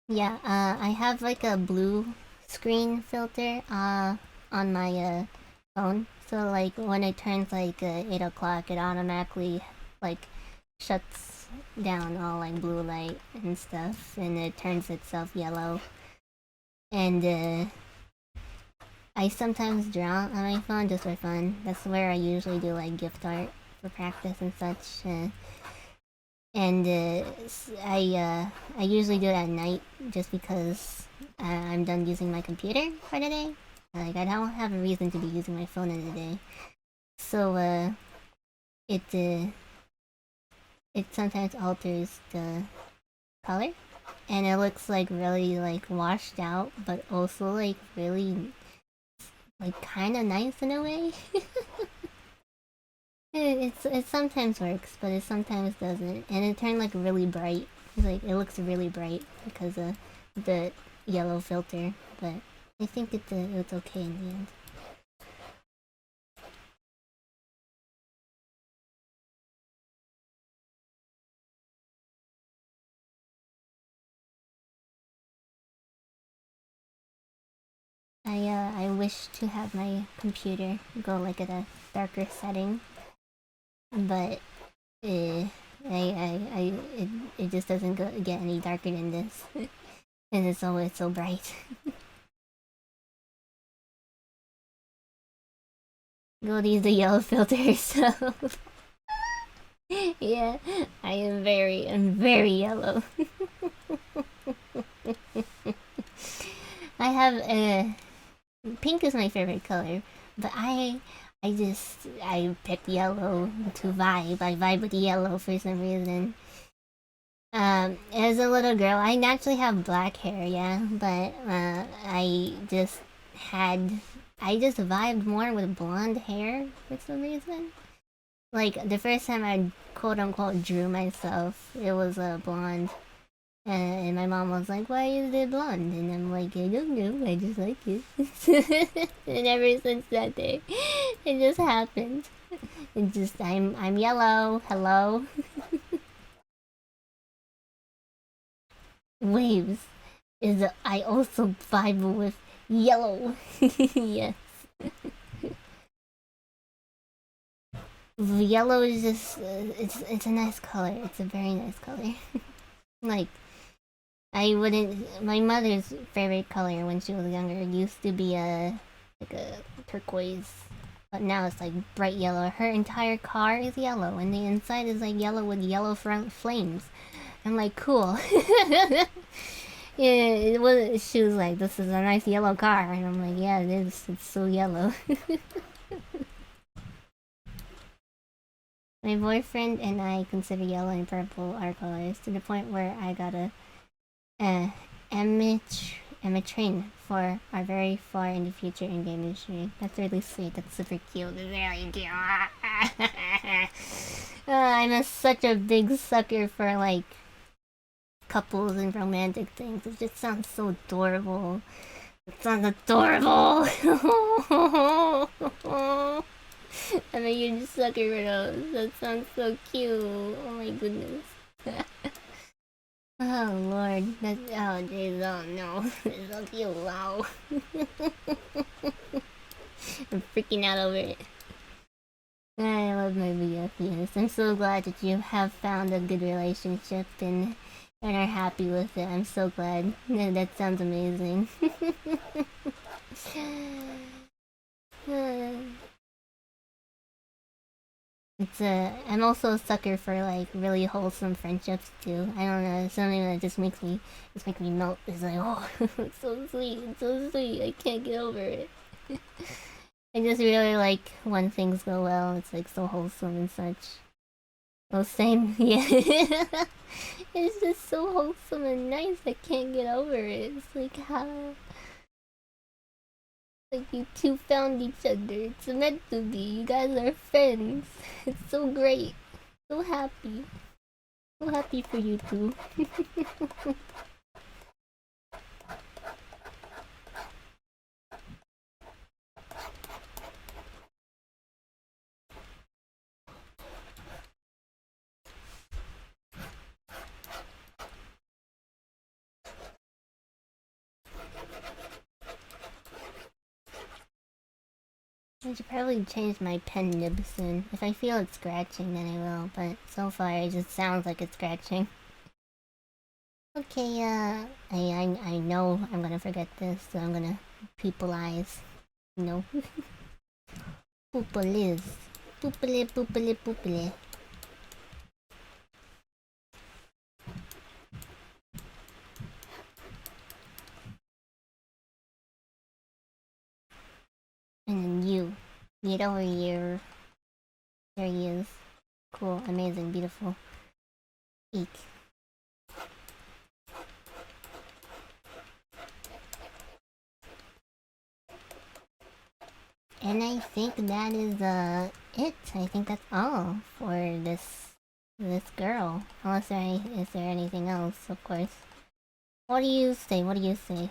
Yeah, I have like a blue screen filter on my phone, so like when it turns like 8 o'clock, it automatically like shuts down all like blue light and stuff, and it turns itself yellow. And I sometimes draw on my phone just for fun. That's where I usually do like gift art for practice and such. And I usually do it at night just because I'm done using my computer for the day. Like I don't have a reason to be using my phone in the day. So it it sometimes alters the color, and it looks like really like washed out, but also like really like kind of nice in a way. It sometimes works, but it sometimes doesn't, and it turned like really bright. Like it looks really bright because of the yellow filter, but I think it's okay in the end. I wish to have my computer go like at a darker setting, but uh, it just doesn't get any darker than this, and it's always so bright. Goldie's the yellow filter, so yeah, I'm very yellow. I have pink is my favorite color, but I picked yellow to vibe. I vibe with yellow for some reason. As a little girl, I naturally have black hair, yeah, but had I just vibed more with blonde hair for some reason. Like the first time I quote unquote drew myself, it was a blonde. And my mom was like, "Why is it blonde?" And I'm like, "I don't know. I just like it." And ever since that day, it just happened. It just I'm yellow. Hello, waves. I also vibe with yellow. Yes, yellow is just it's a nice color. It's a very nice color. Like I wouldn't. My mother's favorite color when she was younger used to be like a turquoise, but now it's like bright yellow. Her entire car is yellow, and the inside is like yellow with yellow front flames. I'm like, cool. Yeah, it was. She was like, "This is a nice yellow car," and I'm like, "Yeah, it is. It's so yellow." My boyfriend and I consider yellow and purple our colors to the point where I got a uh, train for our very far in the future in game industry. That's really sweet. That's super cute. It's really cute. Such a big sucker for like couples and romantic things. It just sounds so adorable. It sounds adorable. I'm a huge sucker for those. That sounds so cute. Oh my goodness. Oh lord, oh jeez, oh no, it's so cute, wow. I'm freaking out over it. I love my BFs. I'm so glad that you have found a good relationship and are happy with it. I'm so glad. That sounds amazing. I'm also a sucker for like really wholesome friendships too. I don't know, it's something that just makes me melt. It's like, oh, it's so sweet, it's so sweet. I can't get over it. I just really like when things go well. It's like so wholesome and such. Oh, same, yeah. It's just so wholesome and nice. I can't get over it. It's like how, like you two found each other. It's meant to be. You guys are friends. It's so great. So happy. So happy for you two. I should probably change my pen nib soon. If I feel it scratching, then I will. But so far, it just sounds like it's scratching. Okay, I know I'm gonna forget this, so I'm gonna pupilize. You know, pupilize, pupile. And then you, get over here. There he is. Cool, amazing, beautiful. Eek. And I think that is it. I think that's all for this girl. Unless is there anything else, of course. What do you say? What do you say?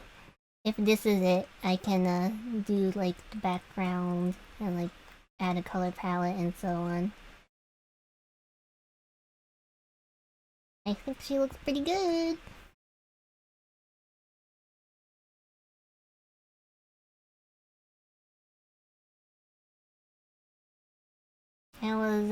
If this is it, I can do like the background and like add a color palette and so on. I think she looks pretty good. I was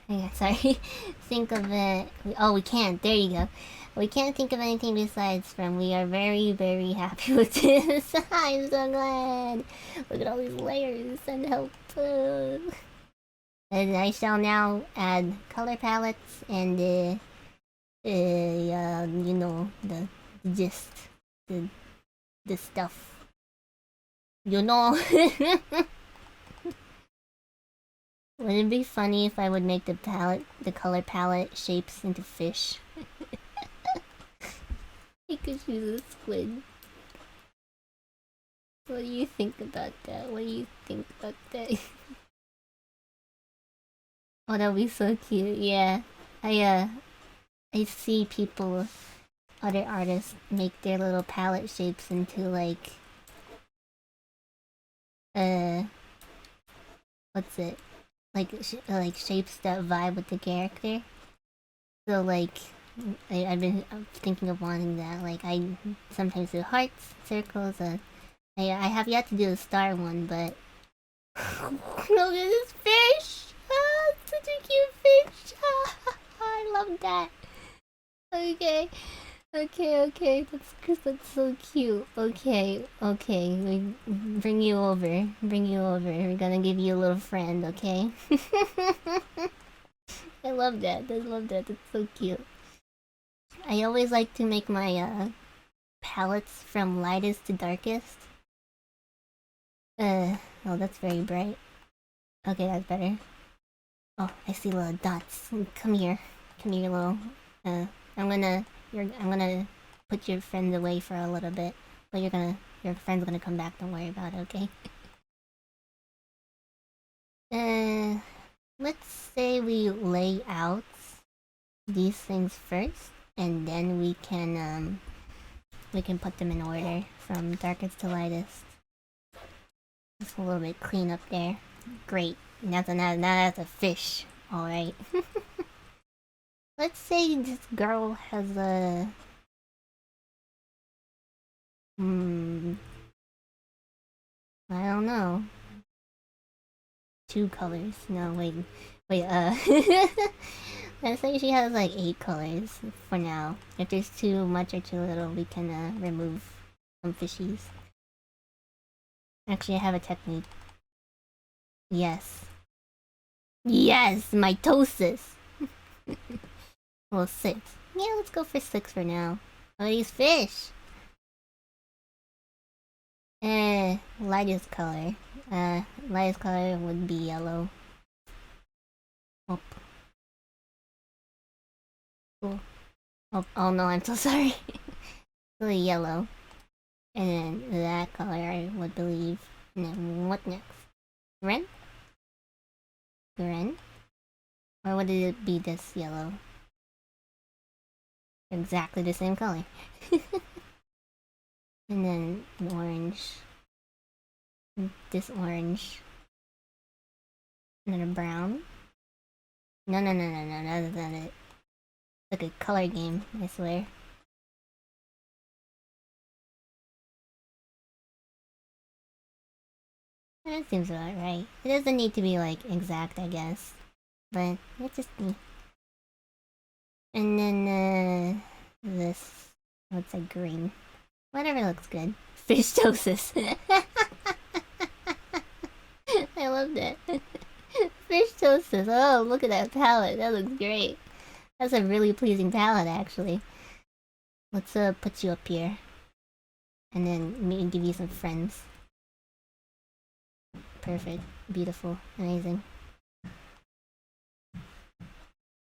yeah, sorry. Think of it. Oh, we can't. There you go. We can't think of anything besides from. We are very, very happy with this. I'm so glad. Look at all these layers and help. And I shall now add color palettes and you know, the gist, the the stuff. You know. Would it be funny if I would make the color palette shapes into fish? I could use a squid. What do you think about that? What do you think about that? Oh, that'd be so cute. Yeah, I see people, other artists make their little palette shapes into like, uh, what's it? Like shapes that vibe with the character. So like, I've been thinking of wanting that. Like I sometimes do hearts, circles. I have yet to do a star one, but look at this fish! Ah, such a cute fish! I love that. Okay, okay. That's so cute. Okay. We bring you over. We're gonna give you a little friend. Okay. I love that. That's so cute. I always like to make my palettes from lightest to darkest. Oh, that's very bright. Okay, that's better. Oh, I see little dots. Come here, little. I'm gonna put your friends away for a little bit, but your friend's gonna come back. Don't worry about it, okay? Let's say we lay out these things first, and then we can put them in order from darkest to lightest. Just a little bit clean up there. Great. Now that's a fish. Alright. Let's say this girl has a... I don't know. 2 colors. No, wait. Let's say she has like 8 colors for now. If there's too much or too little, we can remove some fishies. Actually, I have a technique. Yes. Yes, mitosis. Well, 6. Yeah, let's go for 6 for now. Oh, these fish. Lightest color. Lightest color would be yellow. Oh. Cool. Oh no, I'm so sorry. So yellow. And then that color, I would believe. And then what next? Red? Red? Or would it be this yellow? Exactly the same color. And then an orange. This orange. And then a brown. No, that's not it. It's like a color game, I swear. That seems about right. It doesn't need to be like exact, I guess. But it's just me. And then this looks like green. Whatever looks good. Fish tosis. I love that. Fish tosis. Oh, look at that palette. That looks great. That's a really pleasing palette, actually. Let's put you up here. And then maybe give you some friends. Perfect. Beautiful. Amazing.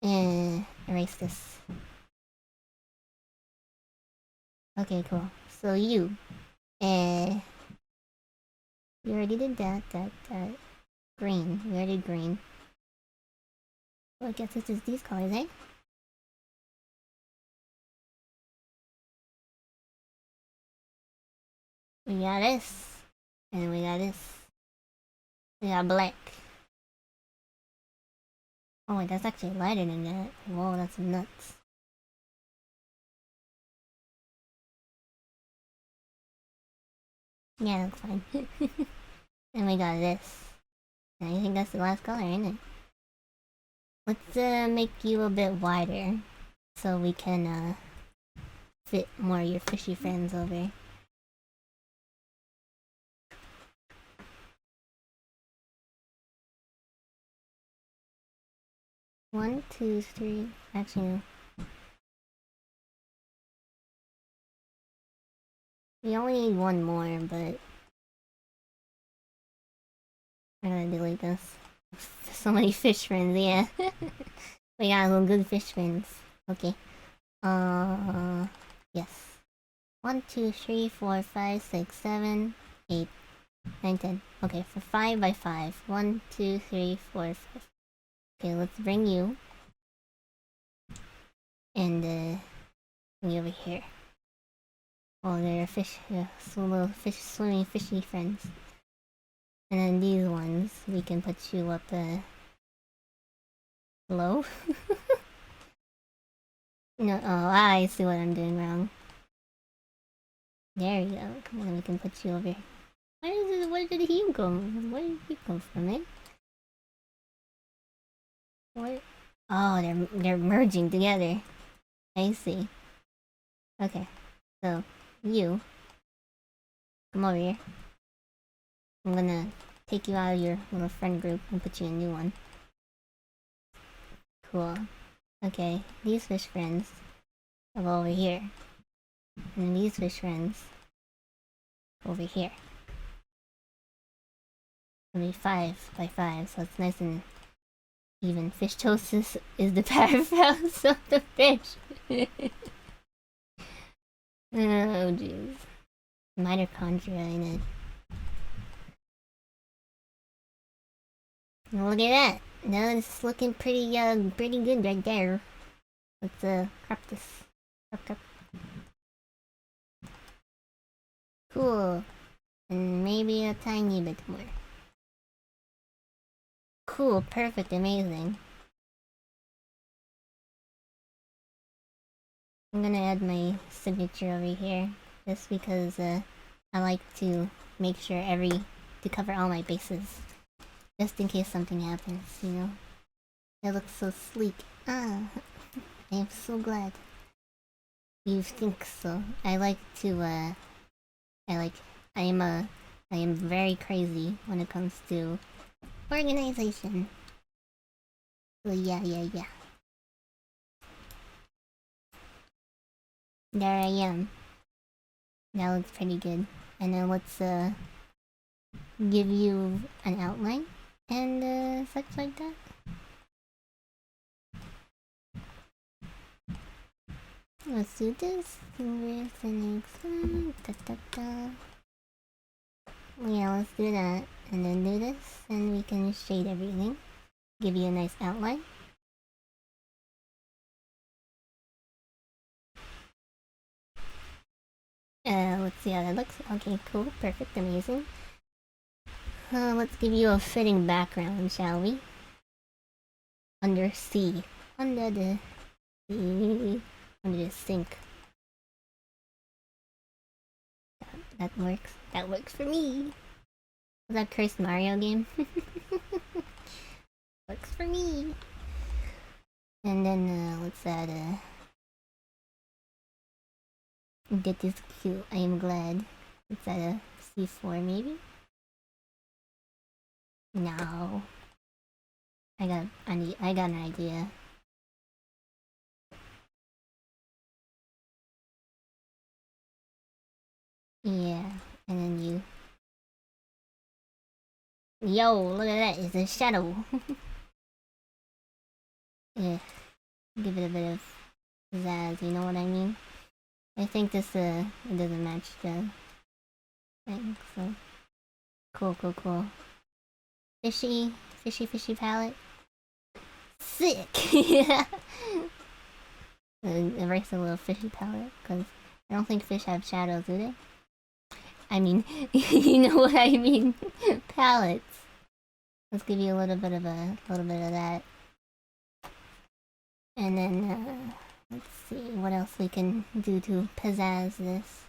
And erase this. Okay, cool. So you. We already did that. Green. We already did green. Well, I guess it's just these colors, eh? We got this. And we got this. We got black. Oh wait, that's actually lighter than that. Whoa, that's nuts. Yeah, that's fine. And we got this. And I think that's the last color, isn't it? Let's make you a bit wider. So we can fit more of your fishy friends over. One, two, three. Actually, we only need one more, but I'm gonna delete this. So many fish friends, yeah. We got some good fish friends. Okay. Yes. 1, 2, 3, 4, 5, 6, 7, 8, 9, 10. Okay, for 5 by 5. 1, 2, 3, 4, 5. Okay, let's bring you. And, bring you over here. Oh, there are fish, so little fish, swimming fishy friends. And then these ones, we can put you up, low? No, oh, I see what I'm doing wrong. There you go. And then we can put you over here. Where did he come? Where did he come from, eh? What? Oh, they're merging together. I see. Okay, so you come over here. I'm gonna take you out of your little friend group and put you in a new one. Cool. Okay, these fish friends go over here, and these fish friends over here. It'll be 5 by 5, so it's nice and even. Fish toast is the powerhouse of the fish. Oh jeez. Mitochondria in it. Look at that. Now it's looking pretty good right there. Let's crop this. Crop. Cool. And maybe a tiny bit more. Cool, perfect, amazing. I'm gonna add my signature over here, just because I like to make sure to cover all my bases, just in case something happens, you know. It looks so sleek. Ah, I am so glad you think so. I like to I am very crazy when it comes to Organization. So yeah. There I am. That looks pretty good. And then let's give you an outline and such like that. Let's do this. Where's the next one? Yeah, let's do that. And then do this, and we can shade everything. Give you a nice outline. Let's see how that looks. Okay, cool, perfect, amazing. Let's give you a fitting background, shall we? Under sea. Under the sea. Under the sink. That works. That works for me. That cursed Mario game. Works for me. And then let's add that is cute. I am glad. Let's add a C4 maybe. No. I got an idea. Yeah, and then you. Yo, look at that! It's a shadow. Yeah, give it a bit of pizzazz. You know what I mean? I think this it doesn't match the thing. So cool. Fishy palette. Sick. Yeah. It breaks a little fishy palette because I don't think fish have shadows, do they? I mean, you know what I mean. Palettes. Let's give you a little bit of that. And then let's see what else we can do to pizzazz this.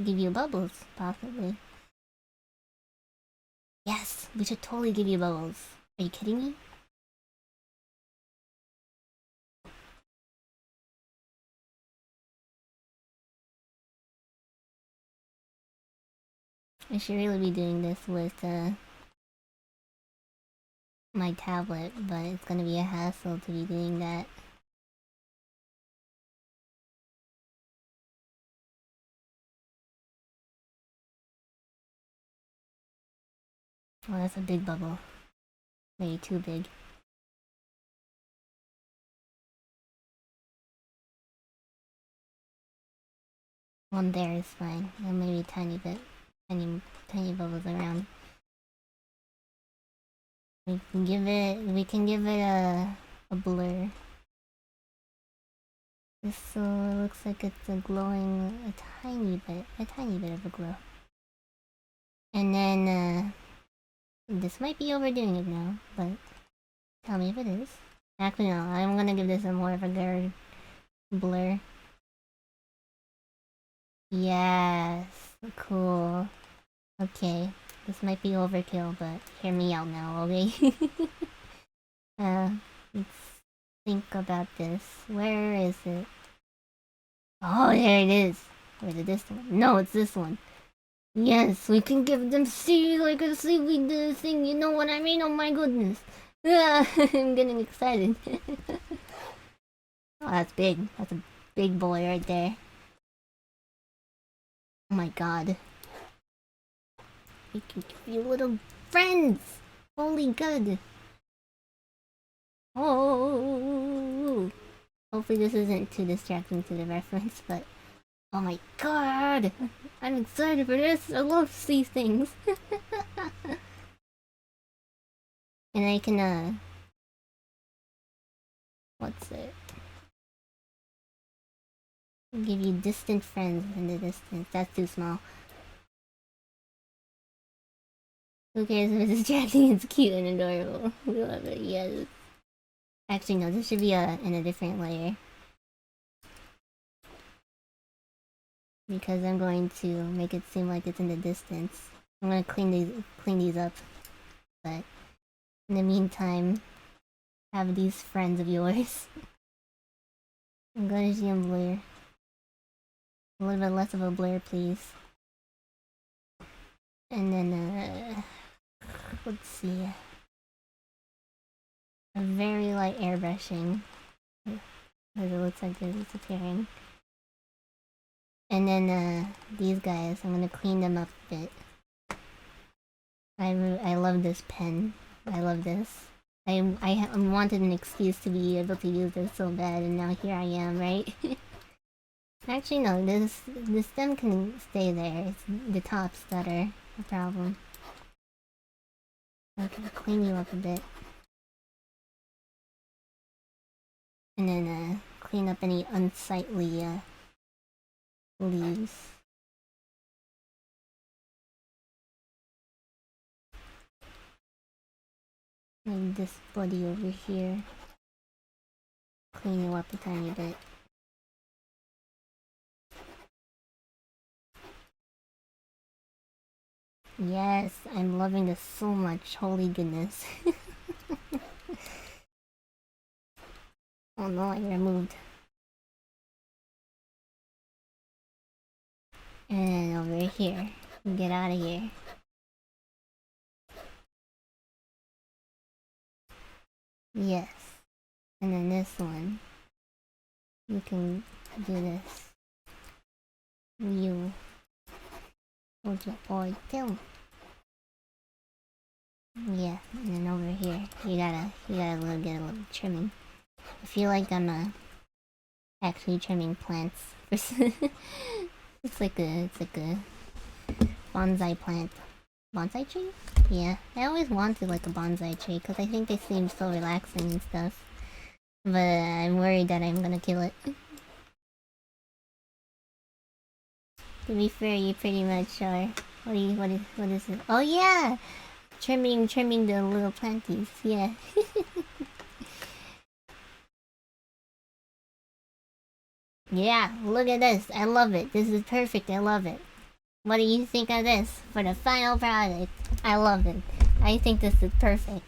Give you bubbles, possibly. Yes, we should totally give you bubbles. Are you kidding me? I should really be doing this with my tablet, but it's gonna be a hassle to be doing that. Oh, that's a big bubble. Maybe too big. One there is fine. And maybe a tiny bit. Tiny bubbles around. We can give it a blur. This looks like it's a glowing a tiny bit of a glow. And then this might be overdoing it now, but tell me if it is. Actually no, I'm gonna give this a more of a blur. Yes, cool. Okay, this might be overkill, but hear me out now, okay? Let's think about this. Where is it? Oh, there it is. Or is it this one? No, it's this one. Yes, we can give them see like a seaweed thing, you know what I mean? Oh my goodness. I'm getting excited. Oh, that's big. That's a big boy right there. Oh my god. We can give you little friends! Holy good! Oh! Hopefully this isn't too distracting to the reference, but oh my god! I'm excited for this! I love these things! And I can, what's it? Give you distant friends in the distance. That's too small. Who cares if it's distracting? It's cute and adorable. We love it, yes. Actually, no, this should be in a different layer. Because I'm going to make it seem like it's in the distance. I'm gonna clean these up. But in the meantime, have these friends of yours. I'm going to see them blur. A little bit less of a blur, please. And then, let's see. a very light airbrushing. Because it looks like they're disappearing. And then these guys, I'm gonna clean them up a bit. I love this pen. I love this. I wanted an excuse to be able to use this so bad, and now here I am, right? Actually, no. The stem can stay there. It's the tops that are the problem. Okay, clean you up a bit, and then clean up any unsightly leaves. Like this body over here. Clean you up a tiny bit. Yes, I'm loving this so much. Holy goodness. Oh no, I removed. And over here. Get out of here. Yes. And then this one. You can do this. You. Hold your boy down. Yeah, and then over here, you gotta get a little trimming. I feel like I'm actually trimming plants. it's like a bonsai plant. Bonsai tree? Yeah, I always wanted like a bonsai tree because I think they seem so relaxing and stuff. But I'm worried that I'm gonna kill it. To be fair, you pretty much are. What is it? Oh yeah! Trimming the little planties, yeah. Yeah, look at this. I love it. This is perfect. I love it. What do you think of this for the final product? I love it. I think this is perfect.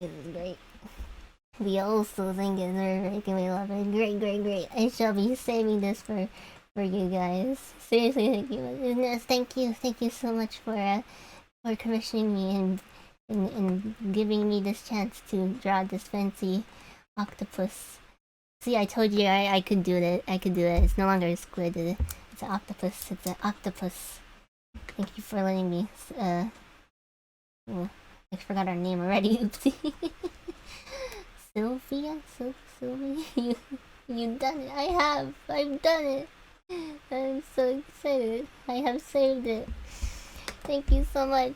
This is great. We also think it's perfect and we love it. Great, great, great. I shall be saving this for you guys. Seriously, thank you. Thank you so much for commissioning me and giving me this chance to draw this fancy octopus. See, I told you I could do it. I could do it. It's no longer a squid. It's an octopus. It's an octopus. Thank you for letting me. Oh, I forgot our name already. Oopsie. Sylvia? Sylvia? You done it. I've done it. I'm so excited. I have saved it. Thank you so much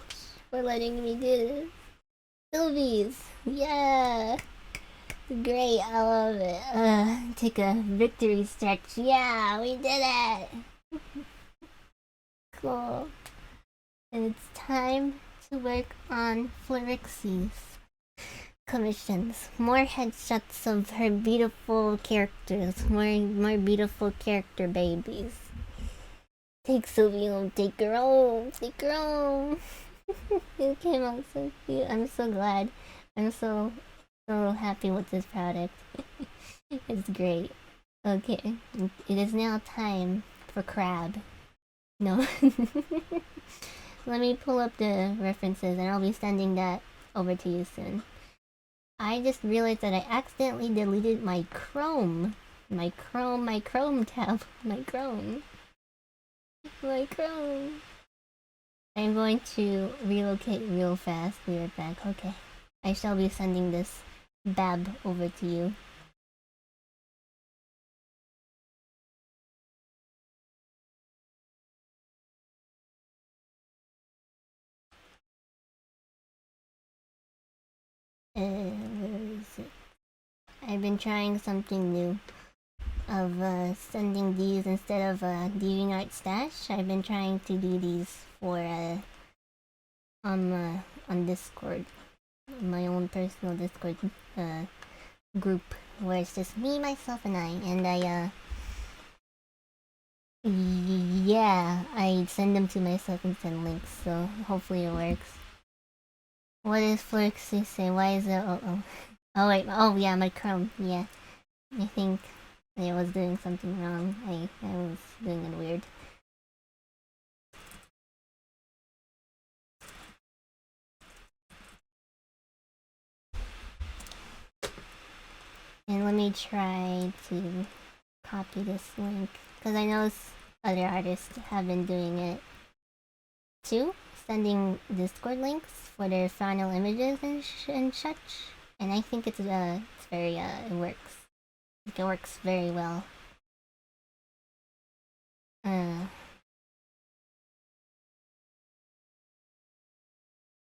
for letting me do this. Sylvies! Yeah! Great, I love it. Take a victory stretch. Yeah, we did it! Cool. And it's time to work on Florixie's commissions. More headshots of her beautiful characters. More beautiful character babies. Take Sylvie home, take her home, take her home. It came out so cute. I'm so glad. I'm so happy with this product. It's great. Okay, it is now time for crab. No. Let me pull up the references and I'll be sending that over to you soon. I just realized that I accidentally deleted my Chrome tab. My Chrome. I'm going to relocate real fast. Be right back. Okay. I shall be sending this bab over to you. Where is it? I've been trying something new of sending these instead of DeviantArt Stash. I've been trying to do these for on Discord, my own personal Discord group where it's just me, myself, and I yeah, I send them to myself and send links, so hopefully it works. What is Florixie say? Why is it oh wait, oh yeah, my Chrome, yeah. I think I was doing something wrong. I was doing it weird. And let me try to copy this link, because I know other artists have been doing it too, sending Discord links for their final images and such. And I think it's very it works. It works very well.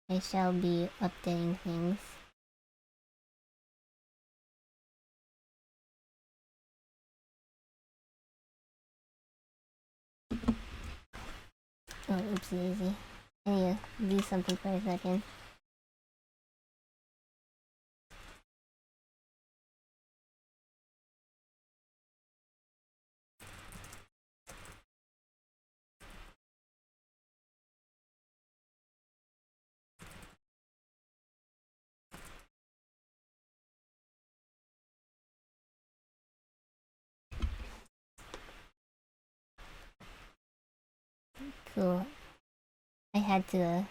I shall be updating things. Oh, oopsie daisy. I need to do something for a second. Cool. I had to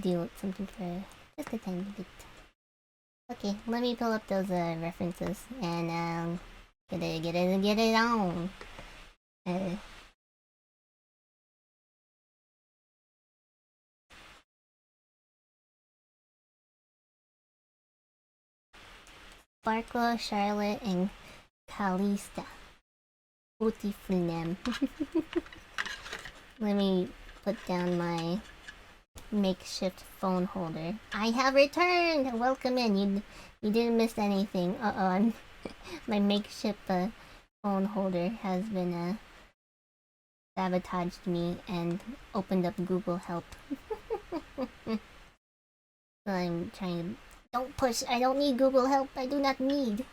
deal with something for just a tiny bit. Okay, let me pull up those references and get it on. Sparkle, Charlotte, and Calista. Beautiful name. Let me put down my makeshift phone holder. I have returned! Welcome in. You didn't miss anything. Uh-oh, my makeshift phone holder has been sabotaged me and opened up Google Help. So I'm trying to... Don't push! I don't need Google Help! I do not need!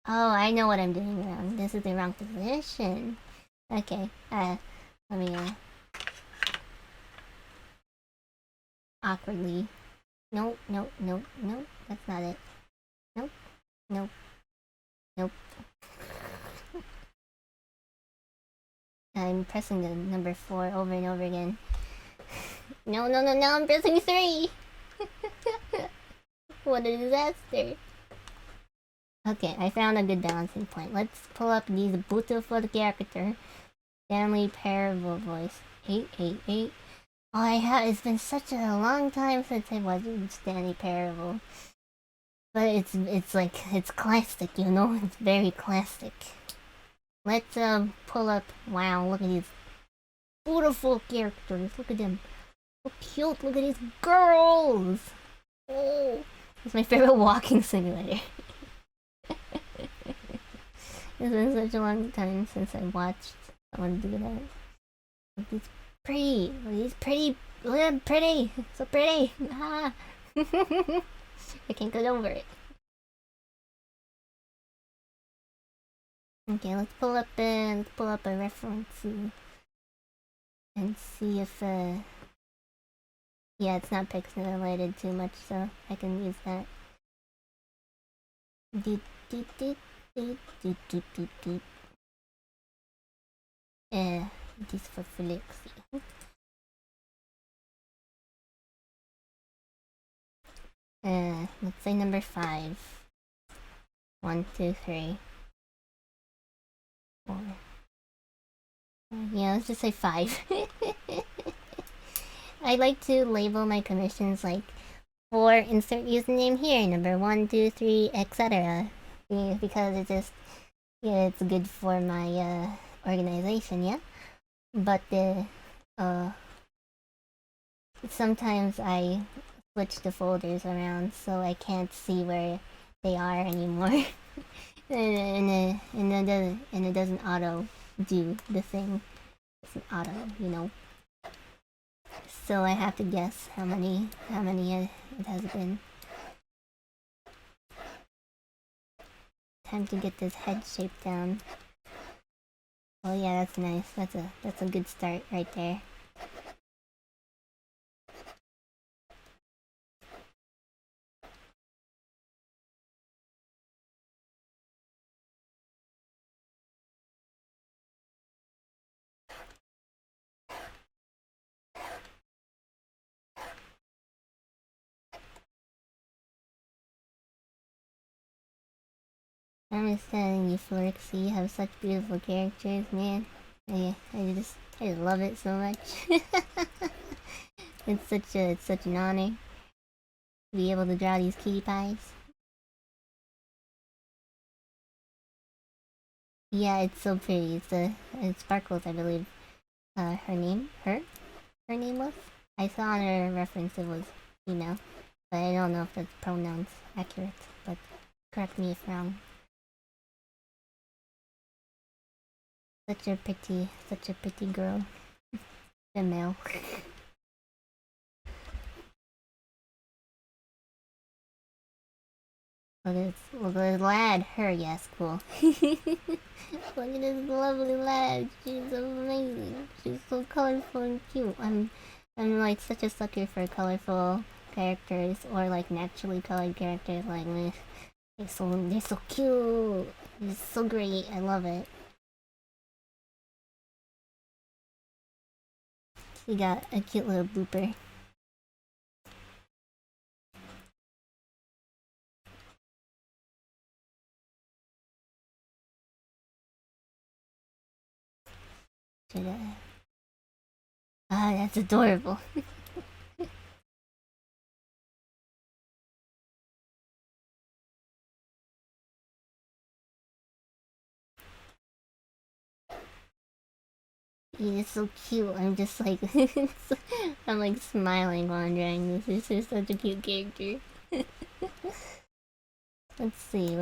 Oh, I know what I'm doing wrong. This is the wrong position. Okay, let me, awkwardly... Nope, nope, nope, nope. That's not it. Nope, nope, nope. I'm pressing the number 4 over and over again. No, no, no, no, I'm pressing 3! What a disaster. Okay, I found a good balancing point. Let's pull up these beautiful character. Stanley Parable voice. 888. Oh, it's been such a long time since I watched Stanley Parable. But it's like, it's classic, you know? It's very classic. Let's pull up... Wow, look at these beautiful characters. Look at them. So cute. Look at these girls. Oh, it's my favorite walking simulator. It's been such a long time since I watched someone do that. Look at these pretty. Look at these pretty. Look at them pretty. So pretty. Ah. I can't get over it. Okay, let's pull up a reference and see if yeah, it's not pixel related too much, so I can use that. Doot doot doot doot doot doot doot doot. This for Felixi. Let's say number 5. 1, 2, 3, 4. Yeah, let's just say 5. I like to label my commissions like for insert username here, number 1, 2, 3, etc. Because it's good for my organization, yeah. But sometimes I switch the folders around so I can't see where they are anymore. and it doesn't auto do the thing. It's an auto, you know. So I have to guess how many it has been. Time to get this head shape down. Oh yeah, that's nice. That's a good start right there. I'm just telling you, Flirks, you have such beautiful characters, man. I just love it so much. It's such an honor to be able to draw these cutie pies. Yeah, it's so pretty. It's Sparkles, I believe. Her name was. I saw on her reference it was female, but I don't know if the pronouns accurate. But correct me if wrong. Such a pretty girl. Female. Look at this lad. Her, yes, cool. Look at this lovely lad. She's amazing. She's so colorful and cute. I'm like such a sucker for colorful characters or like naturally colored characters. Like they're so cute. It's so great. I love it. She got a cute little blooper. Ah, that's adorable. It's so cute. I'm just like, I'm like smiling while I'm drawing this. It's just such a cute character. Let's see,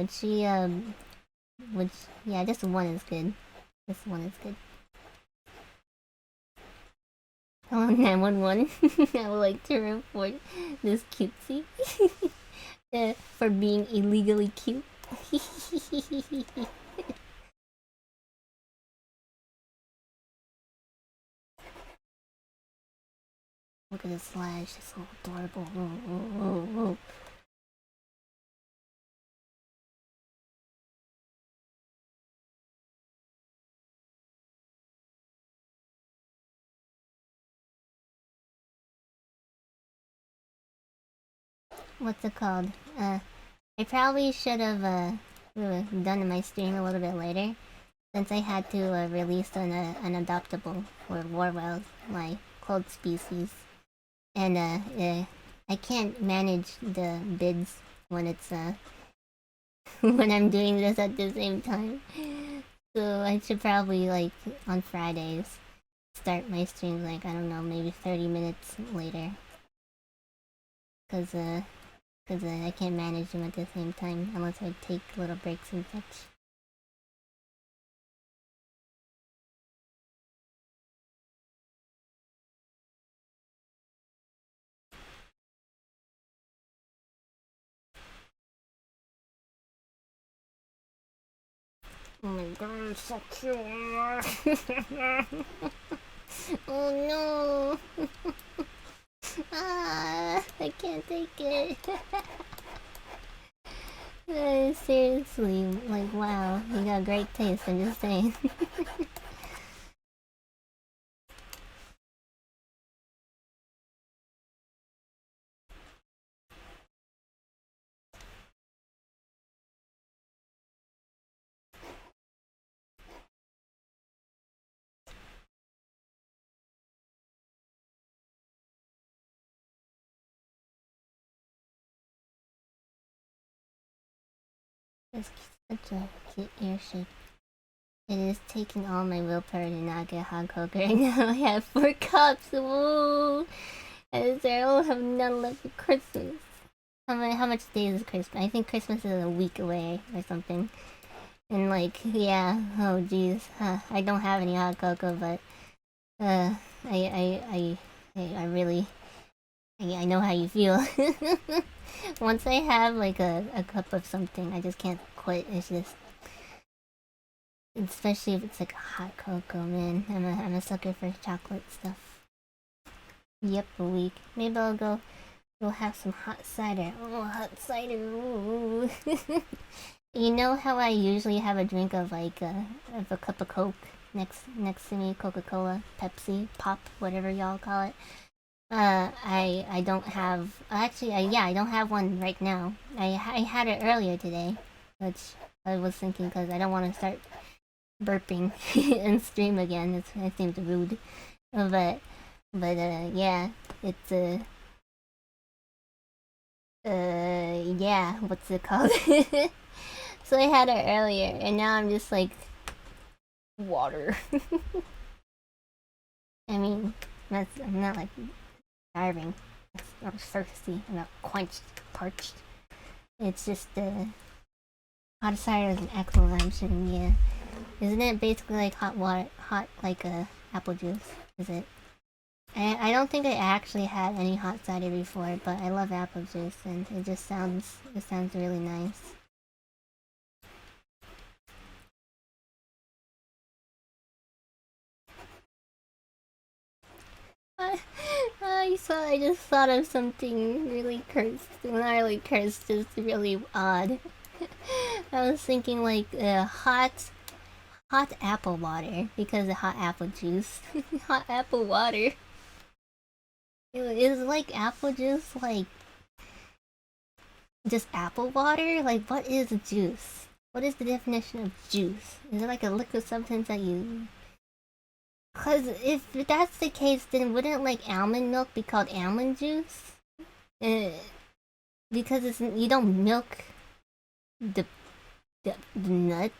yeah, just one is good. Just one is good. Hello 911. I would like to report this cutesy for being illegally cute. Look at this slash, it's so adorable. Oh. What's it called? I probably should have done my stream a little bit later, since I had to release an adoptable for Warwell, my clothed species, and I can't manage the bids when it's when I'm doing this at the same time. So I should probably like on Fridays start my streams like I don't know maybe 30 minutes later, cause I can't manage them at the same time unless I take little breaks and such. Oh my god, it's so cute. Oh no. I can't take it. Seriously, like wow, you got great taste, I'm just saying. It's such a cute ear shape. It is taking all my willpower to not get hot cocoa. Right now I have 4 cups. Whoa! As I will have none left for Christmas. How much days is Christmas? I think Christmas is a week away or something. And like, yeah, oh jeez. I don't have any hot cocoa, but I really I know how you feel. Once I have like a cup of something, I just can't quit. It's just, especially if it's like hot cocoa, man. I'm a sucker for chocolate stuff. Yep, a week. Maybe I'll go have some hot cider. Oh, hot cider. Ooh. You know how I usually have a drink of like of a cup of Coke next to me, Coca-Cola, Pepsi, Pop, whatever y'all call it. I don't have, actually, yeah, I don't have one right now. I had it earlier today, which I was thinking because I don't want to start burping in stream again. It seems rude, but yeah, it's yeah, what's it called? So I had it earlier, and now I'm just like water. I mean, I'm not like starving. I'm thirsty. I'm not quenched, parched. It's just hot cider is an excellent option. Yeah, isn't it basically like hot water, hot like apple juice? Is it? I don't think I actually had any hot cider before, but I love apple juice, and it sounds really nice. I just thought of something really cursed. Not really cursed, just really odd. I was thinking like hot apple water because of hot apple juice. Hot apple water. Is like apple juice like just apple water? Like what is juice? What is the definition of juice? Is it like a liquid substance that you... Cause if that's the case, then wouldn't like almond milk be called almond juice? Because it's you don't milk the nut.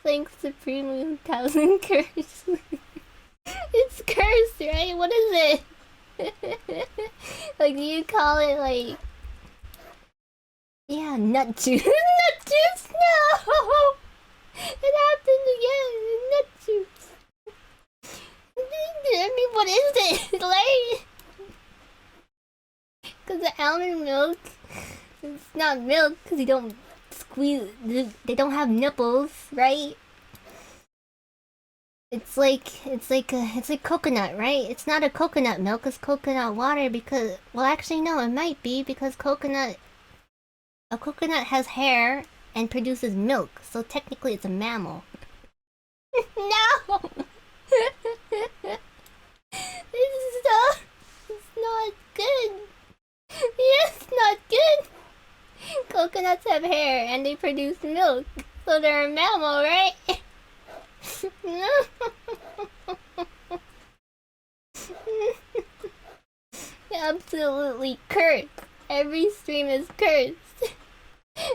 Thanks supremely 1,000 curse. It's cursed, right? What is it? Like, do you call it like... Yeah, nut juice. Nut juice? No! It happened again. Nut juice. I mean, what is it? Like... Because the almond milk... It's not milk because you don't squeeze... They don't have nipples, right? It's like coconut, right? It's not a coconut milk, it's coconut water because... Well, actually, no, it might be because a coconut has hair and produces milk, so technically it's a mammal. No! It's not good. Yes, not good. Coconuts have hair and they produce milk, so they're a mammal, right? Absolutely cursed. Every stream is cursed.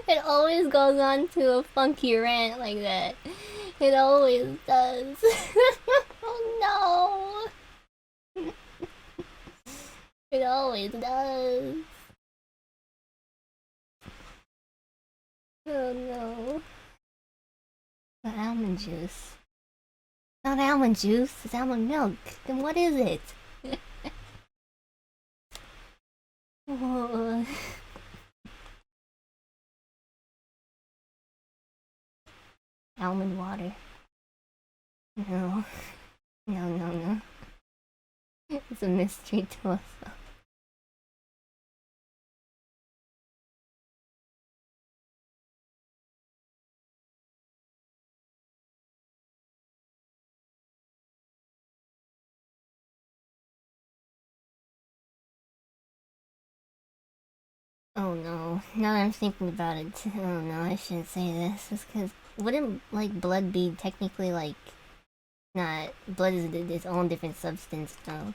It always goes on to a funky rant like that. It always does. Oh no. It always does. Oh no. The almond juice. Not almond juice, it's almond milk. Then what is it? Oh. Almond water. No. No. It's a mystery to us. Oh no. Now that I'm thinking about it, oh no, I shouldn't say this. It's because wouldn't like blood be technically like not blood is its own different substance though.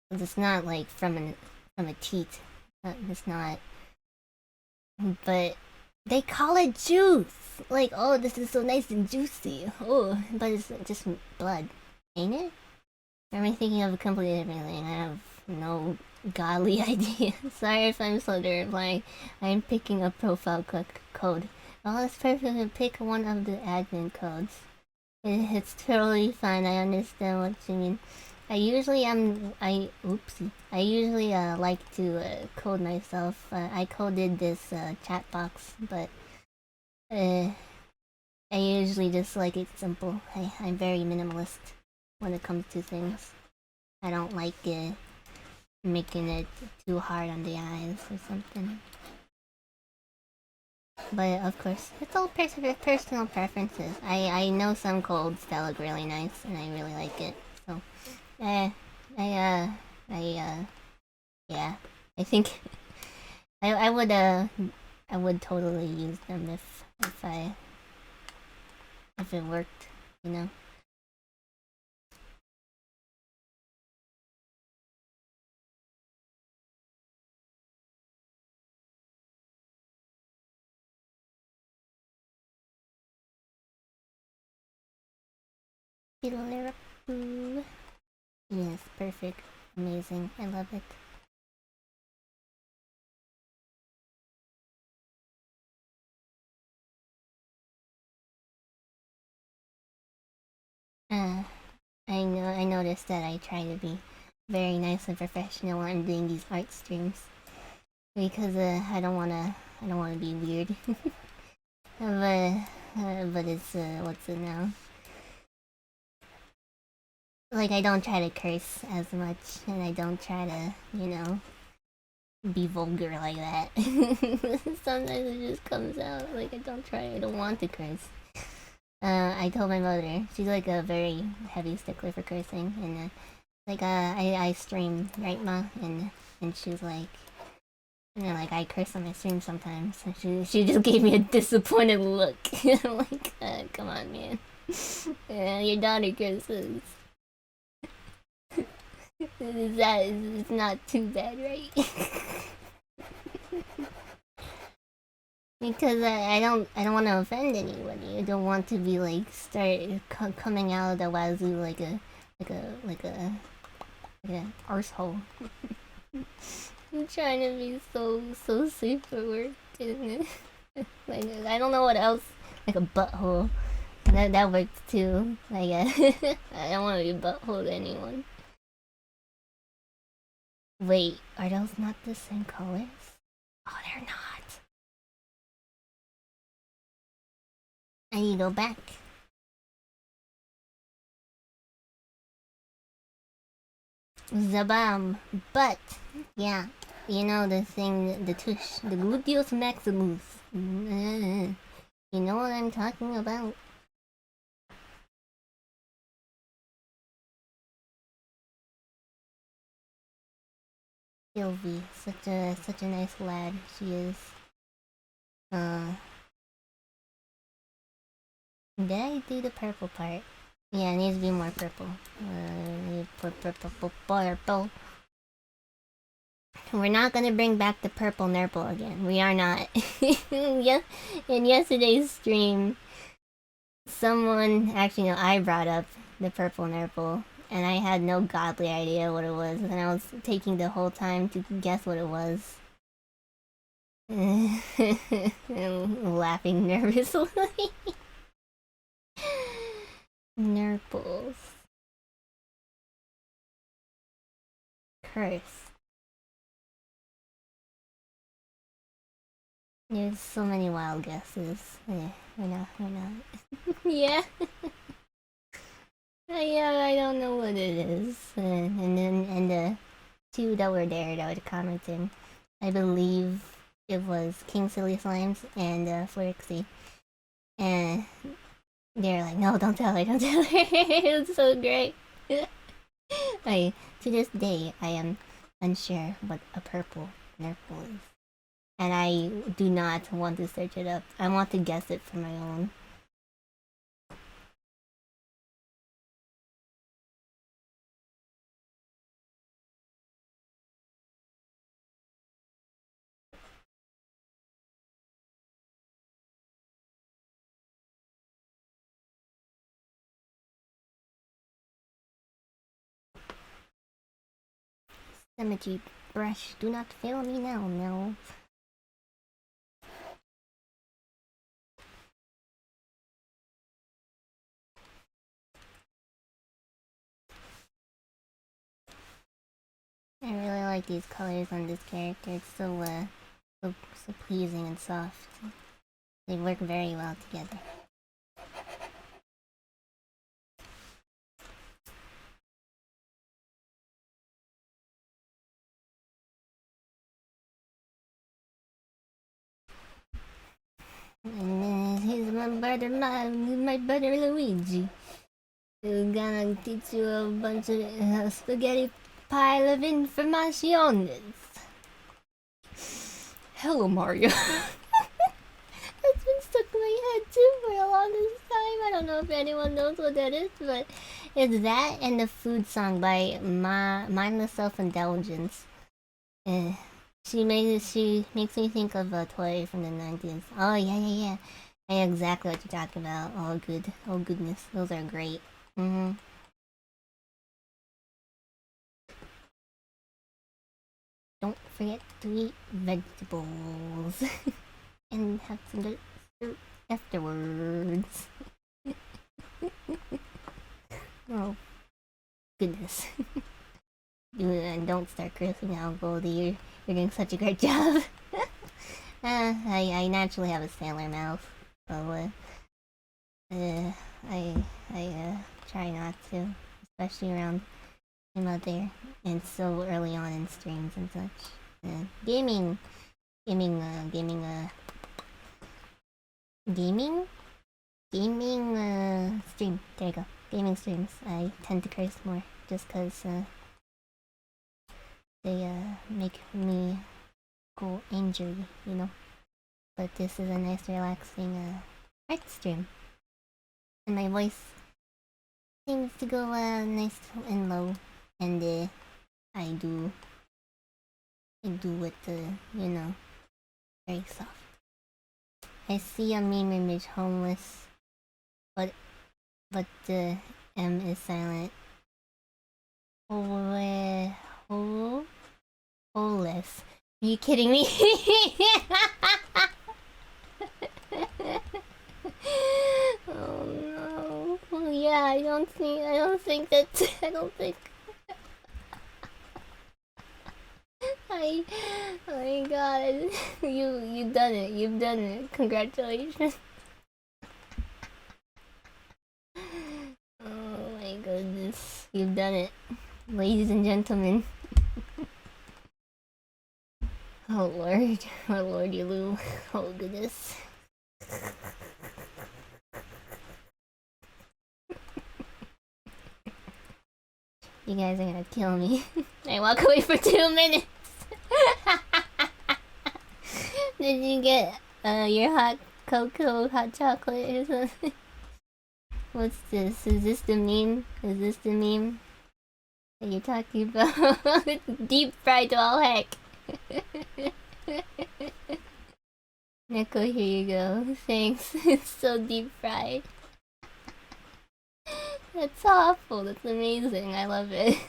It's not like from a teat. It's not. But they call it juice. Like, oh, this is so nice and juicy. Oh, but it's just blood, ain't it? Or am I thinking of a completely different thing? I have no godly idea. Sorry if I'm so dirty. Like, I'm picking a profile code. Oh, it's perfect to pick one of the admin codes. It's totally fine. I understand what you mean. I usually like to code myself. I coded this chat box, but I usually just like it simple. I'm very minimalist when it comes to things. I don't like making it too hard on the eyes or something. But of course, it's all personal preferences. I know some codes that look really nice, and I really like it. So, yeah. I think I I would totally use them if it worked, you know. Yes, perfect, amazing. I love it. I noticed that I try to be very nice and professional when I'm doing these art streams because I don't wanna be weird. But it's what's it now? Like I don't try to curse as much, and I don't try to be vulgar like that. Sometimes it just comes out. Like I don't want to curse. I told my mother, she's like a very heavy stickler for cursing, and I stream, right, ma, and she's like, like I curse on my stream sometimes, and she just gave me a disappointed look. I'm like, come on, man, your daughter curses. It's not too bad, right? Because I don't want to offend anybody. I don't want to be like coming out of the wazoo like a arsehole. I'm trying to be so safe for work, isn't it? Like I don't know what else, like a butthole. That works too. Like I don't want to be a butthole to anyone. Wait, are those not the same colors? Oh, they're not. I need to go back. Zabam. But, yeah, you know the thing, the tush, the gluteus maximus. You know what I'm talking about? Sylvie, such a nice lad she is. Did I do the purple part? Yeah, it needs to be more purple. Purple. We're not gonna bring back the purple nurple again. We are not. Yeah, in yesterday's stream, someone actually no, I brought up the purple nurple, and I had no godly idea what it was, and I was taking the whole time to guess what it was. Laughing nervously. Nurples. Curse. There's so many wild guesses. Yeah, we're not. Yeah. Yeah, I don't know what it is. And the two that were there that were commenting, I believe it was King Silly Slimes and Flirixie. And they're like, no, don't tell her, don't tell her. It's so great. To this day, I am unsure what a purple nurple is. And I do not want to search it up. I want to guess it for my own. Cemetery brush, do not fail me now, no. I really like these colors on this character. It's so pleasing and soft. They work very well together. And then here's my brother Luigi. Who's gonna teach you a bunch of spaghetti pile of informations. Hello, Mario. stuck in my head too for the longest time. I don't know if anyone knows what that is, but it's that and the food song by Mindless Self-Indulgence. She makes me think of a toy from the 90s. Oh yeah. I know exactly what you're talking about. Oh goodness, those are great. Don't forget to eat vegetables and have some good soup afterwards. Oh goodness. Don't start cursing out, Goldie. You're doing such a great job. I naturally have a sailor mouth, so I try not to, especially around my mother, and so early on in streams and such. Gaming stream. There you go. Gaming streams. I tend to curse more just because they make me go angry, you know. But this is a nice, relaxing art stream, and my voice seems to go nice and low, and I do it, you know, very soft. I see a meme image, homeless, but the M is silent. Holeless. Are you kidding me? Oh no. Well, yeah, I don't think oh my god. You've done it. Congratulations. Oh my goodness. You've done it. Ladies and gentlemen. Oh lordy Lou. Oh goodness. You guys are gonna kill me. I walk away for 2 minutes. Did you get your hot cocoa, hot chocolate or something? What's this? Is this the meme that you're talking about? Deep fried to all heck. Neko, here you go. Thanks. It's so deep fried. That's awful. That's amazing. I love it.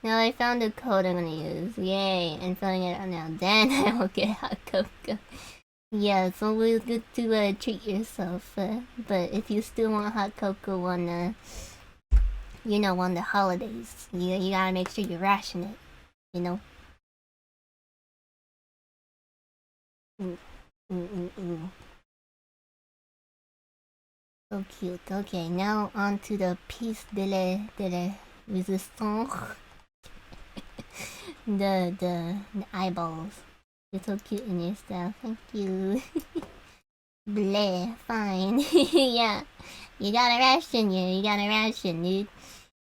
Now I found a code I'm gonna use. Yay. And filling it out now. Then I will get hot cocoa. Yeah, it's always good to treat yourself. But if you still want hot cocoa on you know, on the holidays, you gotta make sure you ration it. You know? Ooh. So cute. Okay, now on to the piece de la resistance. the eyeballs. You're so cute in your style. Thank you. Bleh, fine. Yeah. You gotta ration, dude.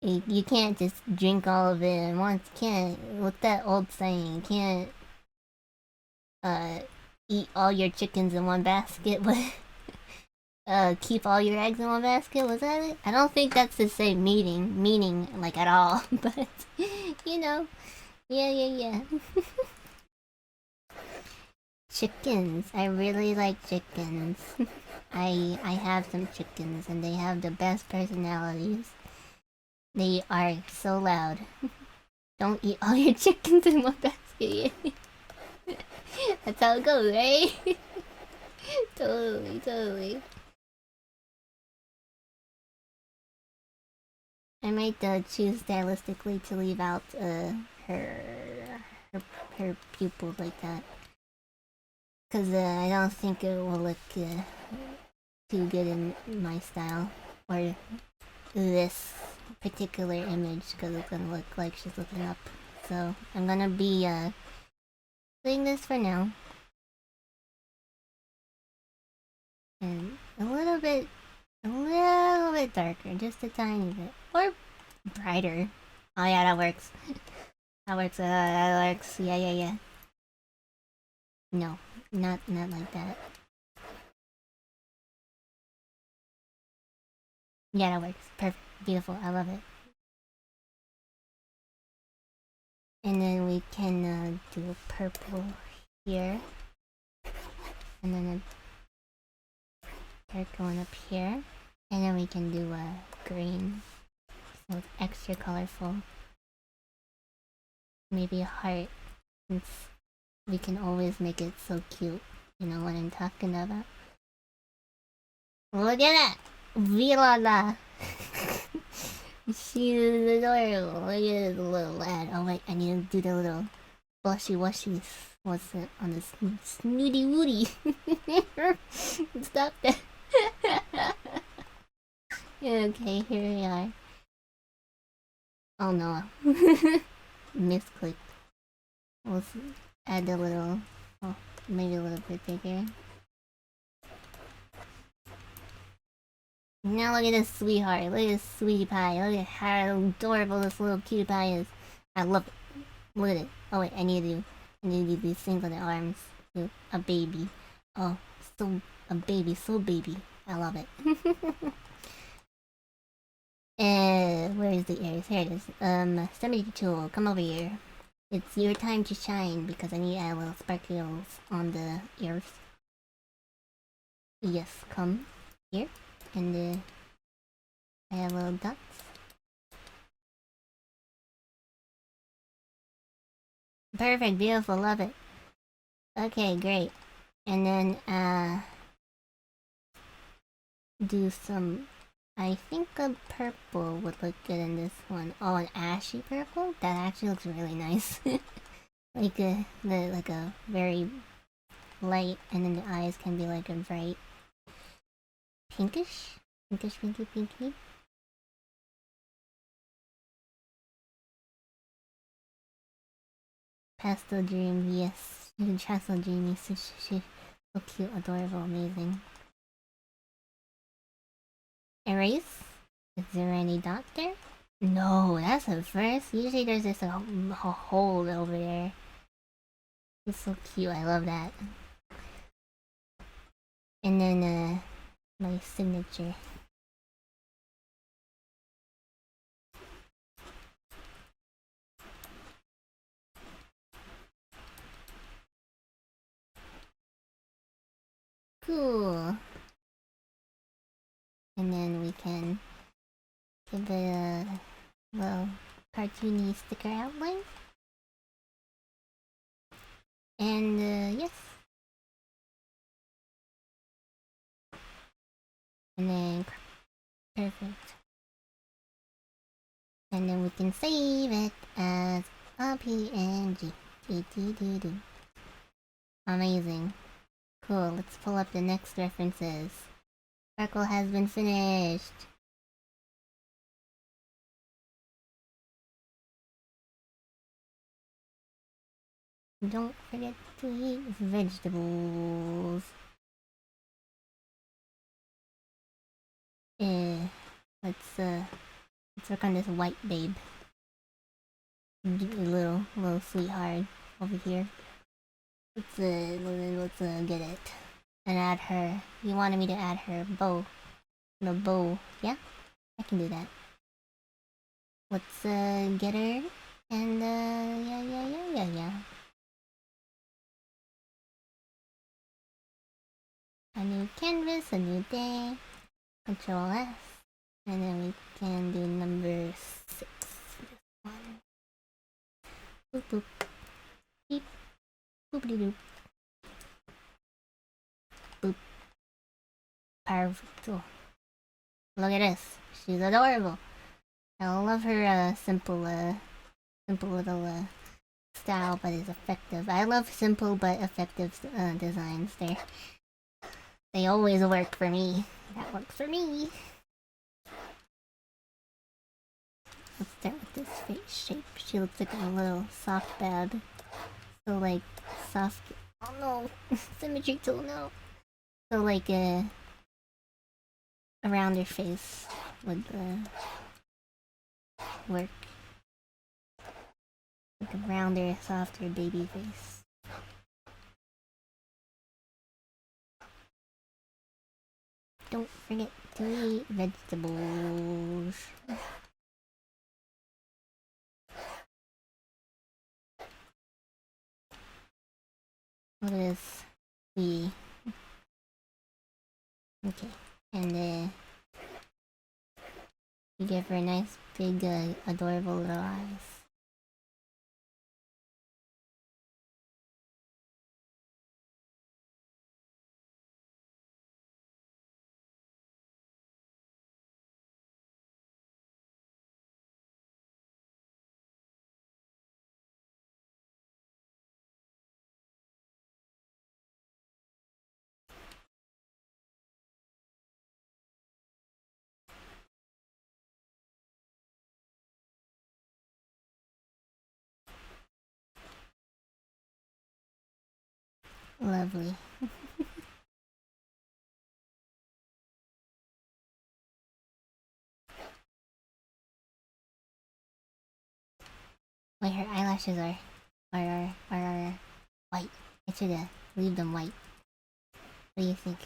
You can't just drink all of it at once. You can't. What's that old saying? You can't eat all your chickens in one basket, but keep all your eggs in one basket. Was that it? I don't think that's the same meaning like at all. But you know, yeah. Chickens. I really like chickens. I have some chickens, and they have the best personalities. They are so loud. Don't eat all your chickens in one basket. That's how it goes, right? Totally. I might choose stylistically to leave out her pupils like that, cause I don't think it will look too good in my style or this particular image, cause it's gonna look like she's looking up. So I'm gonna be doing this for now, and a little bit darker, just a tiny bit, or brighter. Oh yeah, that works. That works. Yeah. No, not like that. Yeah, that works. Perfect. Beautiful. I love it. And then we can do a purple here. And then a dark one up here. And then we can do a green. So it's extra colorful. Maybe a heart. Since we can always make it so cute. You know what I'm talking about? Look at that! Vilala! She's adorable. Look at this little lad. Oh wait, I need to do the little blushy wushy. What's it on the snooty woody? Stop that. Okay, here we are. Oh no. Misclicked. We'll add a little. Oh, maybe a little bit bigger. Now look at this sweetheart. Look at this sweetie pie. Look at how adorable this little cutie pie is. I love it. Look at it. Oh wait, I need to do these things on the arms. A baby. Oh, so a baby, so baby. I love it. Where is the ears? Here it is. 72, come over here. It's your time to shine because I need to add little sparkles on the ears. Yes, come here. And I have little dots. Perfect, beautiful, love it. Okay, great. And then do some. I think a purple would look good in this one. Oh, an ashy purple? That actually looks really nice. like a very light, and then the eyes can be like a bright pinkish, pinky. Pastel dream, yes. Even pastel dreamy, so cute, adorable, amazing. Erase? Is there any dot there? No, that's a first. Usually there's just a hole over there. It's so cute, I love that. And then my signature. Cool. And then we can give it a little cartoony sticker outline. And yes. And then perfect. And then we can save it as a PNG. Amazing. Cool, let's pull up the next references. Circle has been finished. Don't forget to eat vegetables. Let's work on this white babe. Little sweetheart over here. Let's get it. And add her. You wanted me to add her bow. The bow. Yeah? I can do that. Let's get her. And yeah. A new canvas, a new day. Control S. And then we can do number 6. This one. Boop boop. Beep. Boopity doop. Boop. Perfect. Look at this. She's adorable. I love her simple little style, but it's effective. I love simple but effective designs. They always work for me. That works for me. Let's start with this face shape. She looks like a little soft bab. So like soft. Oh no, symmetry tool, no. So like a rounder face would work. Like a rounder, softer baby face. Don't forget to eat vegetables. Look at this. Okay. And you give her a nice big adorable little eyes. Lovely. Wait, her eyelashes are white. I should leave them white. What do you think?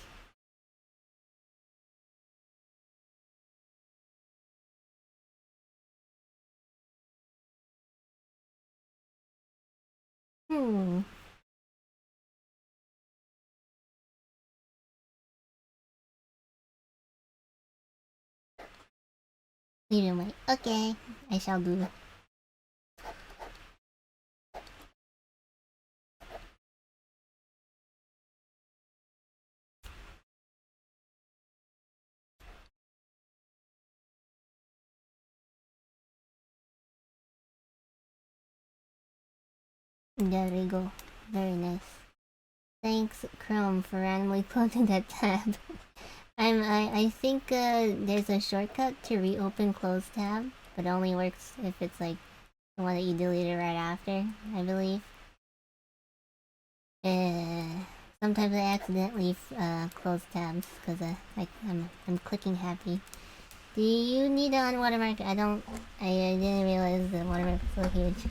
Leave them white. Okay, I shall do. There we go. Very nice. Thanks, Chrome, for randomly closing that tab. I think there's a shortcut to reopen close tab, but it only works if it's like the one that you deleted right after, I believe. Sometimes I accidentally close tabs because I'm clicking happy. Do you need on watermark? I didn't realize the watermark was so huge.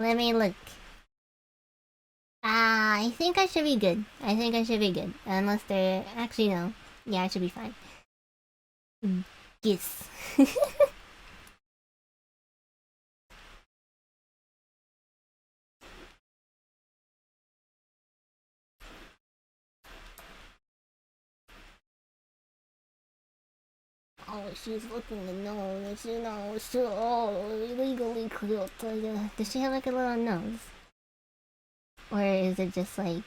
Let me look. I think I should be good. Unless they're... Actually, no. Yeah, I should be fine. Yes. Oh, she's looking to know that she knows to illegally cute. Does she have like a little nose? Or is it just like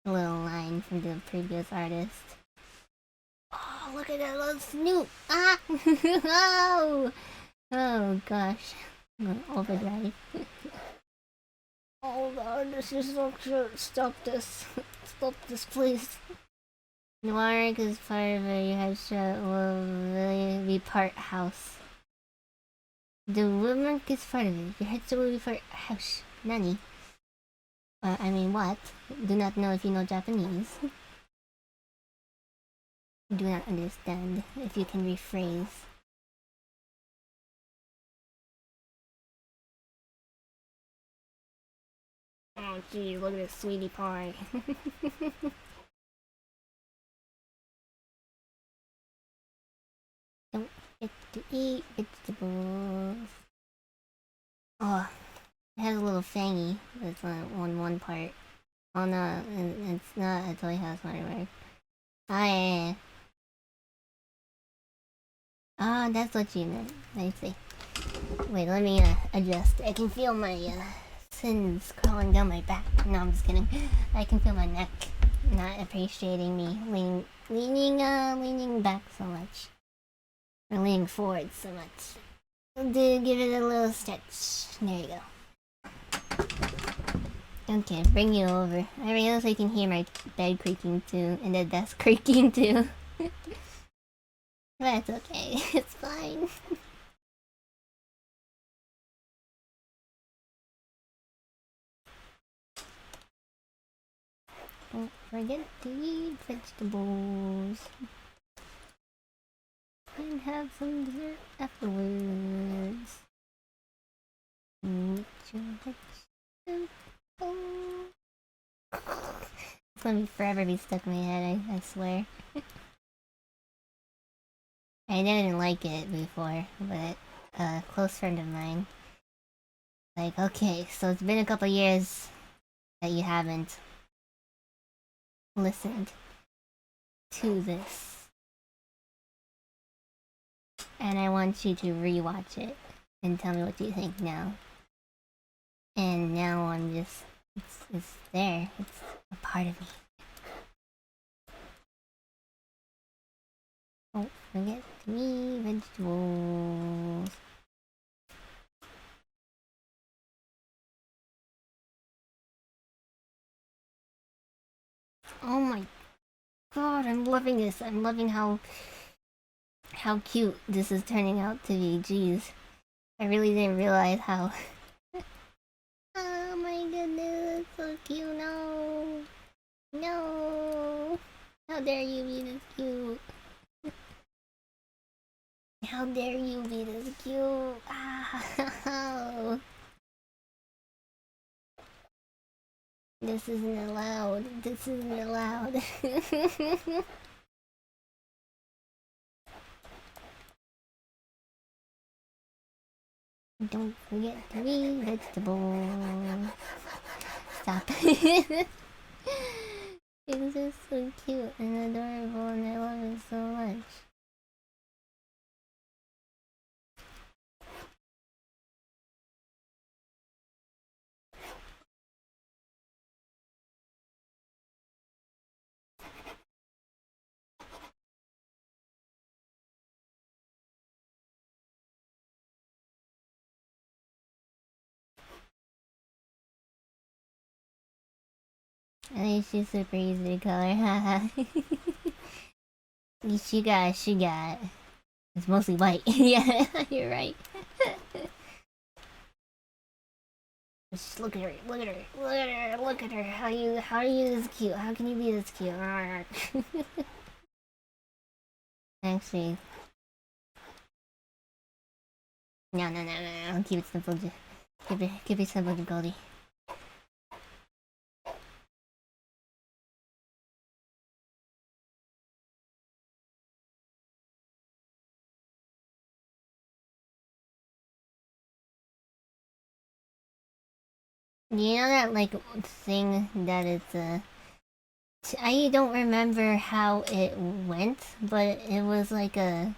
a little line from the previous artist? Oh, look at that little snoot! Ah! Oh! Oh gosh. I'm gonna overdrive. Oh god, this is so cute. Stop this. Stop this, please. Noir is part of your headshot will really be part house. The woman is part of it. Your headshot will be part house. Nani? I mean what? Do not know if you know Japanese. Do not understand if you can rephrase. Oh gee, look at this sweetie pie. Don't get to eat vegetables. Oh, it has a little fangy. That's on one part. Oh no, it's not a Toy House watermark. Oh yeah. Ah, that's what you meant. I see. Wait, let me adjust. I can feel my sins crawling down my back. No, I'm just kidding. I can feel my neck not appreciating me leaning back so much. Or leaning forward so much. Give it a little stretch. There you go. Okay, bring you over. I realize I can hear my bed creaking too, and the desk creaking too. But it's okay. It's fine. Don't forget to eat vegetables. And have some dessert afterwards. Eat your vegetables. It's gonna forever be stuck in my head, I swear. I didn't like it before, but a close friend of mine, like, okay, so it's been a couple years that you haven't listened to this, and I want you to rewatch it and tell me what you think now. And now I'm just, it's there. It's a part of me. Oh, forget me, vegetables. Oh my god, I'm loving this. I'm loving how cute this is turning out to be. Jeez. I really didn't realize how. Oh my goodness, so cute. No. No. How dare you be this cute? How dare you be this cute? Ah. This isn't allowed. This isn't allowed. Don't forget to eat vegetables. Stop. It's just so cute and adorable and I love it so much. I think she's super easy to color, haha. she got. It's mostly white. Yeah, you're right. Just look at her, look at her, look at her, look at her. How are you this cute? How can you be this cute? Actually, no. Keep it simple. Keep it simple, Goldie. You know that like thing that it's I don't remember how it went, but it was like a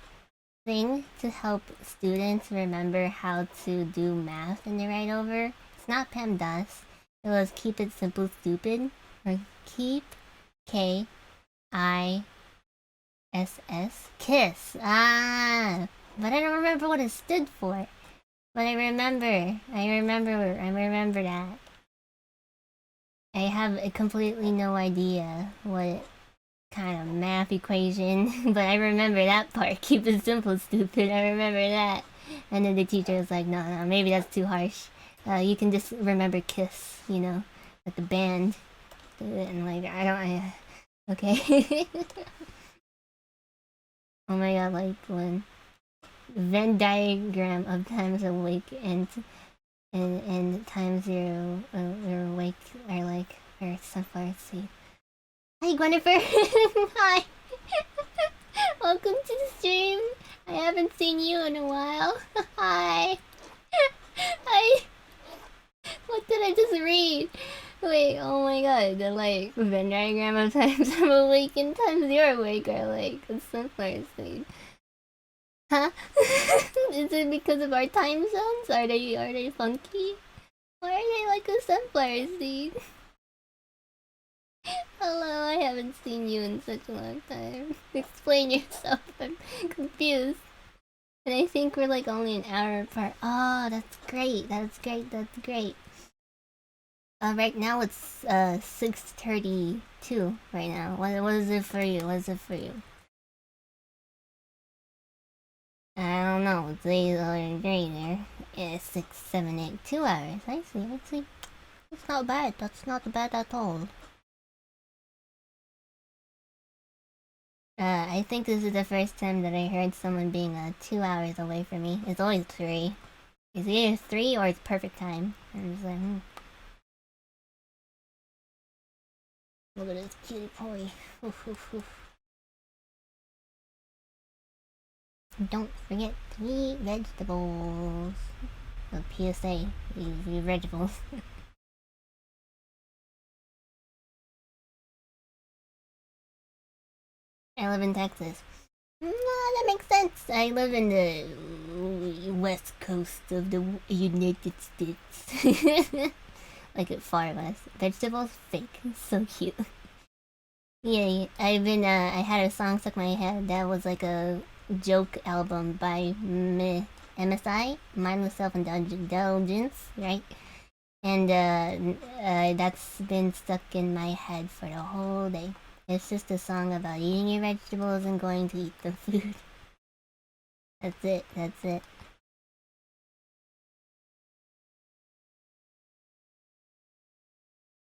thing to help students remember how to do math in the right over. It's not PEMDAS. It was Keep It Simple Stupid or Keep KISS Kiss. Ah, but I don't remember what it stood for. But I remember that. I have completely no idea what kind of math equation, but I remember that part. Keep it simple, stupid. I remember that. And then the teacher was like, no, maybe that's too harsh. You can just remember Kiss, you know, like the band. And like, okay. Oh my god, like when Venn diagram of times awake and times you're awake are like, or sunflower seed. Hi, Gwennifer. Hi. Welcome to the stream. I haven't seen you in a while. Hi. Hi. What did I just read? Wait, oh my god. The like Venn diagram of times I'm awake and times you're awake are like a sunflower seed. Huh? Is it because of our time zones? Are they funky? Why are they like a sunflower seed? Hello, I haven't seen you in such a long time. Explain yourself, I'm confused. And I think we're like only an hour apart. Oh, that's great, that's great. Right now it's 6:32 right now. What is it for you? What is it for you? I don't know. Today's already there. It's 6, 7, 8, 2 hours. I see. It's not bad. That's not bad at all. I think this is the first time that I heard someone being 2 hours away from me. It's always 3. It's either 3 or it's perfect time. And it's like, Look at this cutie boy. Oof, oof, oof. Don't forget to eat vegetables. The PSA, eat vegetables. I live in Texas. No, that makes sense. I live in the west coast of the United States. Like at far west. Vegetables? Fake. So cute. Yeah, I had a song stuck in my head that was like a joke album by MSI, Mindless Self-Indulgence, right? And that's been stuck in my head for the whole day. It's just a song about eating your vegetables and going to eat the food. That's it, that's it.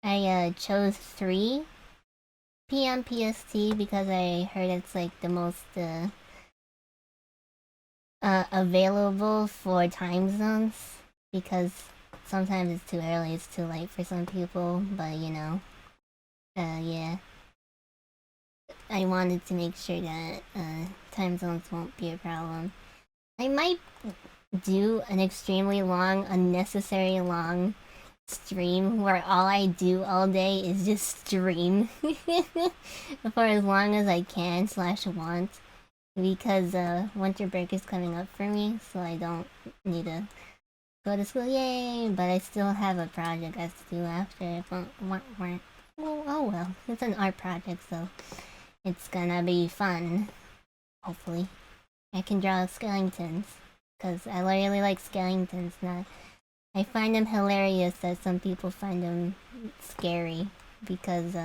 I chose 3 p.m. PST because I heard it's like the most available for time zones, because sometimes it's too early, it's too late for some people, but you know, yeah. I wanted to make sure that time zones won't be a problem. I might do an extremely long, unnecessary long stream where all I do all day is just stream for as long as I can / want, because winter break is coming up for me, so I don't need to go to school, yay, but I still have a project I have to do after. Oh well, it's an art project, so it's gonna be fun, hopefully. I can draw skeletons, because I really like skeletons. I find them hilarious that some people find them scary, because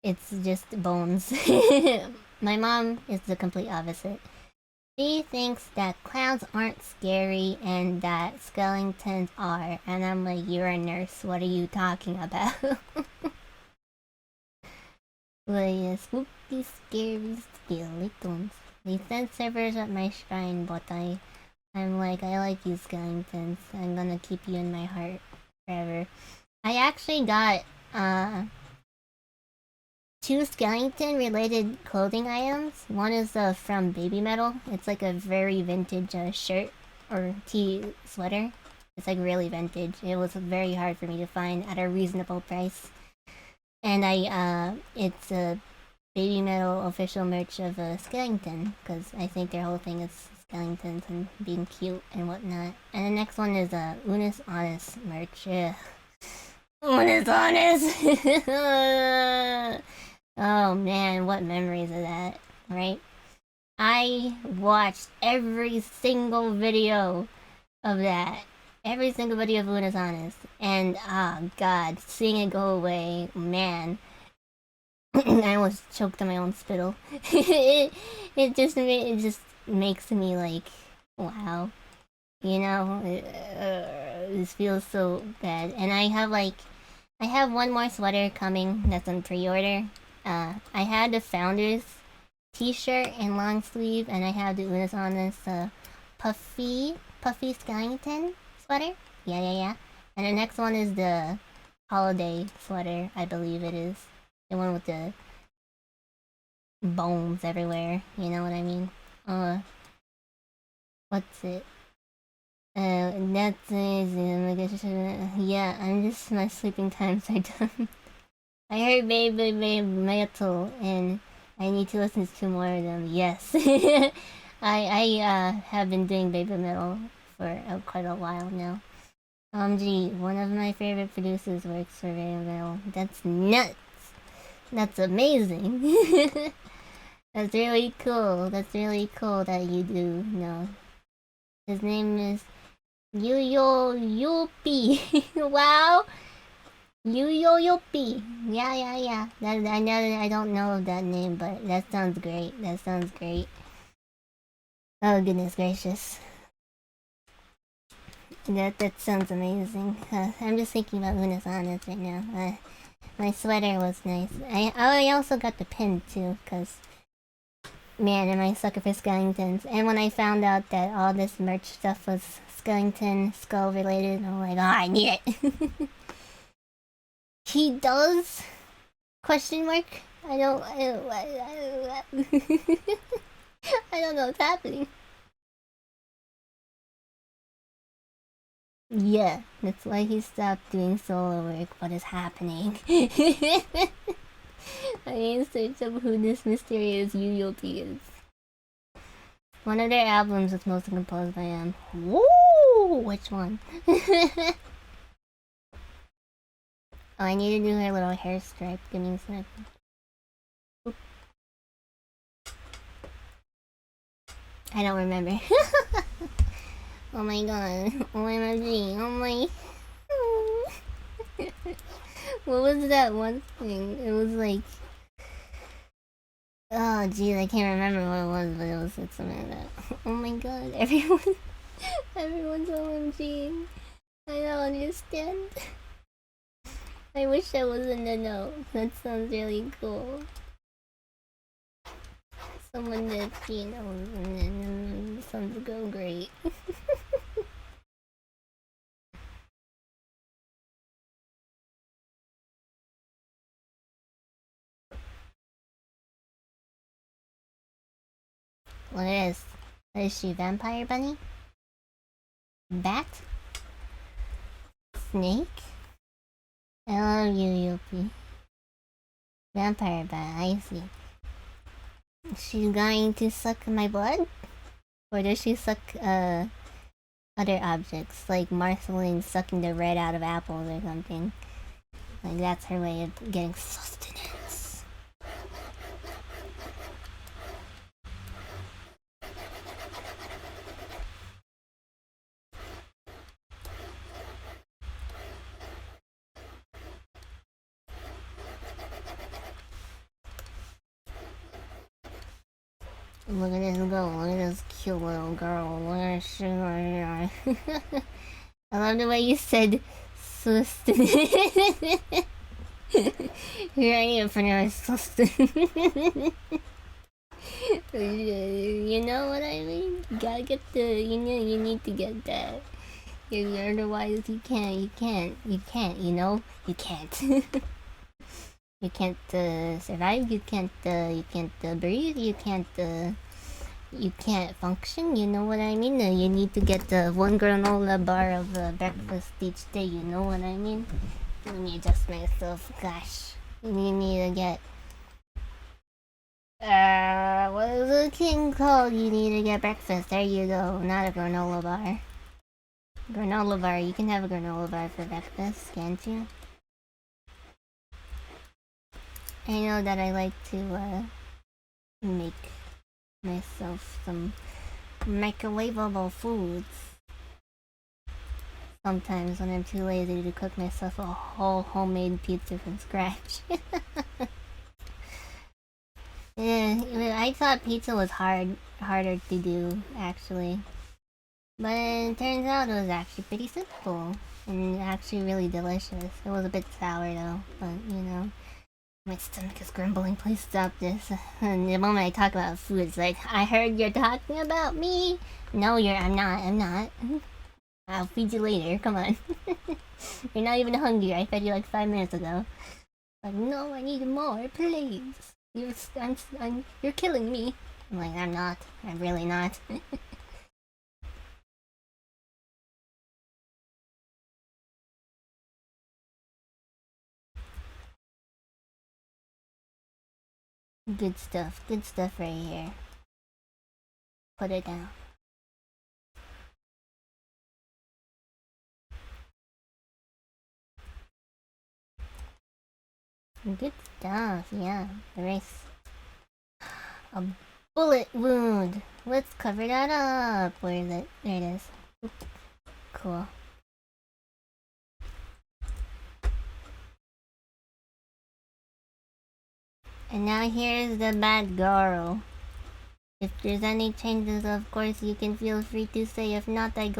it's just bones. My mom is the complete opposite. She thinks that clowns aren't scary and that skeletons are, and I'm like, you're a nurse, what are you talking about? But yeah, spooky, scary skeletons. They sent servers at my shrine, but I'm like, I like you skeletons. I'm gonna keep you in my heart forever. I actually got 2 skeleton related clothing items. One is from Baby Metal. It's like a very vintage shirt or sweater. It's like really vintage. It was very hard for me to find at a reasonable price. And it's a Baby Metal official merch of Skellington, because I think their whole thing is Skellingtons and being cute and whatnot. And the next one is Unis Honest merch. Ugh. Unis Honest! Oh man, what memories of that, right? I watched every single video of that. Every single video of Unis Honest. And, oh god, seeing it go away, man. I almost choked on my own spittle. it just makes me like, wow, you know, this feels so bad. And I have one more sweater coming that's on pre-order. I had the Founders t-shirt and long sleeve, and I have the Unis on this puffy Skellington sweater. Yeah. And the next one is the holiday sweater, I believe it is. The one with the bones everywhere, you know what I mean? What's it? That's yeah, my sleeping times are done. I heard Baby Metal, and I need to listen to 2 more of them. Yes. I have been doing Baby Metal for quite a while now. Gee, one of my favorite producers works for Baby Metal. That's nuts! That's amazing! That's really cool. That's really cool that you do know. His name is Yupi. Wow! Yupi. Yeah. I know I don't know that name, but that sounds great. Oh goodness gracious. That sounds amazing. I'm just thinking about Unis Honest right now. My sweater was nice. I also got the pin too, cause man, am I a sucker for skeletons. And when I found out that all this merch stuff was skeleton skull related, I'm like, oh, I need it. He does? Question mark? I don't I don't know what's happening. Yeah, that's why he stopped doing solo work. What is happening? I need to search up who this mysterious Yu-Yopi is. One of their albums was mostly composed by him. Woo! Which one? Oh, I need to do her little hair stripe. Give me a sec. I don't remember. Oh my god. OMG. Oh my. What was that one thing? It was like. Oh geez, I can't remember what it was, but it was like something like that. Oh my god, everyone's OMG. I don't understand. I wish I was in the know. That sounds really cool. Someone that, you know, sounds go great. What is? What is she? Vampire bunny? Bat? Snake? I love you, Yuppie. Vampire bat, I see. She's going to suck my blood? Or does she suck, other objects? Like Marceline sucking the red out of apples or something. Like, that's her way of getting sustenance. Look at this go. Look at this cute little girl. Look at she. I love the way you said sustenance. You're right in front of my sustenance. You know what I mean? You gotta get the, you know, you need to get that. Otherwise you can't, you know? You can't. You can't survive, you can't breathe, you can't function, you know what I mean? You need to get the one granola bar of breakfast each day, you know what I mean? Let me adjust myself, gosh. You need me to get what is the king called? You need to get breakfast. There you go. Not a granola bar. Granola bar. You can have a granola bar for breakfast, can't you? I know that I like to make myself some microwavable foods. Sometimes when I'm too lazy to cook myself a whole homemade pizza from scratch. Yeah, I thought pizza was harder to do, actually. But it turns out it was actually pretty simple. And actually really delicious. It was a bit sour though, but you know. My stomach is grumbling, please stop this. And the moment I talk about food, it's like, I heard you're talking about me! No, I'm not. I'll feed you later, come on. You're not even hungry, I fed you like 5 minutes ago. Like, no, I need more, please. You're killing me. I'm like, I'm not. I'm really not. Good stuff right here. Put it down. Good stuff, yeah. Erase. A bullet wound. Let's cover that up. Where is it? There it is. Cool. And now here's the bad girl. If there's any changes, of course, you can feel free to say. If not, I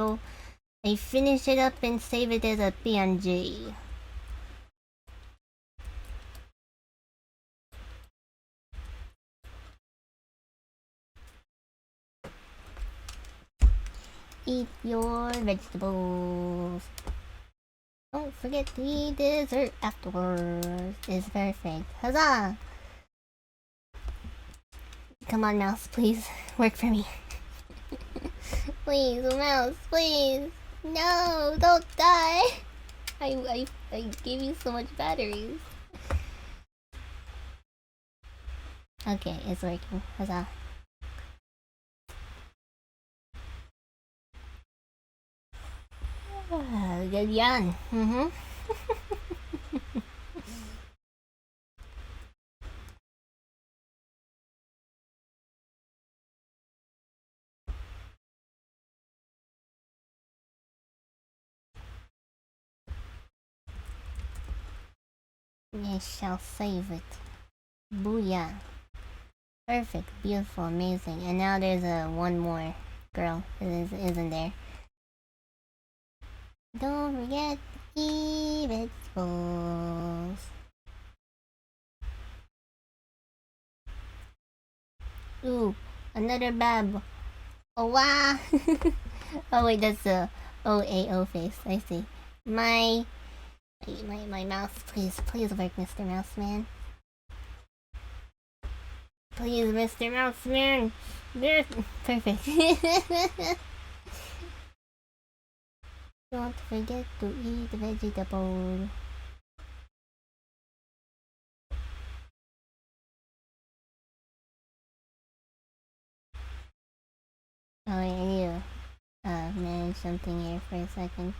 finish it up and save it as a PNG. Eat your vegetables. Don't forget to eat dessert afterwards. It's perfect. Huzzah! Come on, mouse, please. Work for me. Please, mouse, please. No, don't die. I gave you so much batteries. Okay, it's working. Huzzah. Good yawn. I shall save it. Booyah. Perfect, beautiful, amazing. And now there's one more girl, isn't there? Don't forget to eat vegetables. Ooh, another bab. Oh wow. Oh wait, that's the OAO face. I see. My mouse, please work, Mr. Mouse Man. Please, Mr. Mouse Man. Perfect. Don't forget to eat vegetables. Oh, wait, I need to manage something here for a second.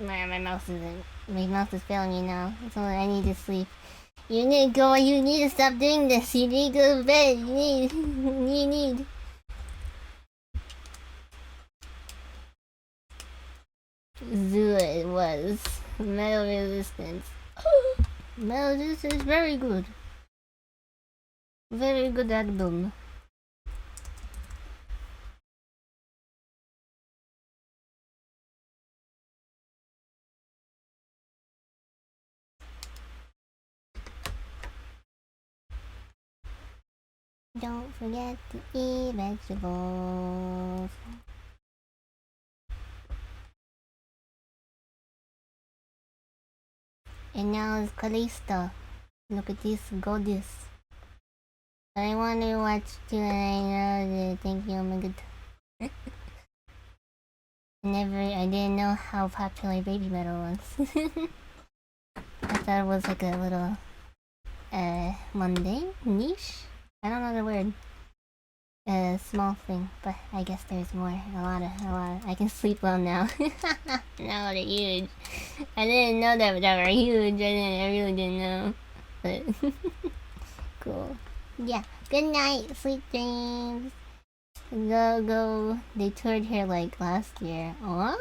My mouse is failing me now. So I need to sleep. You need to go. You need to stop doing this. You need to go to bed. You need. Zoo it was. Metal resistance. Metal resistance is very good. Very good album. Don't forget to eat vegetables. And now it's Callisto. Look at this goddess. I want to watch too, and I know that. Thank you, oh my god. I didn't know how popular baby metal was. I thought it was like a little, mundane? Niche? I don't know the word. A small thing, but I guess there's more. A lot. I can sleep well now. Now they're huge. I didn't know that they were huge. I really didn't know. But cool. Yeah. Good night. Sweet dreams. Go. They toured here like last year. Oh,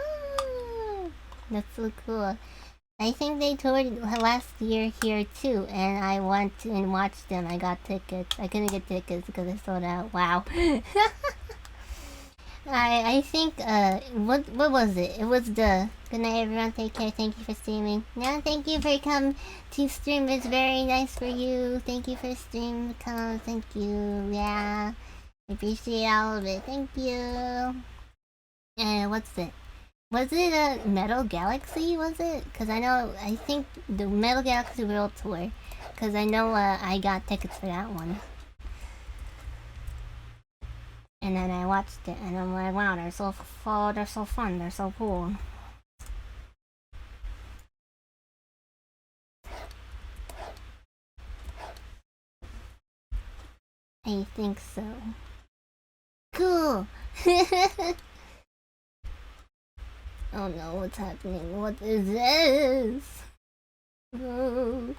that's so cool. I think they toured last year here too, and I went and watched them. I got tickets. I couldn't get tickets because they sold out. Wow. I think what was it? It was the good night everyone. Take care. Thank you for streaming. No, thank you for coming to stream. It's very nice for you. Thank you for stream. Come. Thank you. Yeah, I appreciate all of it. Thank you. And what's it? Was it a Metal Galaxy, was it? Because I think the Metal Galaxy World Tour. Because I know I got tickets for that one. And then I watched it and I'm like, wow, they're so fun, they're so cool. I think so. Cool! Oh no, what's happening? What is this? Oh.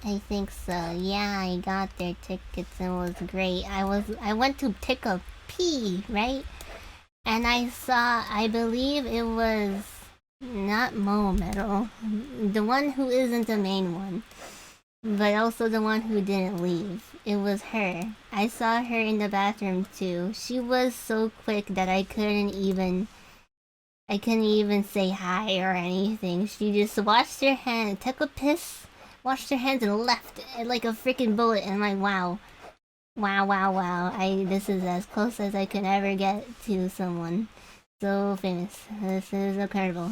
I think so. Yeah, I got their tickets and it was great. I went to pick a P, right? And I believe it was not Mo Metal, the one who isn't the main one, but also the one who didn't leave. It was her. I saw her in the bathroom too. She was so quick that I couldn't even say hi or anything. She just washed her hand, took a piss, washed her hands and left like a freaking bullet. And I'm like, wow. This is as close as I could ever get to someone so famous. This is incredible.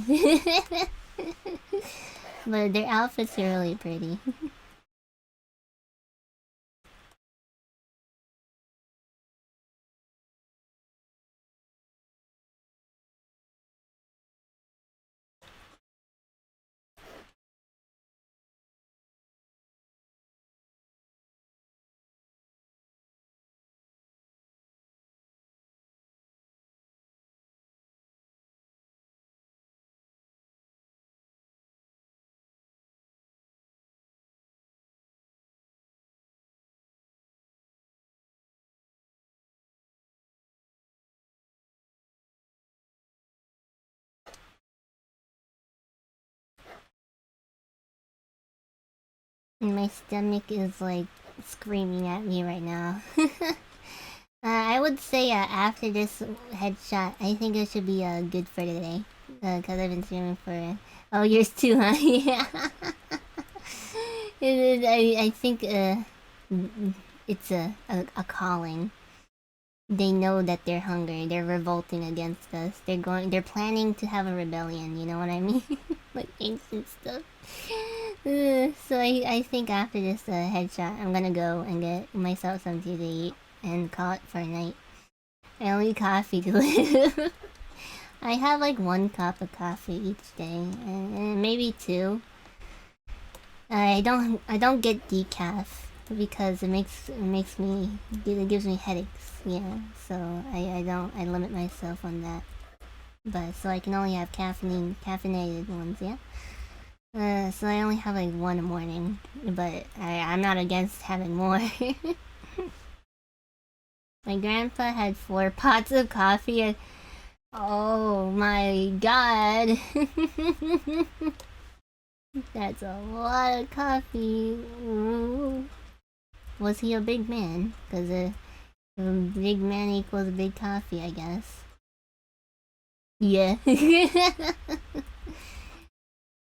But their outfits are really pretty. My stomach is like screaming at me right now. I would say after this headshot, I think it should be good for today. Cause I've been streaming for. Oh, yours too, huh? Yeah. I think it's a calling. They know that they're hungry. They're revolting against us. They're planning to have a rebellion. You know what I mean? Like ancient stuff. So I think after this headshot, I'm gonna go and get myself something to eat and call it for a night. I only need coffee to live. I have like 1 cup of coffee each day, and maybe 2. I don't get decaf because it gives me headaches. Yeah, so I limit myself on that. But so I can only have caffeinated ones. Yeah. So I only have like 1 a morning, but I'm not against having more. My grandpa had 4 pots of coffee. Oh my god. That's a lot of coffee. Ooh. Was he a big man? Because a big man equals big coffee, I guess. Yeah.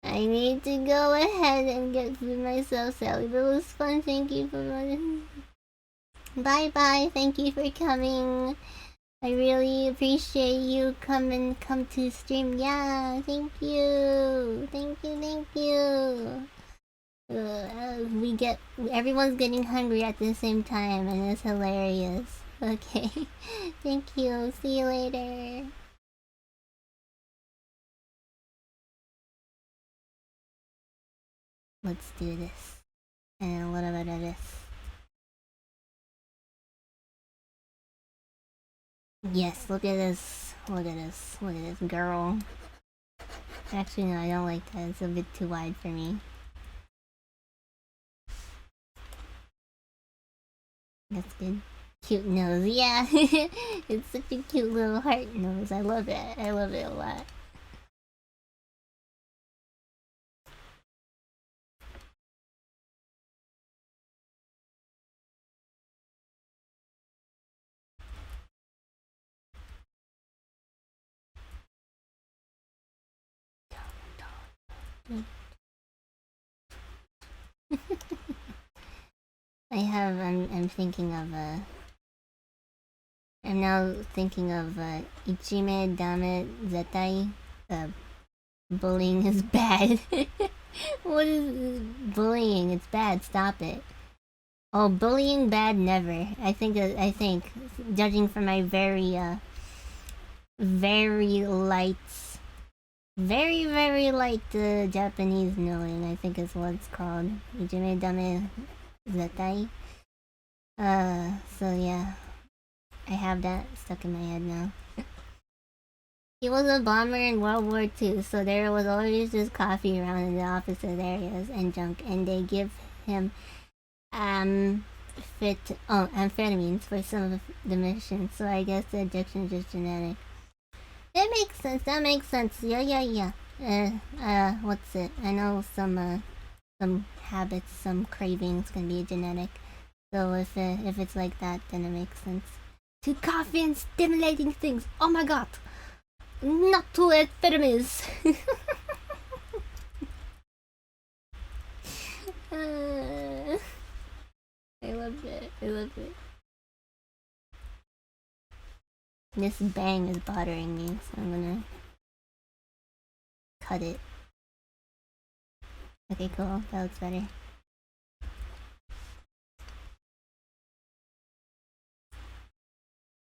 I need to go ahead and get food myself, Sally. But it was fun. Thank you for running. Bye bye. Thank you for coming. I really appreciate you come to stream. Yeah, thank you. Thank you. Everyone's getting hungry at the same time and it's hilarious. Okay. Thank you. See you later. Let's do this. And a little bit of this. Yes, look at this. Look at this. Look at this girl. Actually, no, I don't like that. It's a bit too wide for me. That's good. Cute nose, yeah. It's such a cute little heart nose. I love it. I love it a lot. I'm thinking of I'm now thinking of Ichime Dame Zetai. Bullying is bad. What is bullying? It's bad. Stop it. Oh, bullying bad never. I think judging from my very light very light Japanese knowing, I think is what it's called. Ijime dame zetai. So yeah. I have that stuck in my head now. He was a bomber in World War II, so there was always just coffee around in the opposite areas and junk, and they give him amphetamines for some of the missions, so I guess the addiction is just genetic. That makes sense. Yeah. What's it? I know some habits, some cravings can be genetic. So if it's like that, then it makes sense. To coffee and stimulating things. Oh my god. Not to amphetamines. I love it. This bang is bothering me, so I'm gonna cut it. Okay, cool. That looks better.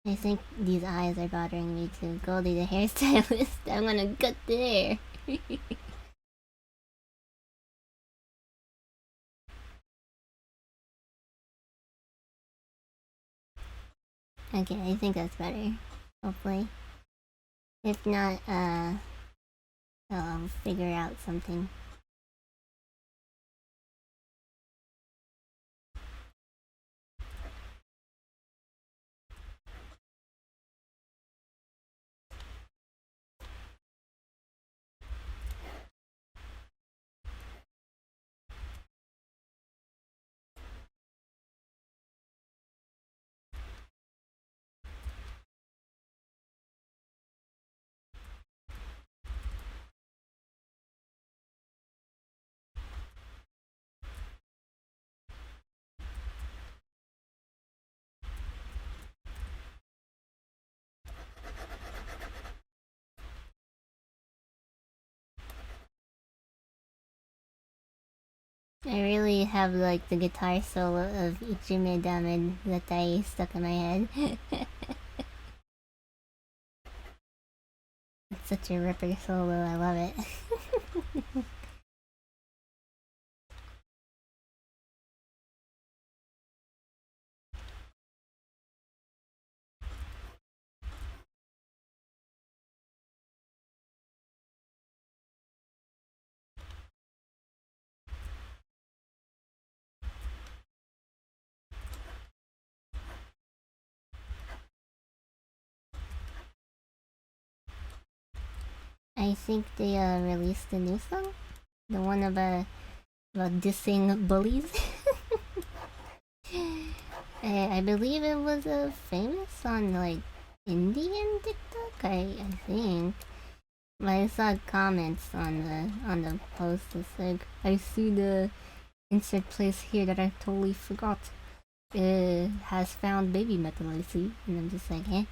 I think these eyes are bothering me too. Goldie the hairstylist. I'm gonna cut the hair. Okay, I think that's better. Hopefully. If not, I'll figure out something. I really have like the guitar solo of Ichime Damen that I stuck in my head. It's such a ripper solo, I love it. I think they released a new song, the one about dissing bullies. I believe it was famous on like Indian TikTok. I think. But I saw comments on the post. It's like I see the insert place here that I totally forgot. It has found baby metal. I see, and I'm just like, eh.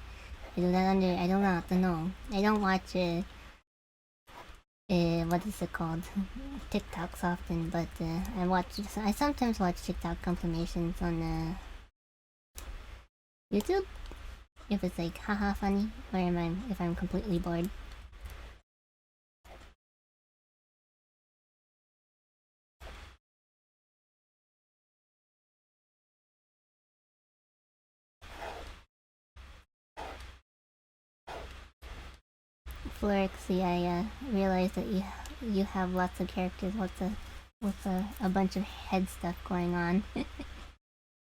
I don't know. I don't watch what is it called? TikToks often, but I sometimes watch TikTok compilations on YouTube if it's like haha funny, or if I'm completely bored. Florexy, I realized that you have lots of characters with a bunch of head stuff going on.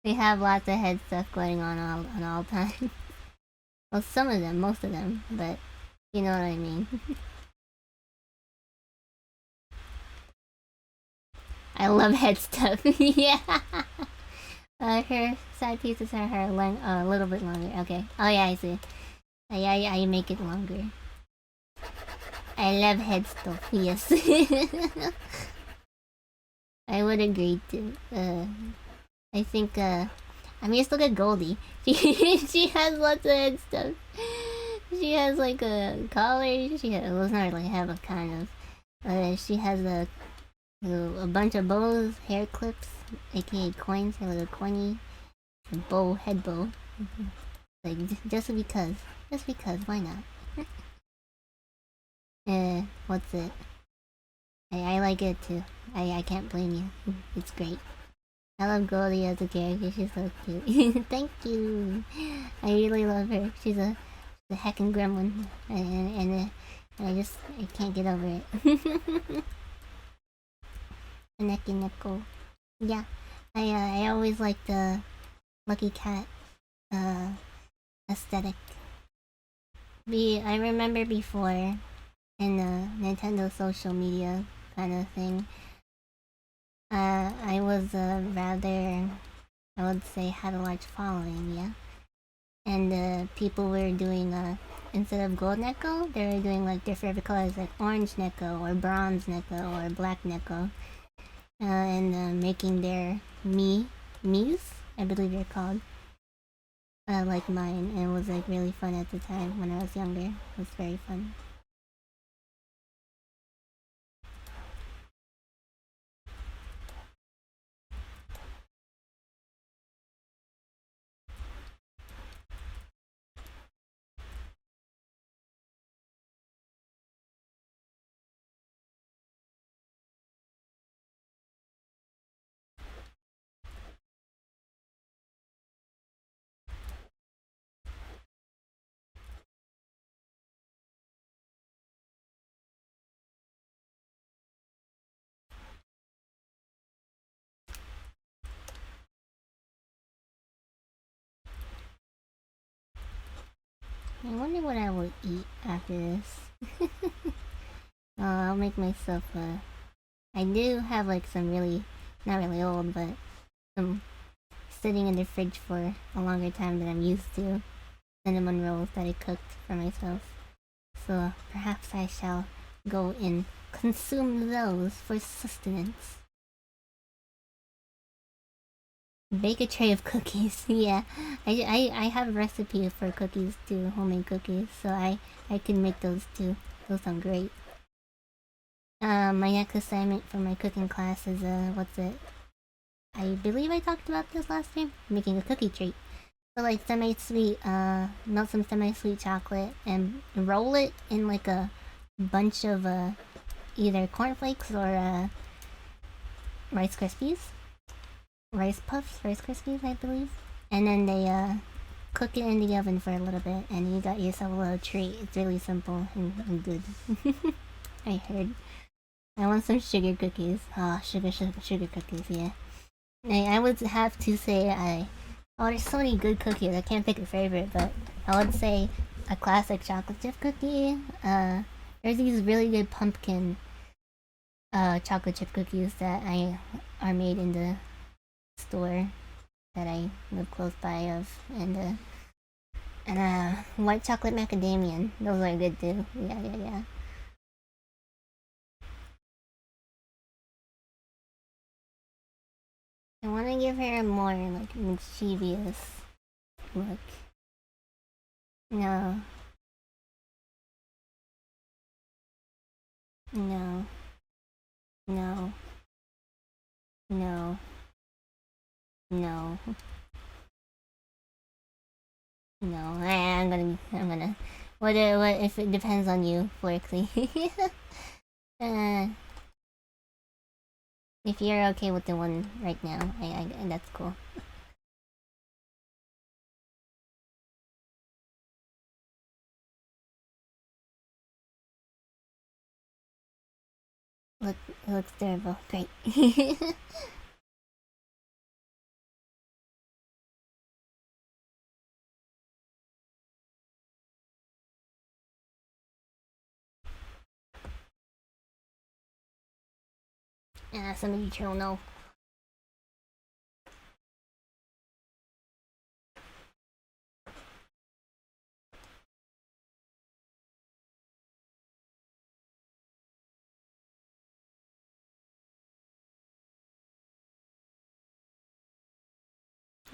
They have lots of head stuff going on all time. Well, some of them, most of them, but you know what I mean. I love head stuff. Yeah. Her side pieces are a little bit longer. Okay. Oh yeah, I see. I make it longer. I love head stuff. Yes. I would agree too. I think I mean, just look at Goldie. She has lots of head stuff. She has like a collar. Well, it's not really have a kind of. She has a bunch of bows, hair clips, aka coins, her little coiny bow, head bow. Like just because, why not? What's it? I like it too. I can't blame you. It's great. I love Goldie as a character. She's so cute. Thank you. I really love her. She's a heckin' gremlin, and I can't get over it. Neki Neko. Yeah, I always liked the Lucky Cat uh aesthetic. I remember before in the Nintendo social media kind of thing. I was rather, I would say, had a large following, yeah. And people were doing instead of gold Neko, they were doing like different colors, like orange Neko or bronze Neko or black Neko, and making their Miis, I believe they're called, like mine, and it was like really fun at the time when I was younger. It was very fun. I wonder what I will eat after this. I'll make myself I do have like some really, not really old, but some sitting in the fridge for a longer time than I'm used to. Cinnamon rolls that I cooked for myself. So perhaps I shall go and consume those for sustenance. Bake a tray of cookies. Yeah, I have a recipe for cookies too, homemade cookies. So I can make those too. Those sound great. My next assignment for my cooking class is what's it? I believe I talked about this last time. Making a cookie treat. So like semi-sweet, melt some semi-sweet chocolate and roll it in like a bunch of either cornflakes or Rice Krispies, Rice Puffs, Rice Krispies, I believe. And then they cook it in the oven for a little bit, and you got yourself a little treat. It's really simple and good. I heard. I want some sugar cookies. Ah, sugar cookies, yeah. I would have to say oh, there's so many good cookies. I can't pick a favorite, but I would say a classic chocolate chip cookie. There's these really good pumpkin chocolate chip cookies that are made in the store that I live close by of, and white chocolate macadamia. Those are good too. Yeah. I want to give her a more like mischievous look. No, no, no, no, no, no. I'm gonna. What if it depends on you, Flirkly? uh, if you're okay with the one right now, that's cool. Look, it looks terrible. Great. Somebody chill, no.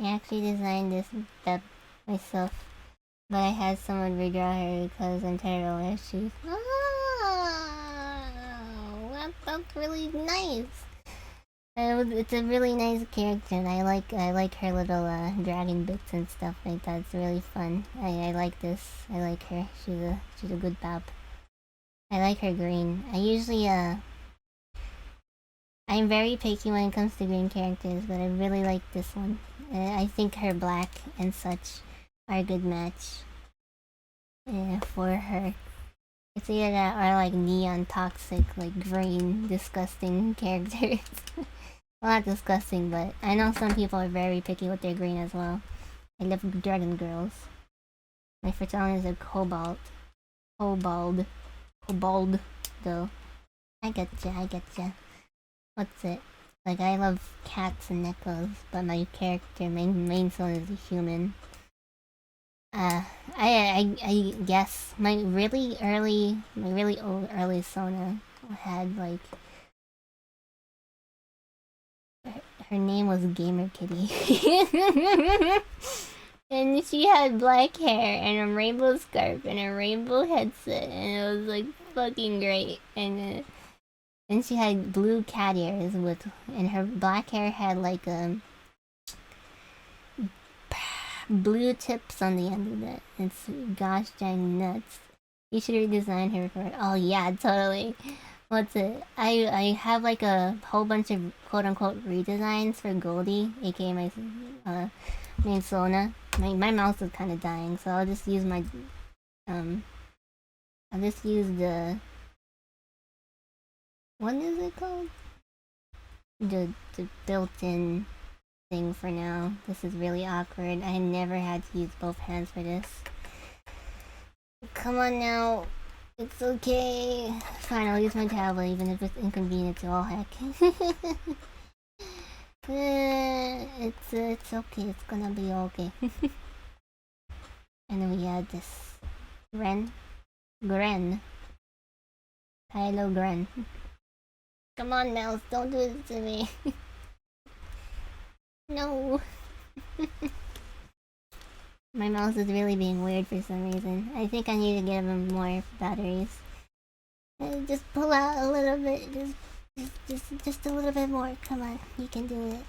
I actually designed this bed myself, but I had someone redraw her because I'm terrible at shoes. Oh, that's really nice. It's a really nice character, and I like her little dragon bits and stuff like that. It's really fun. I like this. I like her. She's a good bab. I like her green. I'm very picky when it comes to green characters, but I really like this one. I think her black and such are a good match for her. It's either that or like neon toxic, like green, disgusting characters. Well, not disgusting, but I know some people are very picky with their green as well. I love dragon girls. My first one is a cobalt. Cobalt, though. I getcha. What's it? Like, I love cats and neckos, but my character, main son is a human. I guess my really old early Sona had like her name was Gamer Kitty, and she had black hair and a rainbow scarf and a rainbow headset, and it was like fucking great. And she had blue cat ears and her black hair had like blue tips on the end of it. It's gosh dang nuts. You should redesign her for it. Oh yeah, totally. What's it? I have like a whole bunch of quote unquote redesigns for Goldie, aka my main Sona. My mouse is kind of dying, so I'll just use um I'll just use the what is it called? The built-in thing for now. This is really awkward. I never had to use both hands for this. Come on now. It's okay. Fine, I'll use my tablet even if it's inconvenient to all heck. It's okay. It's gonna be okay. And then we had this Gren. Kylo Gren. Come on, Mouse, don't do this to me. No. My mouse is really being weird for some reason. I think I need to give him more batteries. Just pull out a little bit. Just a little bit more. Come on, you can do it.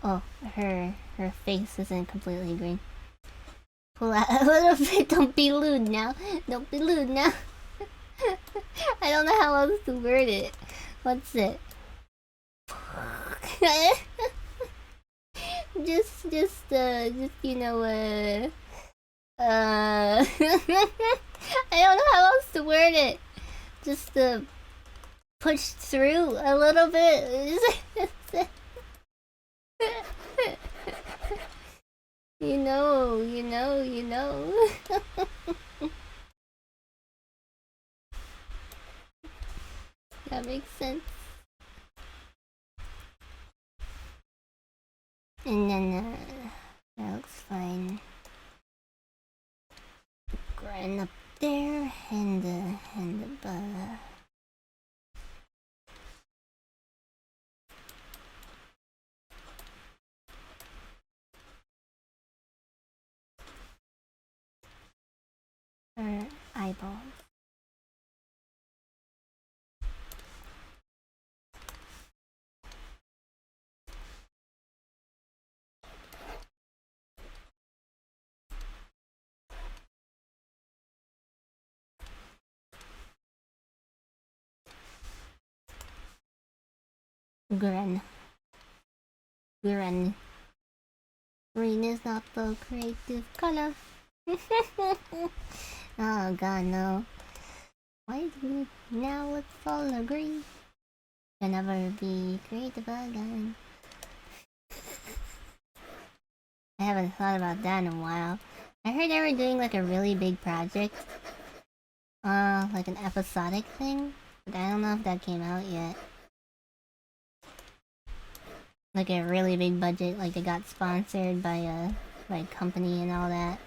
Oh, her face isn't completely green. Pull out a little bit. Don't be lewd now. Don't be lewd now. I don't know how else to word it. What's it? just you know, I don't know how else to word it. Just push through a little bit. You know. That makes sense. And then, that looks fine. Grind up there, and the her eyeballs. Green is not the creative color. Oh god, no. Why do we now let's all agree? Can never be creative again. I haven't thought about that in a while. I heard they were doing like a really big project. Like an episodic thing. But I don't know if that came out yet. Like a really big budget, like they got sponsored by a like company and all that.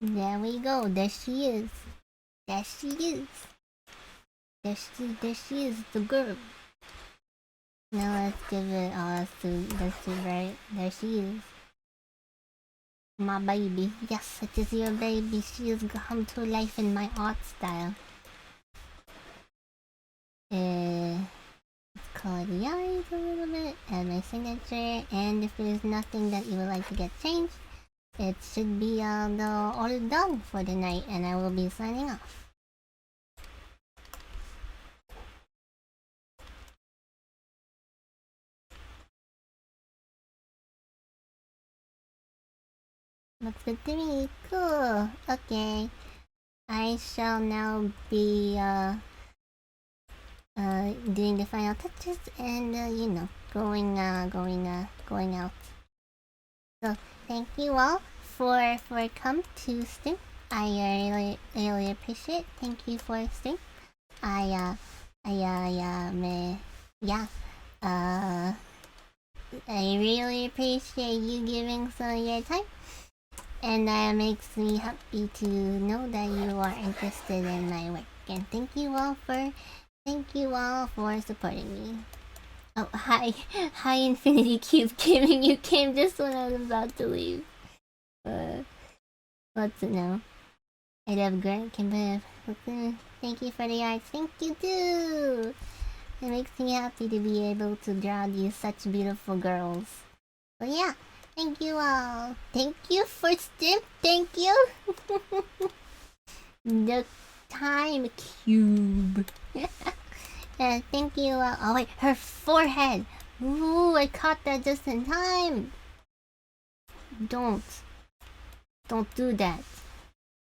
There we go. There she is. There she is. There she is, the girl. Now let's give it. Oh, that's too right. There she is. My baby. Yes, it is your baby. She has come to life in my art style. Let's color the eyes a little bit. Add my signature. And if there's nothing that you would like to get changed, it should be all done for the night, and I will be signing off. Looks good to me. Cool. Okay. I shall now be doing the final touches and you know, going out. So thank you all for come to stream. I really appreciate it. Thank you for stream. I really appreciate you giving some of your time. And that makes me happy to know that you are interested in my work. And thank you all for supporting me. Oh, hi Infinity Cube Gaming. You came just when I was about to leave. What's it now? I love Grant Kimber. Thank you for the arts. Thank you too. It makes me happy to be able to draw you such beautiful girls. So yeah. Thank you all. Thank you for stream. Thank you. The time cube. Yeah, thank you. Oh wait, her forehead. Ooh, I caught that just in time. Don't do that.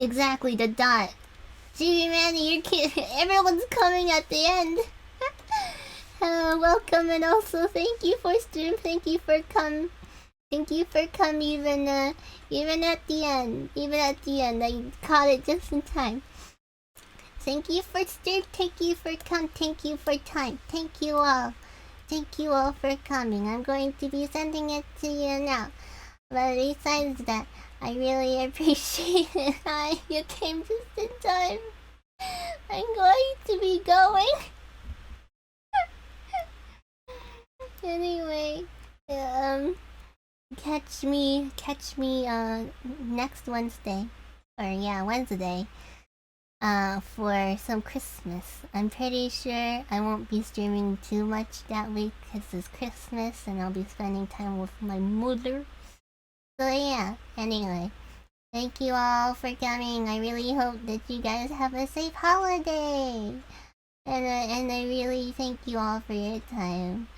Exactly, the dot. Gee, Manny, you're cute. Everyone's coming at the end. Welcome, and also thank you for stream. Thank you for come. Thank you for come. Even at the end. Even at the end, I caught it just in time. Thank you for stream. Thank you for come. Thank you for time. Thank you all. Thank you all for coming. I'm going to be sending it to you now. But besides that, I really appreciate it. You came just in time. I'm going to be going. Anyway, catch me next Wednesday, or yeah, Wednesday, for some Christmas. I'm pretty sure I won't be streaming too much that week because it's Christmas and I'll be spending time with my mother. So yeah, anyway, thank you all for coming. I really hope that you guys have a safe holiday. And I really thank you all for your time.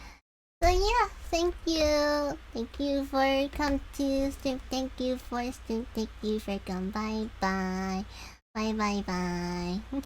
So yeah, thank you. Thank you for come to stream. Thank you for stream. Thank you for come. Bye bye. Bye bye bye.